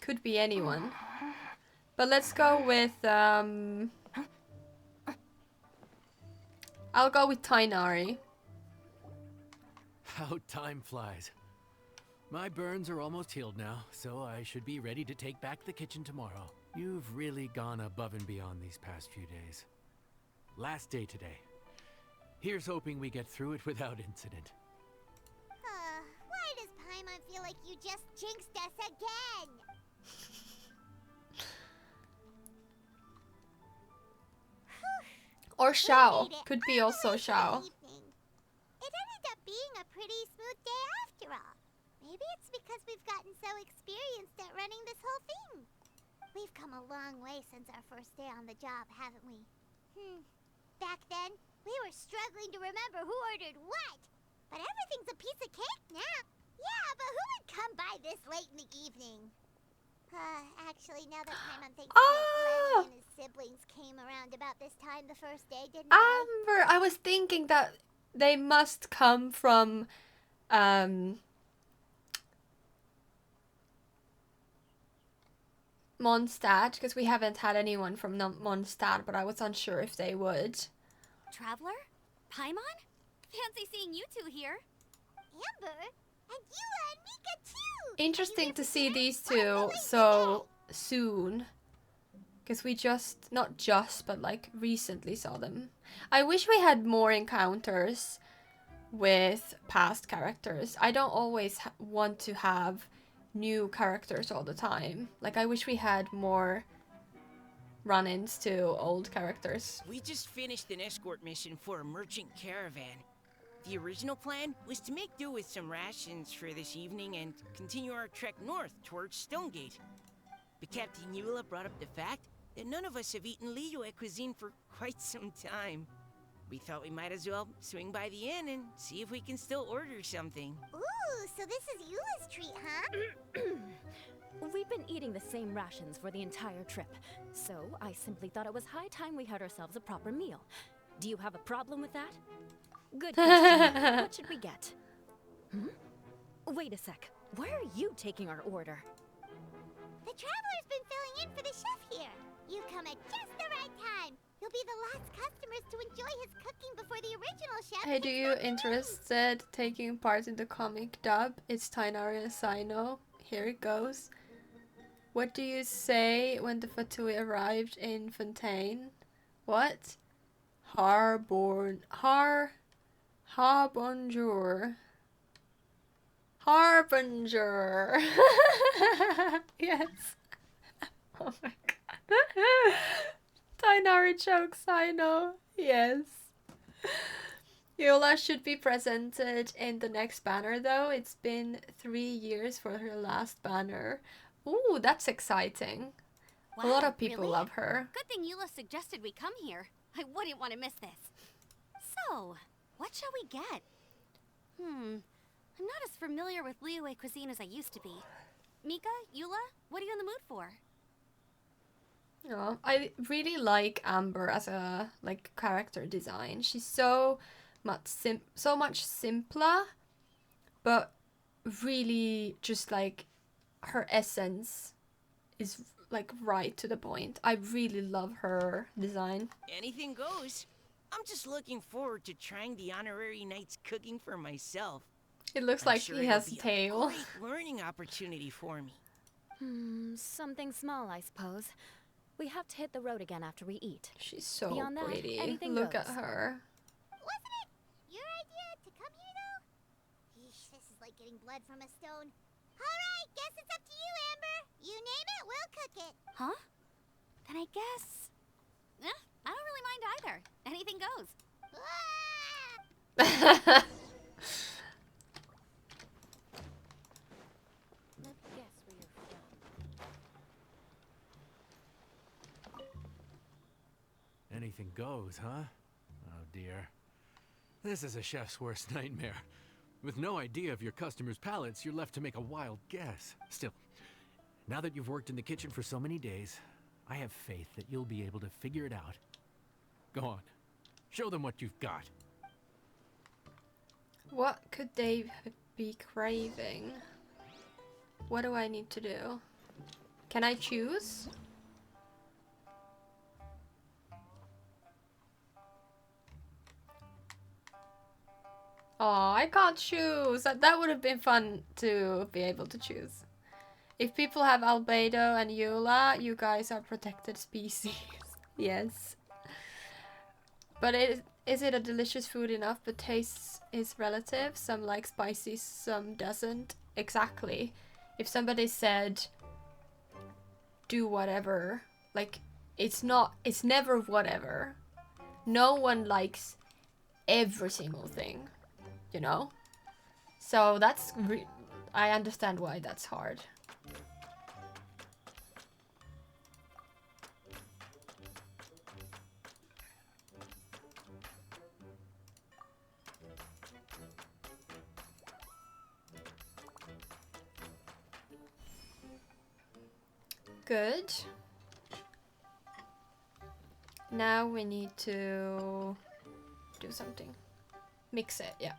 Could be anyone. But let's go with, I'll go with Tainari. How time flies. My burns are almost healed now, so I should be ready to take back the kitchen tomorrow. You've really gone above and beyond these past few days. Last day today. Here's hoping we get through it without incident. Why does Paimon feel like you just jinxed us again? Or Xiao. Made it Could be all also the way to the Xiao. evening. It ended up being a pretty smooth day after all. Maybe it's because we've gotten so experienced at running this whole thing. We've come a long way since our first day on the job, haven't we? Back then, we were struggling to remember who ordered what. But everything's a piece of cake now. Yeah, but who would come by this late in the evening? Actually, now that Paimon thinks about it, Lenny and his siblings came around about this time the first day, didn't they? Amber, I was thinking that they must come from Mondstadt, because we haven't had anyone from Mondstadt, but I was unsure if they would. Traveler? Paimon? Fancy seeing you two here. Amber, and Eula and Mika too! Interesting to see these two so soon. Because we just, not just, but like recently saw them. I wish we had more encounters with past characters. I don't always want to have new characters all the time. Like, I wish we had more run-ins to old characters. We just finished an escort mission for a merchant caravan. The original plan was to make do with some rations for this evening and continue our trek north towards Stonegate. But Captain Eula brought up the fact that none of us have eaten Liyue cuisine for quite some time. We thought we might as well swing by the inn and see if we can still order something. Ooh, so this is Eula's treat, huh? We've been eating the same rations for the entire trip, so I simply thought it was high time we had ourselves a proper meal. Do you have a problem with that? Good question. What should we get? Wait a sec. Why are you taking our order? The Traveler's been filling in for the chef here. You come at just the right time. You'll be the last customers to enjoy his cooking before the original chef. Hey, do you interested taking part in the comic dub? It's Tainari and Sino. Here it goes. What do you say when the Fatui arrived in Fontaine? What? Harbour. Harbinger. Harbinger. Yes. Oh my god. Tainari jokes, I know. Yes. Yola should be presented in the next banner though. It's been 3 years for her last banner. Ooh, that's exciting. A lot of people love her. Good thing Eula suggested we come here. I wouldn't want to miss this. So, what shall we get? I'm not as familiar with Liyue cuisine as I used to be. Mika, Eula, what are you in the mood for? Oh, I really like Amber as a character design. She's so much simpler, but really just like her essence is like right to the point. I really love her design. Anything goes. I'm just looking forward to trying the honorary knight's cooking for myself. It looks I'm like sure he it'll has a be tail. Great learning opportunity for me. Something small, I suppose. We have to hit the road again after we eat. She's so Beyond that, pretty. anything Look goes. at her. Wasn't it your idea to come here, though? Yeesh, this is like getting blood from a stone. All right, guess it's up to you, Amber. You name it, we'll cook it. Huh? Then I guess... I don't really mind either. Anything goes. Ah! Let's guess where you're from. Anything goes, huh? Oh dear. This is a chef's worst nightmare. With no idea of your customers' palates, you're left to make a wild guess. Still, now that you've worked in the kitchen for so many days, I have faith that you'll be able to figure it out. Go on. Show them what you've got. What could they be craving? What do I need to do? Can I choose? Oh, I can't choose. That would have been fun to be able to choose. If people have Albedo and Eula, you guys are protected species. Yes. But is it a delicious food enough? But taste is relative. Some like spicy, some doesn't. Exactly. If somebody said, do whatever, like, it's never whatever. No one likes every single thing, you know? So that's, I understand why that's hard. Good. Now we need to do something. Mix it, yeah.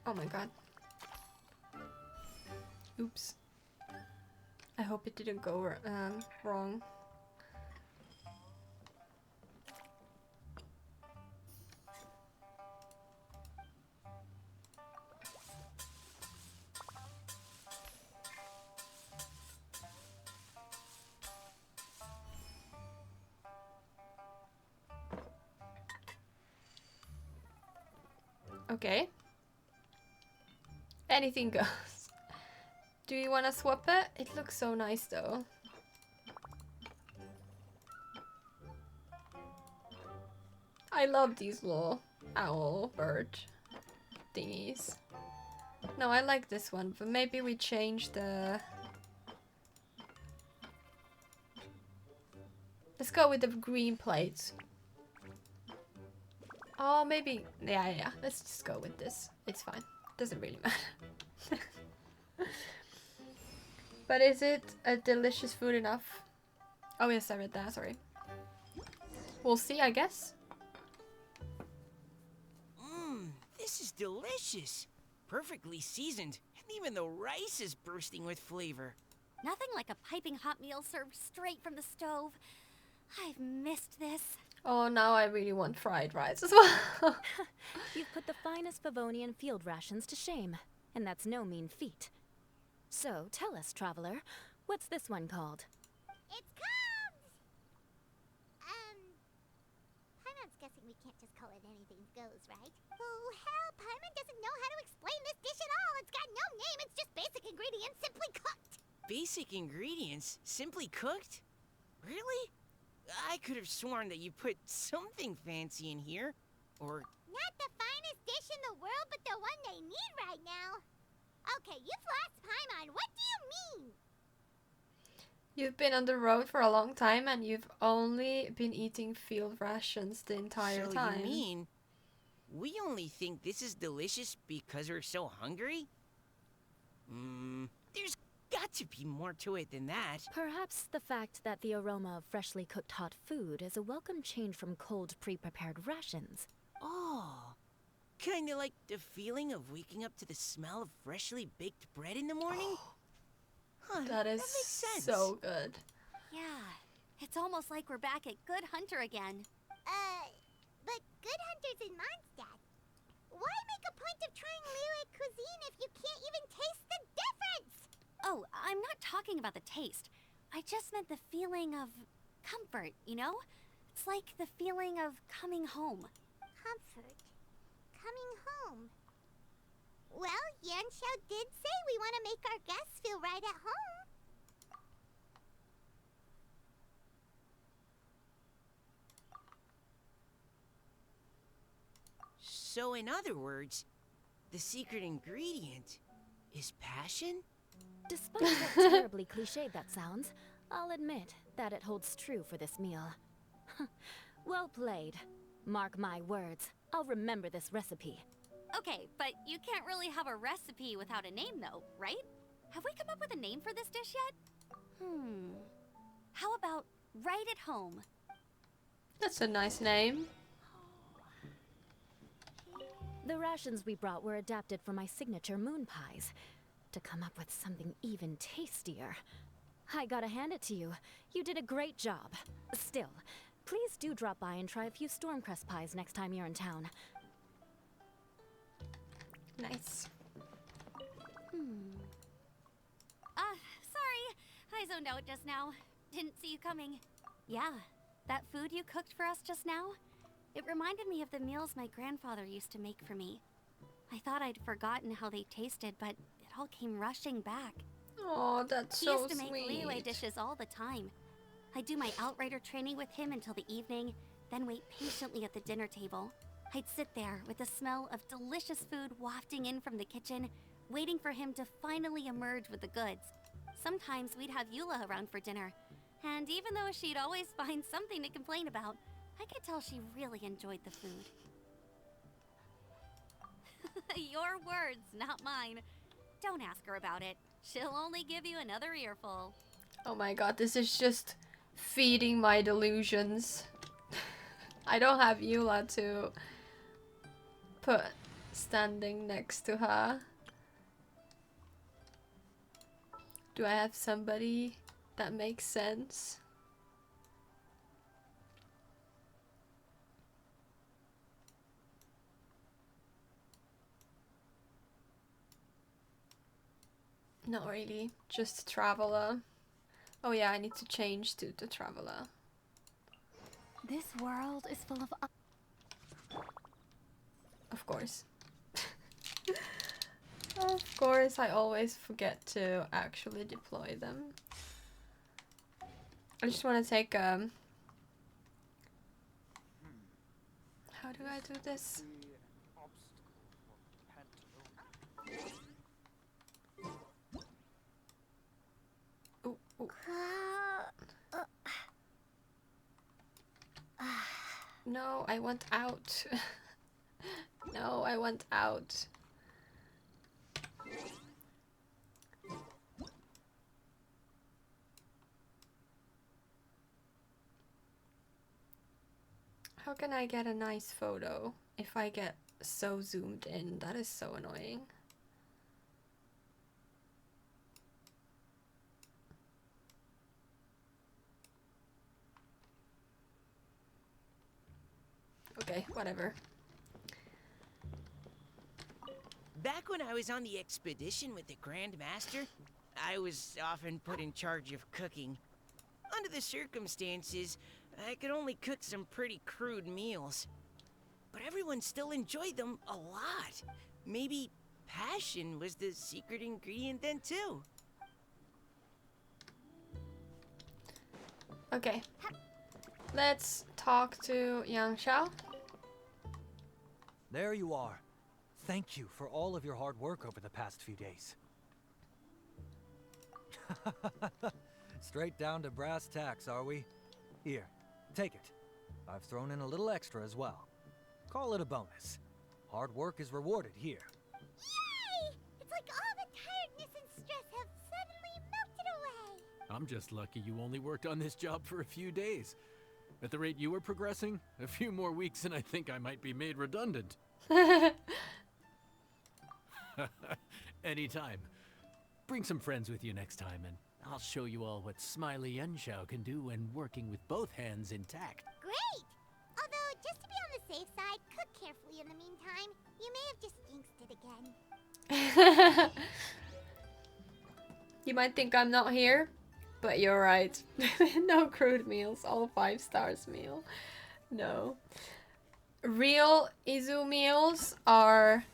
Oh my god. Oops. I hope it didn't go wrong. Okay. Anything goes. Do you want to swap it? It looks so nice though. I love these little owl bird thingies. No, I like this one, but maybe we change the... Let's go with the green plates. Oh, maybe... Yeah. Let's just go with this. It's fine. Doesn't really matter. But is it a delicious food enough? Oh yes, I read that, sorry. We'll see, I guess. Mmm, this is delicious. Perfectly seasoned, and even the rice is bursting with flavor. Nothing like a piping hot meal served straight from the stove. I've missed this. Oh, now I really want fried rice as well. You've put the finest Favonian field rations to shame, and that's no mean feat. So, tell us, traveler, what's this one called? It's cubs! Paimon's guessing we can't just call it anything goes, right? Oh, hell, Paimon doesn't know how to explain this dish at all. It's got no name, it's just basic ingredients simply cooked. Basic ingredients? Simply cooked? Really? I could have sworn that you put something fancy in here. Or... Not the finest dish in the world, but the one they need right now. Okay, you've lost Paimon. What do you mean? You've been on the road for a long time and you've only been eating field rations the entire time. So you mean we only think this is delicious because we're so hungry? There's got to be more to it than that. Perhaps the fact that the aroma of freshly cooked hot food is a welcome change from cold, pre-prepared rations. Oh, kinda like the feeling of waking up to the smell of freshly baked bread in the morning? Huh, That is makes sense. so good. Yeah, it's almost like we're back at Good Hunter again. But Good Hunter's in Mondstadt. Why make a point of trying Liyue cuisine if you can't even taste the difference? Oh, I'm not talking about the taste. I just meant the feeling of comfort, you know? It's like the feeling of coming home. Comfort. Coming home. Well, Yanxiao did say we want to make our guests feel right at home. So in other words, the secret ingredient is passion? Despite how terribly cliched that sounds, I'll admit that it holds true for this meal. Well played. Mark my words, I'll remember this recipe. Okay, but you can't really have a recipe without a name though, right? Have we come up with a name for this dish yet? How about Right at Home? That's a nice name. The rations we brought were adapted from my signature moon pies. To come up with something even tastier, I gotta hand it to you. You did a great job. Still, please do drop by and try a few Stormcrest pies next time you're in town. Nice. Sorry. I zoned out just now. Didn't see you coming. Yeah, that food you cooked for us just now? It reminded me of the meals my grandfather used to make for me. I thought I'd forgotten how they tasted, but it all came rushing back. Oh, that's He so used to make sweet. Liyue dishes all the time. I'd do my Outrider training with him until the evening, then wait patiently at the dinner table. I'd sit there with the smell of delicious food wafting in from the kitchen, waiting for him to finally emerge with the goods. Sometimes we'd have Eula around for dinner, and even though she'd always find something to complain about, I could tell she really enjoyed the food. Your words, not mine. Don't ask her about it. She'll only give you another earful. Oh my god, this is just feeding my delusions. I don't have Eula to put standing next to her. Do I have somebody that makes sense? Not really, just Traveler. Oh yeah, I need to change to the Traveler. This world is full of... Of course. Of course, I always forget to actually deploy them. I just want to take how do I do this? Ooh, ooh. No, I want out. No, I want out. How can I get a nice photo if I get so zoomed in? That is so annoying. Okay, whatever. Back when I was on the expedition with the Grand Master, I was often put in charge of cooking. Under the circumstances, I could only cook some pretty crude meals. But everyone still enjoyed them a lot. Maybe passion was the secret ingredient then too. Okay. Let's talk to Yang Xiao. There you are. Thank you for all of your hard work over the past few days. Straight down to brass tacks, are we? Here, take it. I've thrown in a little extra as well. Call it a bonus. Hard work is rewarded here. Yay! It's like all the tiredness and stress have suddenly melted away. I'm just lucky you only worked on this job for a few days. At the rate you were progressing, a few more weeks and I think I might be made redundant. Anytime. Bring some friends with you next time and I'll show you all what Smiley Yenshao can do when working with both hands intact. Great! Although, just to be on the safe side, cook carefully in the meantime. You may have just jinxed it again. You might think I'm not here, but you're right. No crude meals, all 5 stars meal. No. Real Izu meals are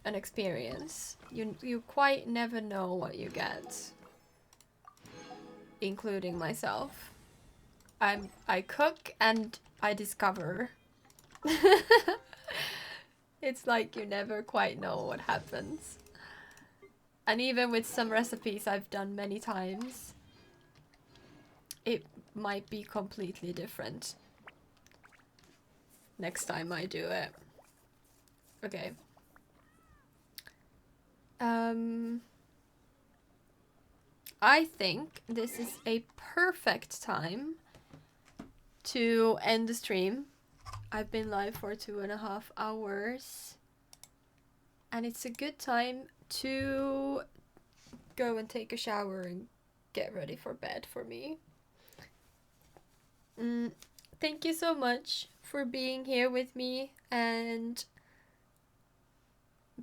an experience. You quite never know what you get. Including myself. I cook and I discover. It's like you never quite know what happens. And even with some recipes I've done many times, it might be completely different next time I do it. Okay. I think this is a perfect time to end the stream. I've been live for 2.5 hours. And it's a good time to go and take a shower and get ready for bed for me. Thank you so much for being here with me and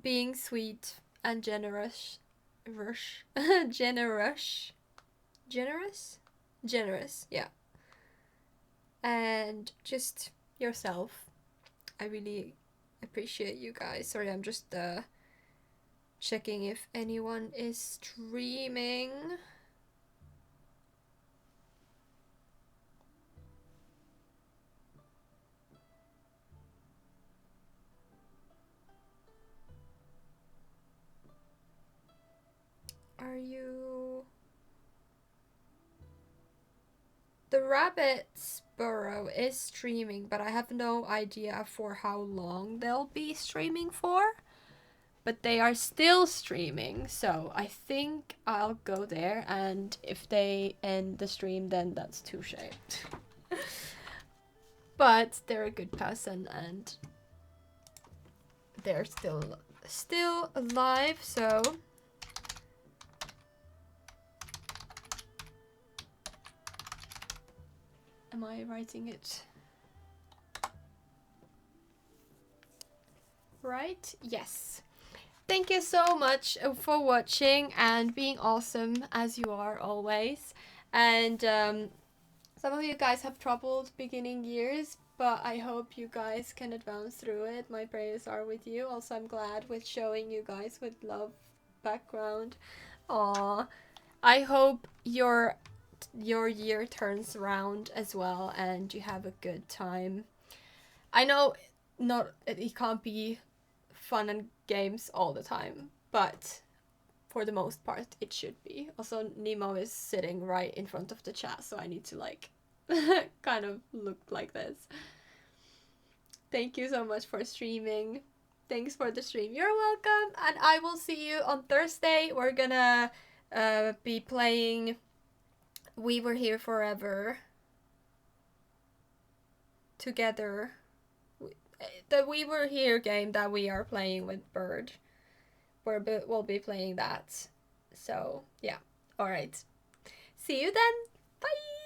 being sweet and generous. Generous, yeah. And just yourself. I really appreciate you guys. Sorry, I'm just checking if anyone is streaming. Are you... The Rabbit's Burrow is streaming, but I have no idea for how long they'll be streaming for. But they are still streaming, so I think I'll go there, and if they end the stream, then that's touche. But they're a good person, and they're still alive, so... Am I writing it right? Yes. Thank you so much for watching and being awesome as you are always. And some of you guys have troubled beginning years, but I hope you guys can advance through it. My prayers are with you. Also, I'm glad with showing you guys with love background. Aww. I hope your year turns around as well and you have a good time. I know it can't be fun and games all the time, but for the most part it should be. Also, Nemo is sitting right in front of the chat, so I need to like kind of look like this. Thank you so much for streaming. Thanks for the stream. You're welcome, and I will see you on Thursday. We're gonna be playing We Were Here Forever together. The We Were Here game that we are playing with Bird. We'll be playing that. So, yeah. Alright. See you then. Bye!